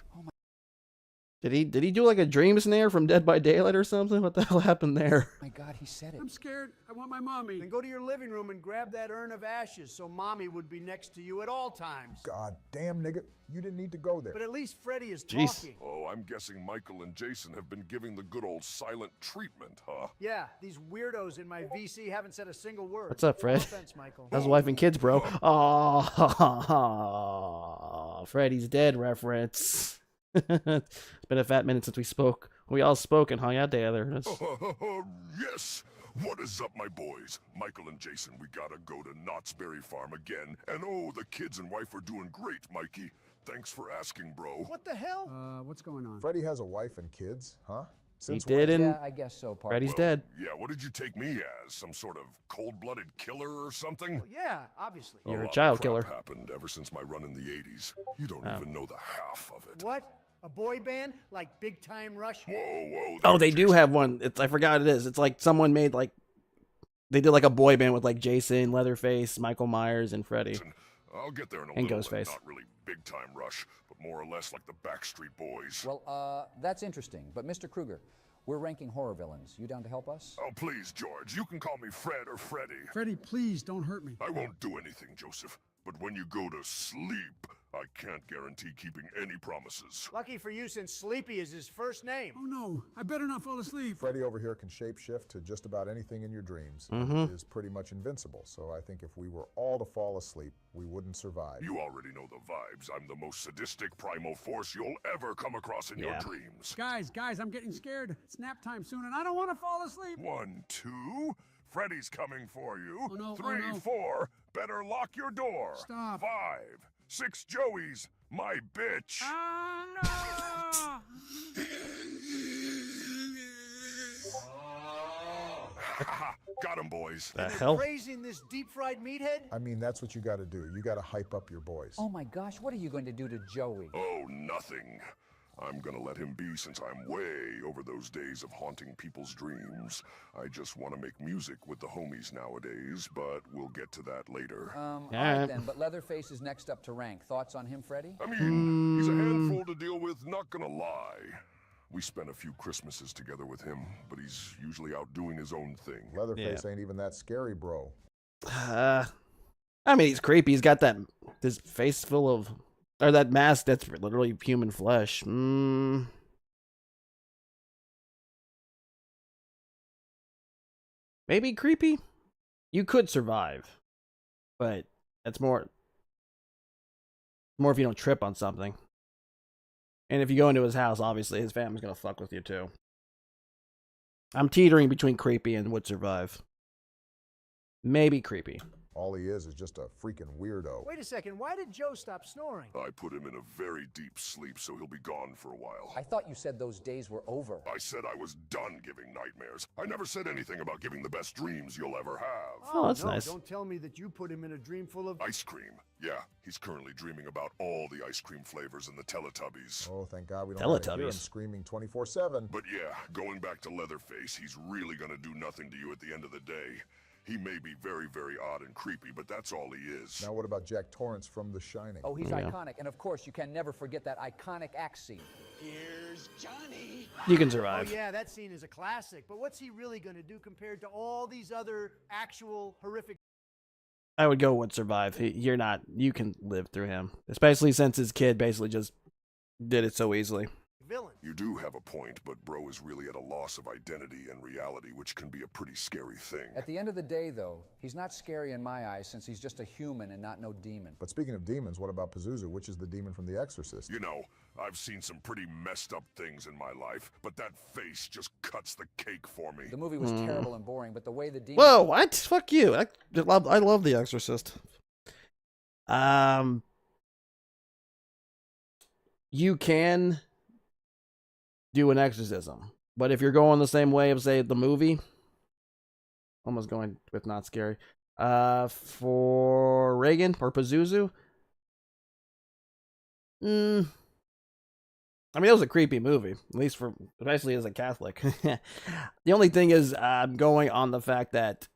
Did he do like a dream snare from Dead by Daylight or something? What the hell happened there? My God, he said it. I'm scared. I want my mommy. Then go to your living room and grab that urn of ashes so Mommy would be next to you at all times. God damn, nigga, you didn't need to go there. But at least Freddy is Jeez. talking. Oh, I'm guessing Michael and Jason have been giving the good old silent treatment, huh? Yeah, these weirdos in my VC haven't said a single word. What's up, Fred? No offense, Michael. How's wife and kids, bro? Oh, Freddy's dead reference. It's been a fat minute since we spoke. We all spoke and hung out together. Yes! What is up, my boys? Michael and Jason, we gotta go to Knott's Berry Farm again. And oh, the kids and wife are doing great, Mikey. Thanks for asking, bro. What the hell? What's going on? Freddie has a wife and kids, huh? He Since did when? in Yeah, I guess so, partner. Freddy's dead. Yeah, what did you take me as? Some sort of cold-blooded killer or something? Well, yeah, obviously. You're a lot of child crap killer. happened ever since my run in the 80s. You don't Oh. even know the half of it. What? A boy band? Like Big Time Rush? Whoa. Oh, they do have one. I forgot it is. It's like someone made like they did like a boy band with like Jason, Leatherface, Michael Myers, and Freddy. I'll get there in a And little, Ghostface. not really big-time Rush, but more or less like the Backstreet Boys. Well, that's interesting. But Mr. Krueger, we're ranking horror villains. You down to help us? Oh, please, George. You can call me Fred or Freddy. Freddy, please don't hurt me. I won't do anything, Joseph. But when you go to sleep, I can't guarantee keeping any promises. Lucky for you, since Sleepy is his first name. Oh no, I better not fall asleep. Freddy over here can shapeshift to just about anything in your dreams. Mhm. He is pretty much invincible, so I think if we were all to fall asleep, we wouldn't survive. You already know the vibes. I'm the most sadistic primal force you'll ever come across in your dreams. Guys, I'm getting scared. It's nap time soon, and I don't want to fall asleep. 1, 2. Freddy's coming for you. Oh, no, 3, oh, no. 4. Better lock your door. Stop. 5, 6 Joeys. My bitch. Got him, boys. The They're hell? praising this deep-fried meathead? I mean, that's what you gotta do. You gotta hype up your boys. Oh my gosh, what are you going to do to Joey? Oh, nothing. I'm gonna let him be since I'm way over those days of haunting people's dreams. I just want to make music with the homies nowadays, but we'll get to that later. All right then, but Leatherface is next up to rank. Thoughts on him, Freddy? I mean, he's a handful to deal with, not gonna lie. We spent a few Christmases together with him, but he's usually out doing his own thing. Leatherface ain't even that scary, bro. I mean, he's creepy. He's got this face full of, or that mask that's literally human flesh. Maybe creepy. You could survive, but that's more if you don't trip on something. And if you go into his house, obviously his family's gonna fuck with you too. I'm teetering between creepy and would survive. Maybe creepy. All he is just a freaking weirdo. Wait a second, why did Joe stop snoring? I put him in a very deep sleep, so he'll be gone for a while. I thought you said those days were over. I said I was done giving nightmares. I never said anything about giving the best dreams you'll ever have. Oh, that's no, nice. Don't tell me that you put him in a dream full of ice cream. Yeah, he's currently dreaming about all the ice cream flavors in the Teletubbies. Oh, thank God we don't have to hear him Teletubbies. screaming 24/7. But yeah, going back to Leatherface, he's really gonna do nothing to you at the end of the day. He may be very, very odd and creepy, but that's all he is. Now what about Jack Torrance from The Shining? Oh, he's iconic. And of course, you can never forget that iconic axe scene. Here's Johnny. You can Oh survive. yeah, that scene is a classic. But what's he really going to do compared to all these other actual horrific? I would go would survive. You can live through him, especially since his kid basically just did it so easily. Villain. You do have a point, but Bro is really at a loss of identity and reality, which can be a pretty scary thing. At the end of the day, though, he's not scary in my eyes since he's just a human and not no demon. But speaking of demons, what about Pazuzu, which is the demon from The Exorcist? You know, I've seen some pretty messed up things in my life, but that face just cuts the cake for me. The movie was terrible and boring, but the way the demon... Whoa, what? Fuck you. I love The Exorcist. You can do an exorcism, but if you're going the same way of, say, the movie, almost going with not scary, for Reagan or Pazuzu, I mean, it was a creepy movie, at least for, especially as a Catholic. The only thing is, I'm going on the fact that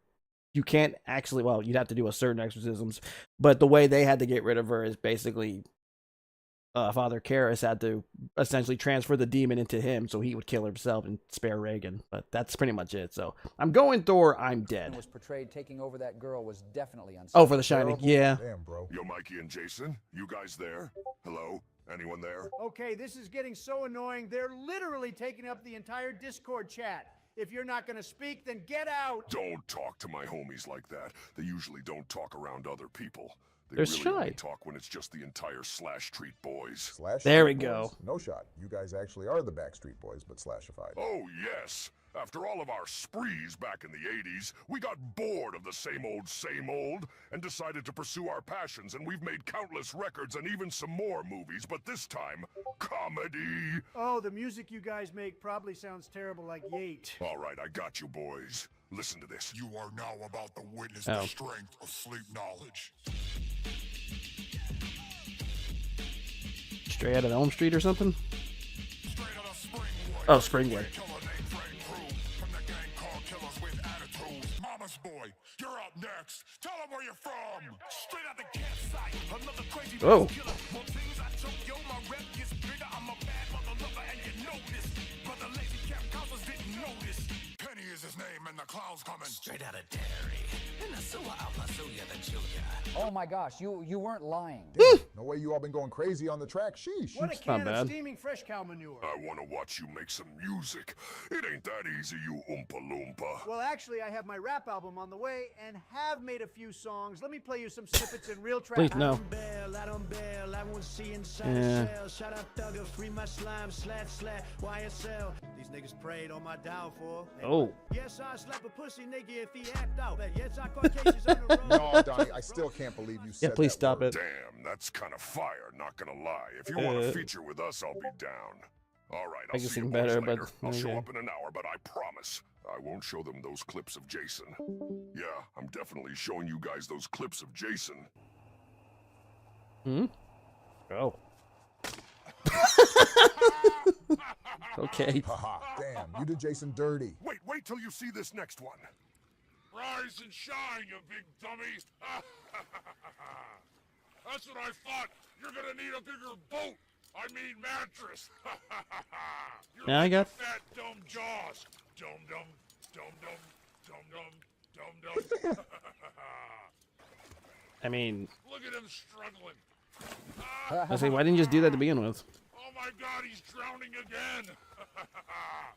you can't actually, well, you'd have to do a certain exorcisms, but the way they had to get rid of her is basically Father Karras had to essentially transfer the demon into him so he would kill himself and spare Reagan. But that's pretty much it. So I'm going Thor, I'm dead. was portrayed taking over that girl was definitely unsafe. Oh, for The Shining, yeah. Damn, bro. Yo, Mikey and Jason, you guys there? Hello? Anyone there? Okay, this is getting so annoying. They're literally taking up the entire Discord chat. If you're not going to speak, then get out. Don't talk to my homies like that. They usually don't talk around other people. They They're really shy. only talk when it's just the entire Slash Street Boys. There we go. No shot. You guys actually are the Backstreet Boys, but slashified. Oh, yes. After all of our sprees back in the 80s, we got bored of the same old, and decided to pursue our passions, and we've made countless records and even some more movies, but this time, comedy. Oh, the music you guys make probably sounds terrible like Yeet. All right, I got you, boys. Listen to this. You are now about to witness Oh. the strength of sleep knowledge. Straight out of Elm Street or something? Oh, Springwood. Mama's boy, you're up next. Tell them where you're from. Straight out the campsite. Another crazy Oh. killer. More things I told yo, my rep gets bigger. I'm a bad mother lover, and you know this. But the lazy cap counselors didn't notice. Penny is his name, and the clown's coming. Straight out of Derry. In the sewer, I'll pursue you, the junior. Oh my gosh, you weren't lying. Damn, no way you all been going crazy on the track. Sheesh. What a can of steaming fresh cow manure. I want to watch you make some music. It ain't that easy, you Oompa Loompa. Well, actually, I have my rap album on the way and have made a few songs. Let me play you some snippets in real trap. Please, no. I don't bail. I won't see inside Yeah. the shell. Shout out Thugger, free my slime, slat, YSL. These niggas prayed on my downfall. Oh. Yes, I slap a pussy nigga if he act out. Yes, I caught cases on the road. No, Donnie, I still can't believe you said Yeah, please that stop word. it. Damn, that's kind of fire, not gonna lie. If you want to feature with us, I'll be down. All right, I I'll can see you sing boys better, later. but I'll show okay. up in an hour, but I promise I won't show them those clips of Jason. Yeah, I'm definitely showing you guys those clips of Jason. Hmm? Oh. Okay. Haha, damn, you did Jason dirty. Wait till you see this next one. Rise and shine, you big dummies. That's what I thought. You're gonna need a bigger boat. I mean mattress. You're Yeah, I got- fat dumb jaws. Dum dum dum dum dum dum dum dum. I mean, Look at him struggling. I say, why didn't you just do that to begin with? Oh my God, he's drowning again.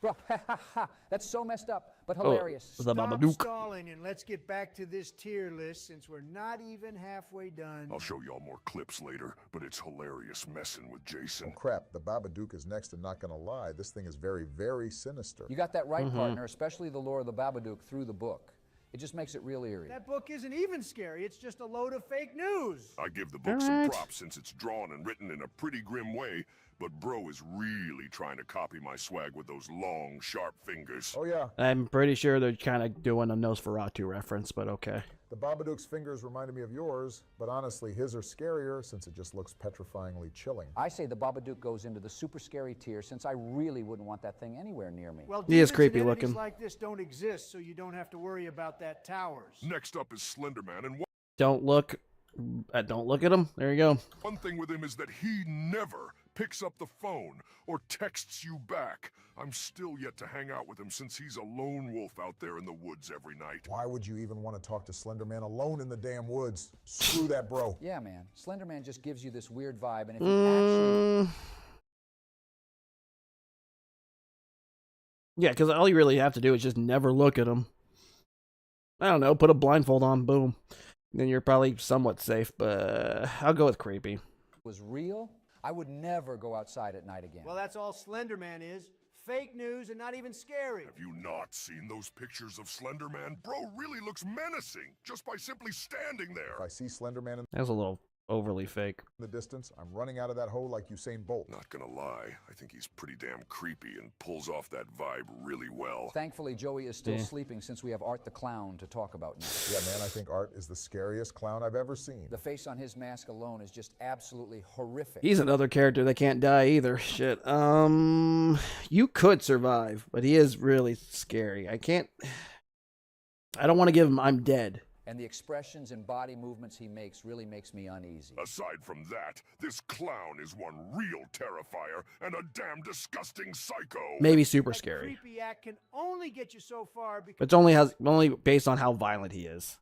Bro, that's so messed up, but Oh, hilarious. the Stop Babadook. stalling and let's get back to this tier list since we're not even halfway done. I'll show y'all more clips later, but it's hilarious messing with Jason. Oh, crap, the Babadook is next, and not gonna lie, this thing is very, very sinister. You got that right, partner, especially the lore of the Babadook through the book. It just makes it real eerie. That book isn't even scary. It's just a load of fake news. I give the book some props since it's drawn and written in a pretty grim way, but Bro is really trying to copy my swag with those long, sharp fingers. Oh yeah, I'm pretty sure they're kind of doing a Nosferatu reference, but okay. the Babadook's fingers reminded me of yours, but honestly, his are scarier since it just looks petrifyingly chilling. I say the Babadook goes into the super scary tier since I really wouldn't want that thing anywhere near me. Well, He is demons and creepy entities looking. like this don't exist, so you don't have to worry about that towers. Next up is Slenderman, and Don't look at him. There you go. one thing with him is that he never picks up the phone or texts you back. I'm still yet to hang out with him since he's a lone wolf out there in the woods every night. Why would you even want to talk to Slenderman alone in the damn woods? Screw that, bro. Yeah, man. Slenderman just gives you this weird vibe, and if you actually... Yeah, because all you really have to do is just never look at him. I don't know, put a blindfold on, boom. Then you're probably somewhat safe, but I'll go with creepy. Was real, I would never go outside at night again. Well, that's all Slender Man is. Fake news and not even scary. Have you not seen those pictures of Slender Man? Bro really looks menacing just by simply standing there. If I see Slender Man in That was a little overly fake. the distance, I'm running out of that hole like Usain Bolt. Not gonna lie, I think he's pretty damn creepy and pulls off that vibe really well. Thankfully, Joey is still Yeah. sleeping since we have Art the Clown to talk about now. Yeah, man, I think Art is the scariest clown I've ever seen. The face on his mask alone is just absolutely horrific. He's another character that can't die either. Shit. You could survive, but he is really scary. I don't want to give him I'm dead. And the expressions and body movements he makes really makes me uneasy. Aside from that, this clown is one real terrifier and a damn disgusting psycho. Maybe super That scary. creepy act can only get you so far because It's only based on how violent he is.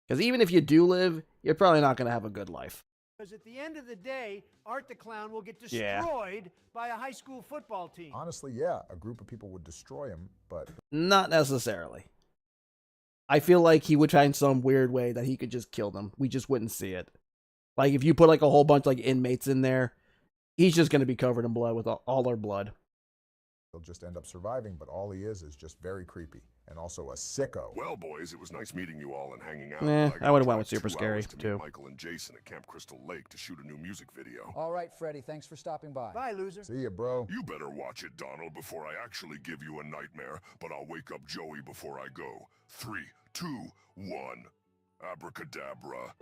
Because even if you do live, you're probably not going to have a good life. at the end of the day, Art the Clown will get Yeah. destroyed by a high school football team. Honestly, yeah, a group of people would destroy him, but Not necessarily. I feel like he would find some weird way that he could just kill them. We just wouldn't see it. Like if you put like a whole bunch like inmates in there, he's just going to be covered in blood with all their blood. he'll just end up surviving, but all he is just very creepy and also a sicko. Well, boys, it was nice meeting you all and hanging out. I would have went with got super 2 scary hours to meet too. Michael and Jason at Camp Crystal Lake to shoot a new music video. All right, Freddie, thanks for stopping by. Bye, loser. See ya, bro. You better watch it, Donald, before I actually give you a nightmare, but I'll wake up Joey before I go. 3, 2, 1. Abracadabra.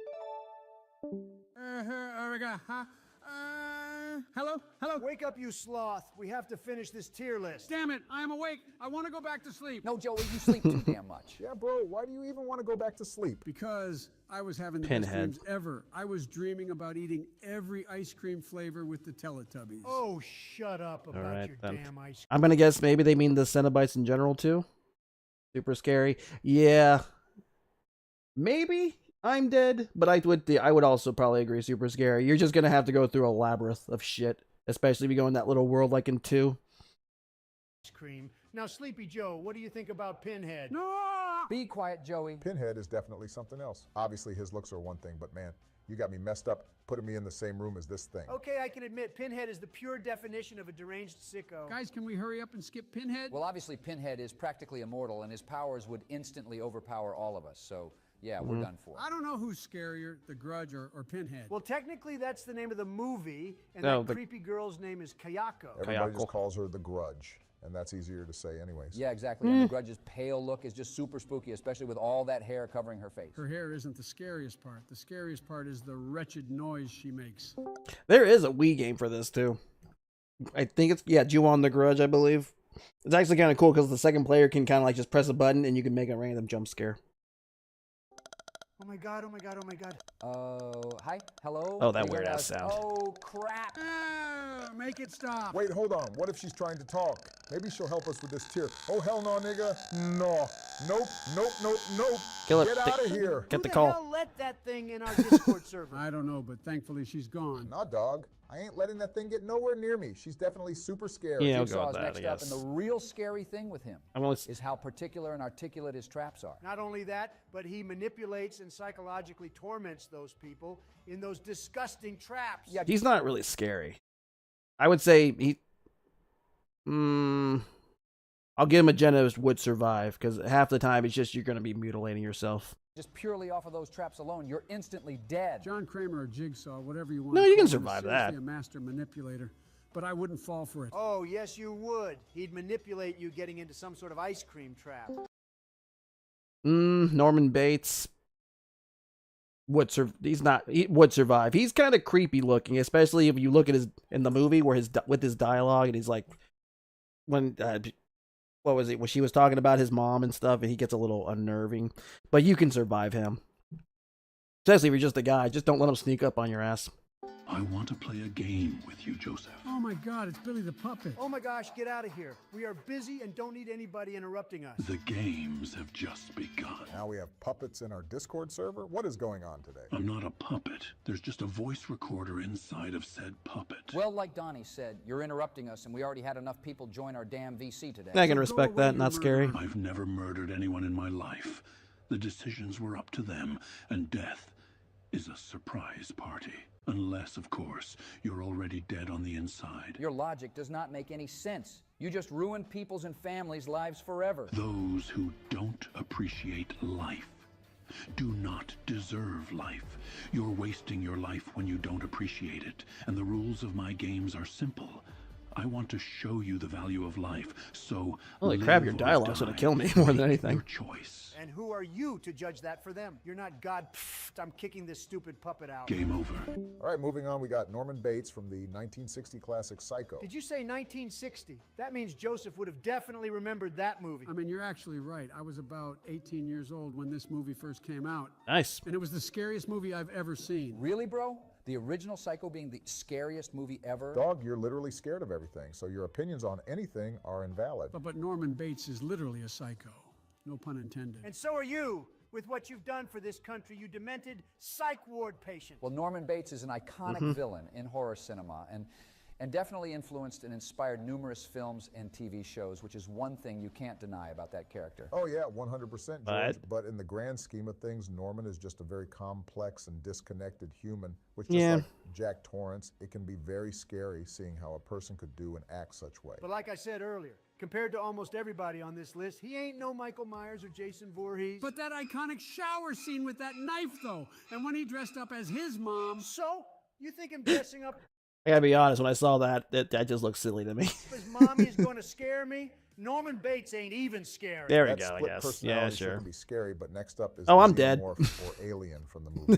Hello? Wake up, you sloth. We have to finish this tier list. Damn it, I am awake. I want to go back to sleep. No, Joey, you sleep too damn much. Yeah, bro, why do you even want to go back to sleep? Because I was having the best Pinhead. dreams ever. I was dreaming about eating every ice cream flavor with the Teletubbies. Oh, shut up about All right, your then. damn ice I'm going to guess maybe they mean the Cenobites in general too. Super scary. Yeah. Maybe I'm dead, but I would also probably agree super scary. You're just going to have to go through a labyrinth of shit, especially if you go in that little world like in 2. cream. Now, Sleepy Joe, what do you think about Pinhead? No! Be quiet, Joey. Pinhead is definitely something else. Obviously, his looks are one thing, but man, you got me messed up putting me in the same room as this thing. Okay, I can admit Pinhead is the pure definition of a deranged sicko. Guys, can we hurry up and skip Pinhead? Well, obviously, Pinhead is practically immortal, and his powers would instantly overpower all of us. So, yeah, we're done for. I don't know who's scarier, The Grudge or Pinhead. Well, technically, that's the name of the movie, and No, that the- creepy girl's name is Kayako. Everybody Kayako. just calls her the Grudge, and that's easier to say anyways. Yeah, exactly. And the Grudge's pale look is just super spooky, especially with all that hair covering her face. Her hair isn't the scariest part. The scariest part is the wretched noise she makes. There is a Wii game for this too. I think it's Ju-On the Grudge, I believe. It's actually kind of cool because the second player can kind of like just press a button and you can make a random jump scare. Oh my god, oh my god, oh my god. Hi, hello? Oh, that Can you hear weird-ass us? sound. Oh, crap. Make it stop. Wait, hold on. What if she's trying to talk? Maybe she'll help us with this tier. Oh, hell no, nigga. No. Nope, nope, nope, nope. Kill it. Get out of here. Get the Who call. hell let that thing in our Discord server? I don't know, but thankfully she's gone. Nah, dog. I ain't letting that thing get nowhere near me. She's definitely super scary. Yeah, I'll go Jigsaw's with that, I next up, and guess. the real scary thing with him I'm only is how particular and articulate his traps are. Not only that, but he manipulates and psychologically torments those people in those disgusting traps. Yeah, He's not really scary. I would say he. I'll give him a generous would survive because half the time it's just you're going to be mutilating yourself. just purely off of those traps alone, you're instantly dead. John Kramer or Jigsaw, whatever you want. No, to you can call him, is survive that. seriously a master manipulator, but I wouldn't fall for it. Oh, yes, you would. He'd manipulate you getting into some sort of ice cream trap. Norman Bates would would survive. He's kind of creepy looking, especially if you look at his in the movie where with his dialogue and he's like when what was it when she was talking about his mom and stuff, and he gets a little unnerving. But you can survive him, especially if you're just a guy. Just don't let him sneak up on your ass. I want to play a game with you, Joseph. Oh my God, it's Billy the Puppet. Oh my gosh, get out of here. We are busy and don't need anybody interrupting us. The games have just begun. Now we have puppets in our Discord server? What is going on today? I'm not a puppet. There's just a voice recorder inside of said puppet. Well, like Donnie said, you're interrupting us, and we already had enough people join our damn VC today. I can respect that, not scary. I've never murdered anyone in my life. The decisions were up to them, and death is a surprise party. Unless, of course, you're already dead on the inside. Your logic does not make any sense. You just ruined people's and families' lives forever. Those who don't appreciate life do not deserve life. You're wasting your life when you don't appreciate it. And the rules of my games are simple. I want to show you the value of life, so holy crap, your dialogue's gonna kill me more than anything. Your choice. And who are you to judge that for them? You're not God. Pfft, I'm kicking this stupid puppet out. Game over. All right, moving on, we got Norman Bates from the 1960 classic Psycho. Did you say 1960? That means Joseph would have definitely remembered that movie. I mean, you're actually right. I was about 18 years old when this movie first came out. Nice. And it was the scariest movie I've ever seen. Really, bro? The original Psycho being the scariest movie ever? Dog, you're literally scared of everything, so your opinions on anything are invalid. But Norman Bates is literally a psycho. No pun intended. And so are you, with what you've done for this country, you demented psych ward patient. Well, Norman Bates is an iconic villain in horror cinema, and definitely influenced and inspired numerous films and TV shows, which is one thing you can't deny about that character. Oh yeah, 100%, George. But in the grand scheme of things, Norman is just a very complex and disconnected human, which just like Jack Torrance, it can be very scary seeing how a person could do and act such way. But like I said earlier, compared to almost everybody on this list, he ain't no Michael Myers or Jason Voorhees. But that iconic shower scene with that knife, though, and when he dressed up as his mom. So, you think him dressing up I gotta be honest, when I saw that just looked silly to me. his mommy is going to scare me? Norman Bates ain't even scary. There we That go, I split guess. personality Yeah, sure sure. can be scary, but next up is Oh, the I'm dead. Xenomorph or Alien from the movie.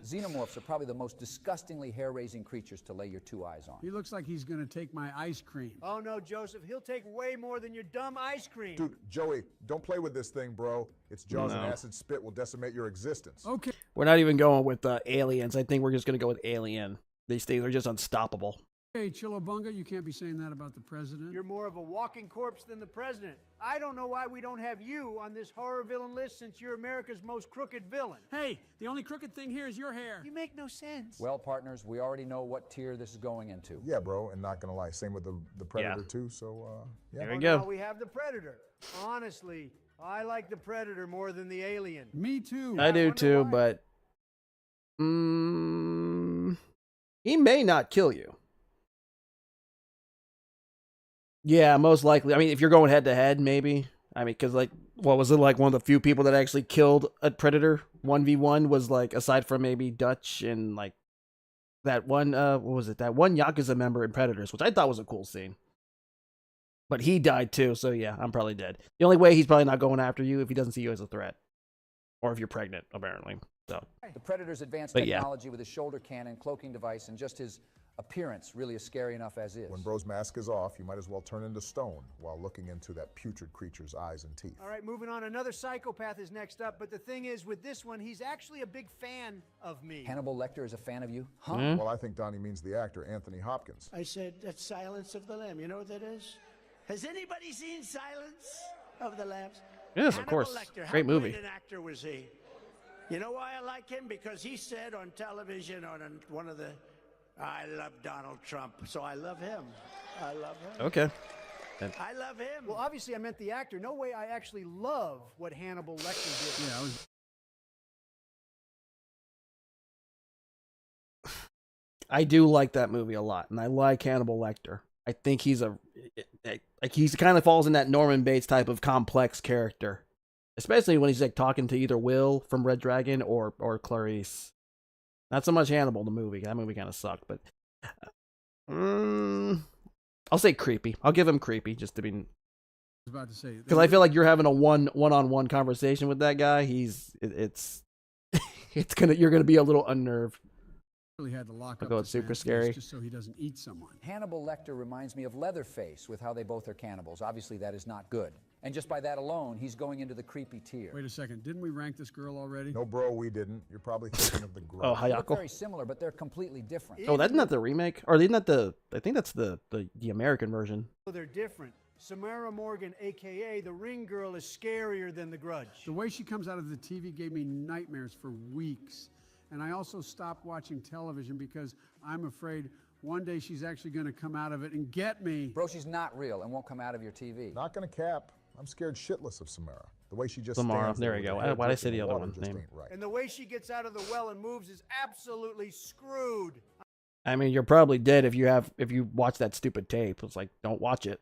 Xenomorphs are probably the most disgustingly hair-raising creatures to lay your two eyes on. He looks like he's going to take my ice cream. Oh no, Joseph, he'll take way more than your dumb ice cream. Dude, Joey, don't play with this thing, bro. Its jaws and No. acid spit will decimate your existence. Okay. We're not even going with aliens. I think we're just gonna go with Alien. These things are just unstoppable. Hey, Chillabunga, you can't be saying that about the president. You're more of a walking corpse than the president. I don't know why we don't have you on this horror villain list since you're America's most crooked villain. Hey, the only crooked thing here is your hair. You make no sense. Well, partners, we already know what tier this is going into. Yeah, bro, and not gonna lie, same with the Predator too. So yeah. There we Now go. we have the Predator. Honestly, I like the Predator more than the Alien. Me too. I do too, but he may not kill you. Yeah, most likely. I mean, if you're going head to head, maybe. I mean, because like, what was it like? One of the few people that actually killed a predator 1v1 was like, aside from maybe Dutch and like that one. What was it? That one Yakuza member in Predators, which I thought was a cool scene. But he died too, so yeah, I'm probably dead. The only way he's probably not going after you if he doesn't see you as a threat, or if you're pregnant, apparently. So the Predator's advanced But yeah. technology with his shoulder cannon, cloaking device, and just his appearance really is scary enough as is. When bro's mask is off, you might as well turn into stone while looking into that putrid creature's eyes and teeth. All right, moving on. Another psychopath is next up, but the thing is, with this one, he's actually a big fan of me. Hannibal Lecter is a fan of you? Huh? Well, I think Donnie means the actor, Anthony Hopkins. I said, that's Silence of the Lamb. You know what that is? Has anybody seen Silence of the Lambs? Yes, of course. Lecter, Great how movie. great an actor was he? You know why I like him? Because he said on television, one of the, I love Donald Trump, so I love him. I love him. Okay. I love him. Well, obviously, I meant the actor. No way I actually love what Hannibal Lecter did. Yeah, I was... I do like that movie a lot, and I like Hannibal Lecter. I think he's he kind of falls in that Norman Bates type of complex character, especially when he's like talking to either Will from Red Dragon or Clarice. Not so much Hannibal, the movie. That movie kind of sucked, but I'll say creepy. I'll give him creepy just to be. I was about to say, Because I feel like you're having a one-on-one conversation with that guy. You're gonna be a little unnerved. Really had to lock I'll up go the with super man's scary. face just so he doesn't eat someone. Hannibal Lecter reminds me of Leatherface with how they both are cannibals. Obviously, that is not good. And just by that alone, he's going into the creepy tier. Wait a second, didn't we rank this girl already? No, bro, we didn't. You're probably thinking of the Grudge. Oh, They're Hayako. very similar, but they're completely different. Oh, that's not the remake, or isn't that the? I think that's the American version. They're different. Samara Morgan, aka the Ring Girl, is scarier than the Grudge. The way she comes out of the TV gave me nightmares for weeks. And I also stopped watching television because I'm afraid one day she's actually going to come out of it and get me. Bro, she's not real and won't come out of your TV. Not gonna cap. I'm scared shitless of Samara. The way she just Samara, stands there with we her go. head Why'd I say dripping the other water one's just name? ain't right. And the way she gets out of the well and moves is absolutely screwed. I mean, you're probably dead if you watch that stupid tape. It's like, don't watch it.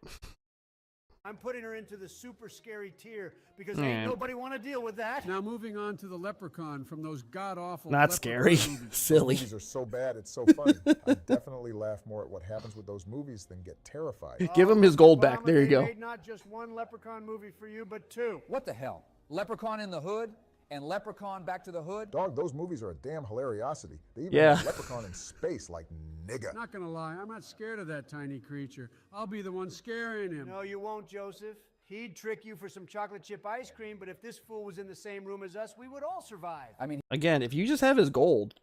I'm putting her into the super scary tier because ain't nobody want to deal with that. Now moving on to the Leprechaun from those god-awful Not scary. Silly. Movies are so bad, it's so funny. I definitely laugh more at what happens with those movies than get terrified. Give him his gold back. Obama, There you they go. made not just one Leprechaun movie for you, but two. What the hell? Leprechaun in the Hood and Leprechaun Back to the Hood? Dog, those movies are a damn hilariosity. They even Yeah. have Leprechaun in space, like nigga. Not gonna lie, I'm not scared of that tiny creature. I'll be the one scaring him. No, you won't, Joseph. He'd trick you for some chocolate chip ice cream, but if this fool was in the same room as us, we would all survive. I mean, Again, if you just have his gold,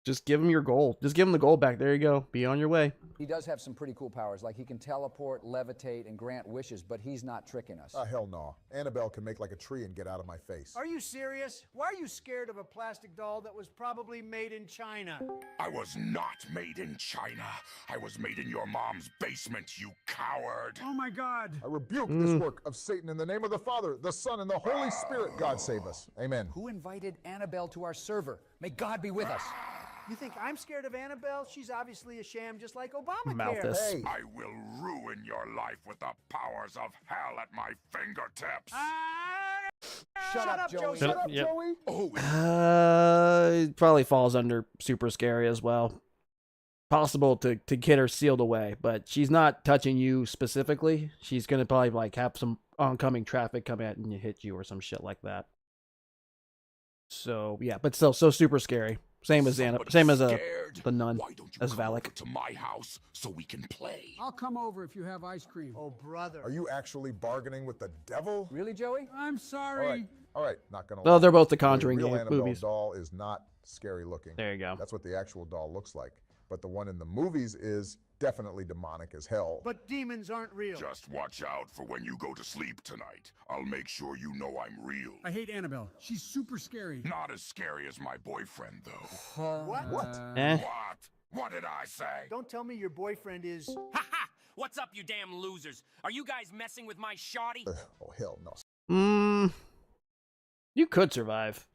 just give him your gold. Just give him the gold back. There you go. Be on your way. he does have some pretty cool powers, like he can teleport, levitate, and grant wishes, but he's not tricking us. Hell no. Annabelle can make like a tree and get out of my face. Are you serious? Why are you scared of a plastic doll that was probably made in China? I was not made in China. I was made in your mom's basement, you coward. Oh my God! I rebuke this work of Satan in the name of the Father, the Son, and the Holy Spirit. God save us. Amen. Who invited Annabelle to our server? May God be with us. You think I'm scared of Annabelle? She's obviously a sham just like Obamacare. Malthus. Hey, I will ruin your life with the powers of hell at my fingertips. Shut up, Joey. Shut up, yep. Joey. It probably falls under super scary as well. Possible to get her sealed away, but she's not touching you specifically. She's gonna probably like have some oncoming traffic come at and hit you or some shit like that. So yeah, but still so super scary. Same as the nun Why don't you as come Valak. over to my house so we can play? I'll come over if you have ice cream. Oh, brother. Are you actually bargaining with the devil? Really, Joey? I'm sorry. All right, not gonna Oh, lie. they're both the Conjuring real Annabelle movies. doll is not scary looking. There you go. That's what the actual doll looks like. But the one in the movies is definitely demonic as hell. But demons aren't real. Just watch out for when you go to sleep tonight. I'll make sure you know I'm real. I hate Annabelle. She's super scary. Not as scary as my boyfriend, though. What? Eh. What did I say? Don't tell me your boyfriend is... Ha ha! What's up, you damn losers? Are you guys messing with my shawty? Oh, hell no. You could survive.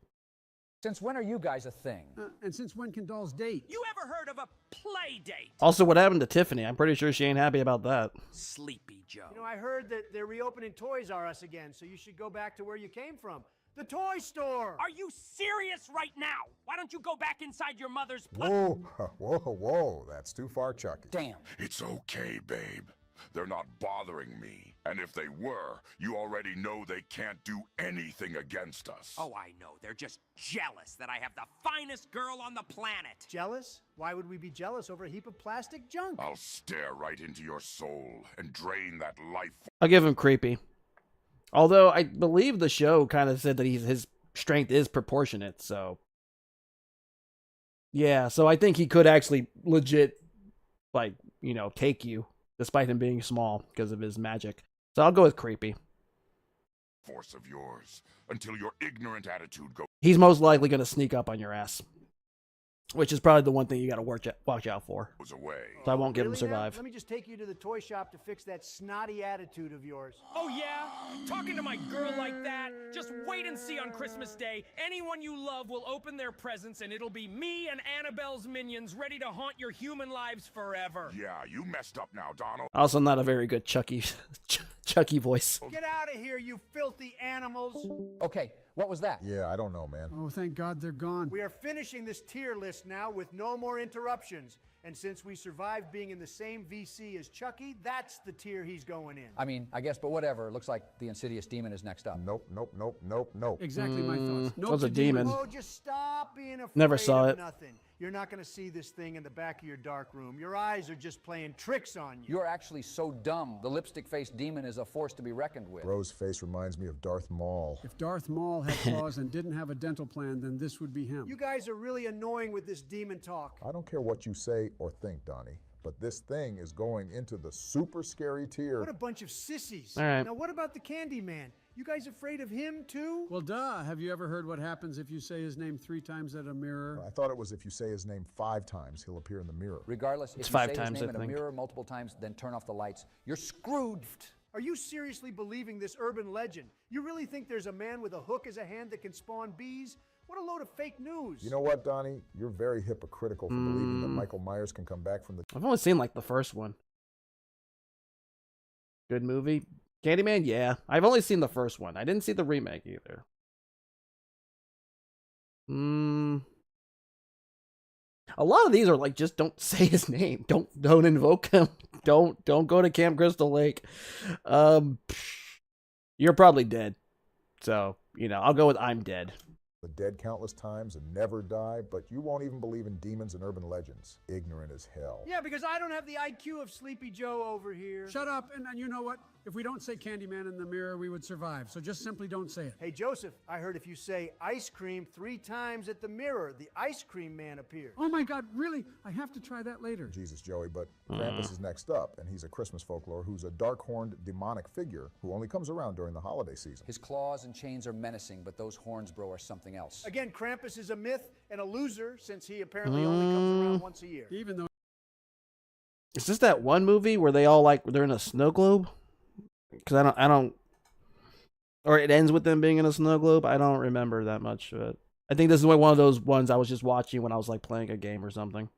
Since when are you guys a thing? And since when can dolls date? You ever heard of a play date? Also, what happened to Tiffany? I'm pretty sure she ain't happy about that. Sleepy Joe. You know, I heard that they're reopening Toys R Us again, so you should go back to where you came from. The toy store! Are you serious right now? Why don't you go back inside your mother's Whoa, whoa, that's too far, Chucky. Damn. It's okay, babe. They're not bothering me. And if they were, you already know they can't do anything against us. Oh, I know. They're just jealous that I have the finest girl on the planet. Jealous? Why would we be jealous over a heap of plastic junk? I'll stare right into your soul and drain that life. I'll give him creepy. Although I believe the show kind of said that his strength is proportionate, so yeah, so I think he could actually legit, like, you know, take you despite him being small because of his magic. So I'll go with creepy. Force of yours until your ignorant attitude goes He's most likely going to sneak up on your ass, which is probably the one thing you got to watch out for. away. So I won't give him Really now? survive. Let me just take you to the toy shop to fix that snotty attitude of yours. Oh, yeah? Talking to my girl like that? Just wait and see on Christmas Day. Anyone you love will open their presents, and it'll be me and Annabelle's minions ready to haunt your human lives forever. Yeah, you messed up now, Donald. Also, not a very good Chucky voice. Get out of here, you filthy animals! Okay, what was that? Yeah, I don't know, man. Oh, thank God they're gone. We are finishing this tier list now with no more interruptions. And since we survived being in the same VC as Chucky, that's the tier he's going in. I mean, I guess, but whatever. It looks like the Insidious Demon is next up. Nope. Exactly my thoughts. That was a demon. Oh, just stop being afraid Never saw of it. nothing. you're not going to see this thing in the back of your dark room. Your eyes are just playing tricks on you. You're actually so dumb. The lipstick-faced demon is a force to be reckoned with. Bro's face reminds me of Darth Maul. If Darth Maul had claws and didn't have a dental plan, then this would be him. You guys are really annoying with this demon talk. I don't care what you say or think, Donnie, but this thing is going into the super scary tier. What a bunch of sissies. All right. Now what about the Candyman? You guys afraid of him too? Well, duh. Have you ever heard what happens if you say his name 3 times at a mirror? I thought it was if you say his name 5 times, he'll appear in the mirror. Regardless, if It's you 5 say times, his name I in a think. mirror multiple times, then turn off the lights, you're screwed. Are you seriously believing this urban legend? You really think there's a man with a hook as a hand that can spawn bees? What a load of fake news. You know what, Donnie? You're very hypocritical for believing that Michael Myers can come back from the... I've only seen like the first one. Good movie. Candyman, yeah. I've only seen the first one. I didn't see the remake either. A lot of these are like, just don't say his name. Don't invoke him. Don't go to Camp Crystal Lake. You're probably dead. So, you know, I'll go with I'm dead. dead countless times and never die, but you won't even believe in demons and urban legends. Ignorant as hell. Yeah, because I don't have the IQ of Sleepy Joe over here. Shut up, and you know what? If we don't say Candyman in the mirror, we would survive. So just simply don't say it. Hey, Joseph, I heard if you say ice cream 3 times at the mirror, the ice cream man appears. Oh my God, really? I have to try that later. Jesus, Joey, but Krampus is next up, and he's a Christmas folklore who's a dark-horned demonic figure who only comes around during the holiday season. His claws and chains are menacing, but those horns, bro, are something else. Again, Krampus is a myth and a loser since he apparently only comes around once a year. Even though... Is this that one movie where they all they're in a snow globe? Because I don't, or it ends with them being in a snow globe. I don't remember that much of it. I think this is one of those ones I was just watching when I was playing a game or something.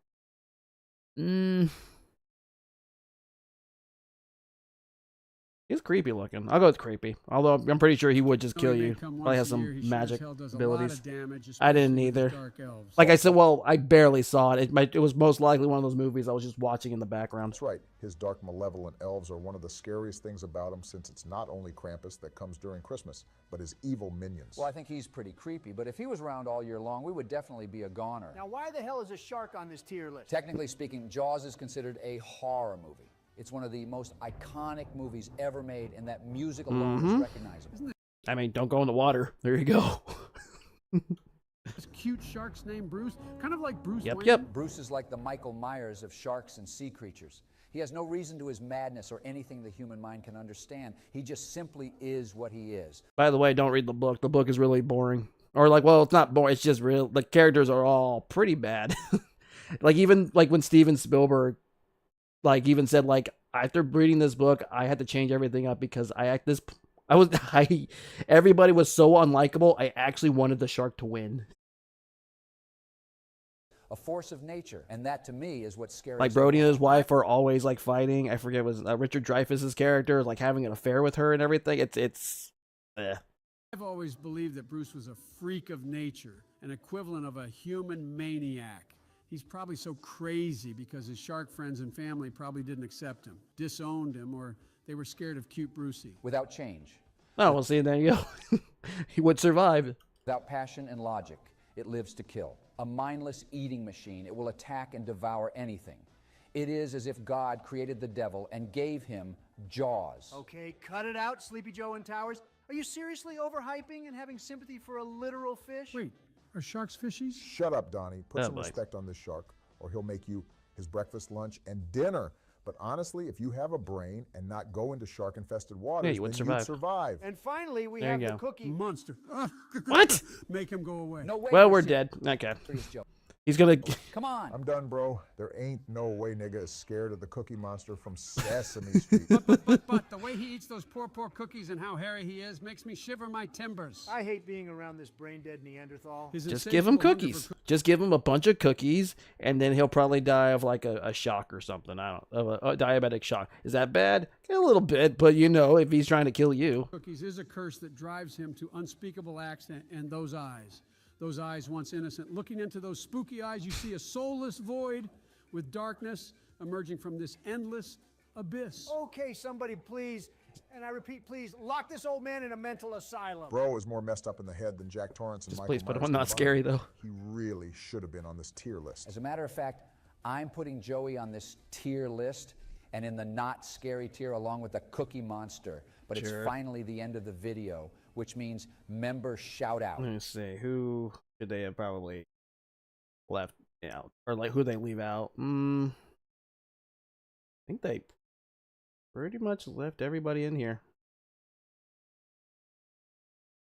He's creepy looking. I'll go with creepy. Although I'm pretty sure he would just kill you. Probably has some magic abilities. I didn't either. Like I said, well, I barely saw it. It was most likely one of those movies I was just watching in the background. That's right. His dark, malevolent elves are one of the scariest things about him, since it's not only Krampus that comes during Christmas, but his evil minions. Well, I think he's pretty creepy, but if he was around all year long, we would definitely be a goner. Now, why the hell is a shark on this tier list? Technically speaking, Jaws is considered a horror movie. It's one of the most iconic movies ever made, and that music alone is recognizable. I mean, don't go in the water. There you go. This cute shark's name Bruce, kind of like Bruce Wayne. Yep. Bruce is like the Michael Myers of sharks and sea creatures. He has no reason to his madness or anything the human mind can understand. He just simply is what he is. By the way, don't read the book. The book is really boring. Or well, it's not boring. It's just real. The characters are all pretty bad. Even when Steven Spielberg even said after reading this book I had to change everything up because everybody was so unlikable. I actually wanted the shark to win. A force of nature, and that to me is what's scary. Brody and his wife are always fighting. I forget, it was Richard Dreyfuss's character having an affair with her and everything. It's I've always believed that Bruce was a freak of nature, an equivalent of a human maniac. He's probably so crazy because his shark friends and family probably didn't accept him, disowned him, or they were scared of cute Brucey. Without change. Oh, well, see, there you go. He would survive. Without passion and logic, it lives to kill. A mindless eating machine, it will attack and devour anything. It is as if God created the devil and gave him Jaws. Okay, cut it out, Sleepy Joe and Towers. Are you seriously overhyping and having sympathy for a literal fish? Wait, are sharks fishies? Shut up, Donnie. Put some respect on this shark, or he'll make you his breakfast, lunch, and dinner. But honestly, if you have a brain and not go into shark-infested waters, you would you'd survive. And finally, we There have you the go. cookie. Monster. What? Make him go away. No way. Well, we're dead. Okay. He's gonna... Come on. I'm done, bro. There ain't no way nigga is scared of the Cookie Monster from Sesame Street. But the way he eats those poor cookies and how hairy he is makes me shiver my timbers. I hate being around this brain-dead Neanderthal. Just give him cookies. Just give him a bunch of cookies, and then he'll probably die of a shock or something. A diabetic shock. Is that bad? A little bit, but if he's trying to kill you. Cookies is a curse that drives him to unspeakable acts, and those eyes. Those eyes once innocent. Looking into those spooky eyes, you see a soulless void with darkness emerging from this endless abyss. Okay, somebody please And I repeat, please, lock this old man in a mental asylum. Bro is more messed up in the head than Jack Torrance and Just Michael please put him Myers on Not combined. Scary, though. He really should have been on this tier list. As a matter of fact, I'm putting Joey on this tier list and in the not scary tier along with the Cookie Monster. But Sure. it's finally the end of the video, which means member shout out. Let me see. Who should they have probably left out? Or like who they leave out? I think they pretty much left everybody in here.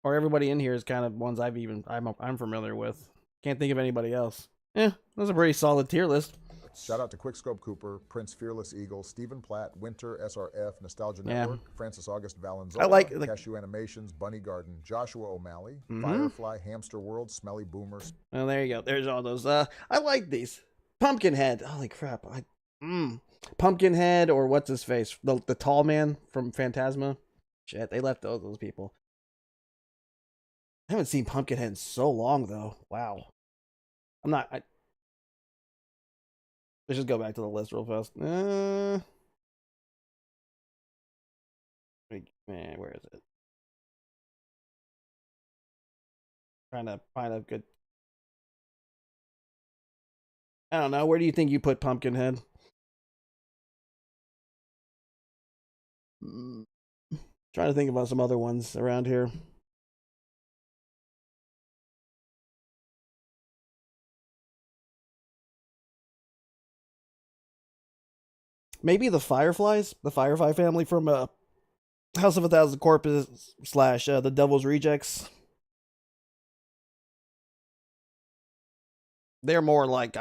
Or everybody in here is kind of ones I'm familiar with. Can't think of anybody else. That's a pretty solid tier list. Shout out to Quickscope Cooper, Prince Fearless Eagle, Stephen Platt, Winter, SRF, Nostalgia Yeah. Network, Francis August Valenzola, I like Cashew Animations, Bunny Garden, Joshua O'Malley, Mhm. Firefly, Hamster World, Smelly Boomers. Well, there you go. There's all those. I like these. Pumpkinhead. Holy crap. Pumpkinhead, or what's his face? The tall man from Phantasma. Shit, they left those people. I haven't seen Pumpkinhead in so long, though. Wow. Let's just go back to the list real fast. Man, where is it? Trying to find a good. I don't know. Where do you think you put Pumpkinhead? Trying to think about some other ones around here. Maybe the Fireflies, the Firefly family from House of a Thousand Corpses / The Devil's Rejects. They're more like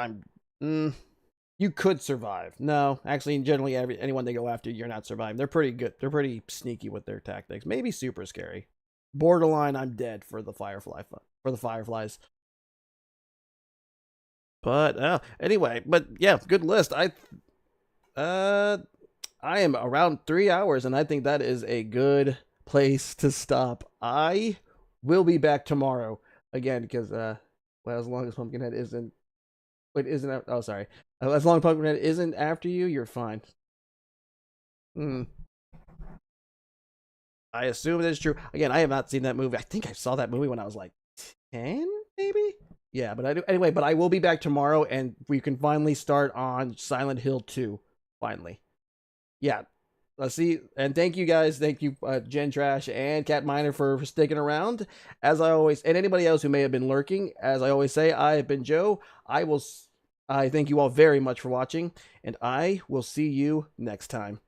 you could survive. No, actually, generally, anyone they go after, you're not surviving. They're pretty good. They're pretty sneaky with their tactics. Maybe super scary. Borderline, I'm dead for the Fireflies. But anyway, but yeah, good list. I am around 3 hours, and I think that is a good place to stop. I will be back tomorrow again because as long as Pumpkinhead isn't. Oh, sorry. As long as Pumpkinhead isn't after you, you're fine. I assume that's true. Again, I have not seen that movie. I think I saw that movie when I was like 10, maybe. Yeah, but anyway. But I will be back tomorrow, and we can finally start on Silent Hill 2. Finally. Yeah. Let's see. And thank you guys. Thank you, Gen Trash and Cat Miner, for sticking around. As I always, and anybody else who may have been lurking, as I always say, I have been Joe. I thank you all very much for watching, and I will see you next time.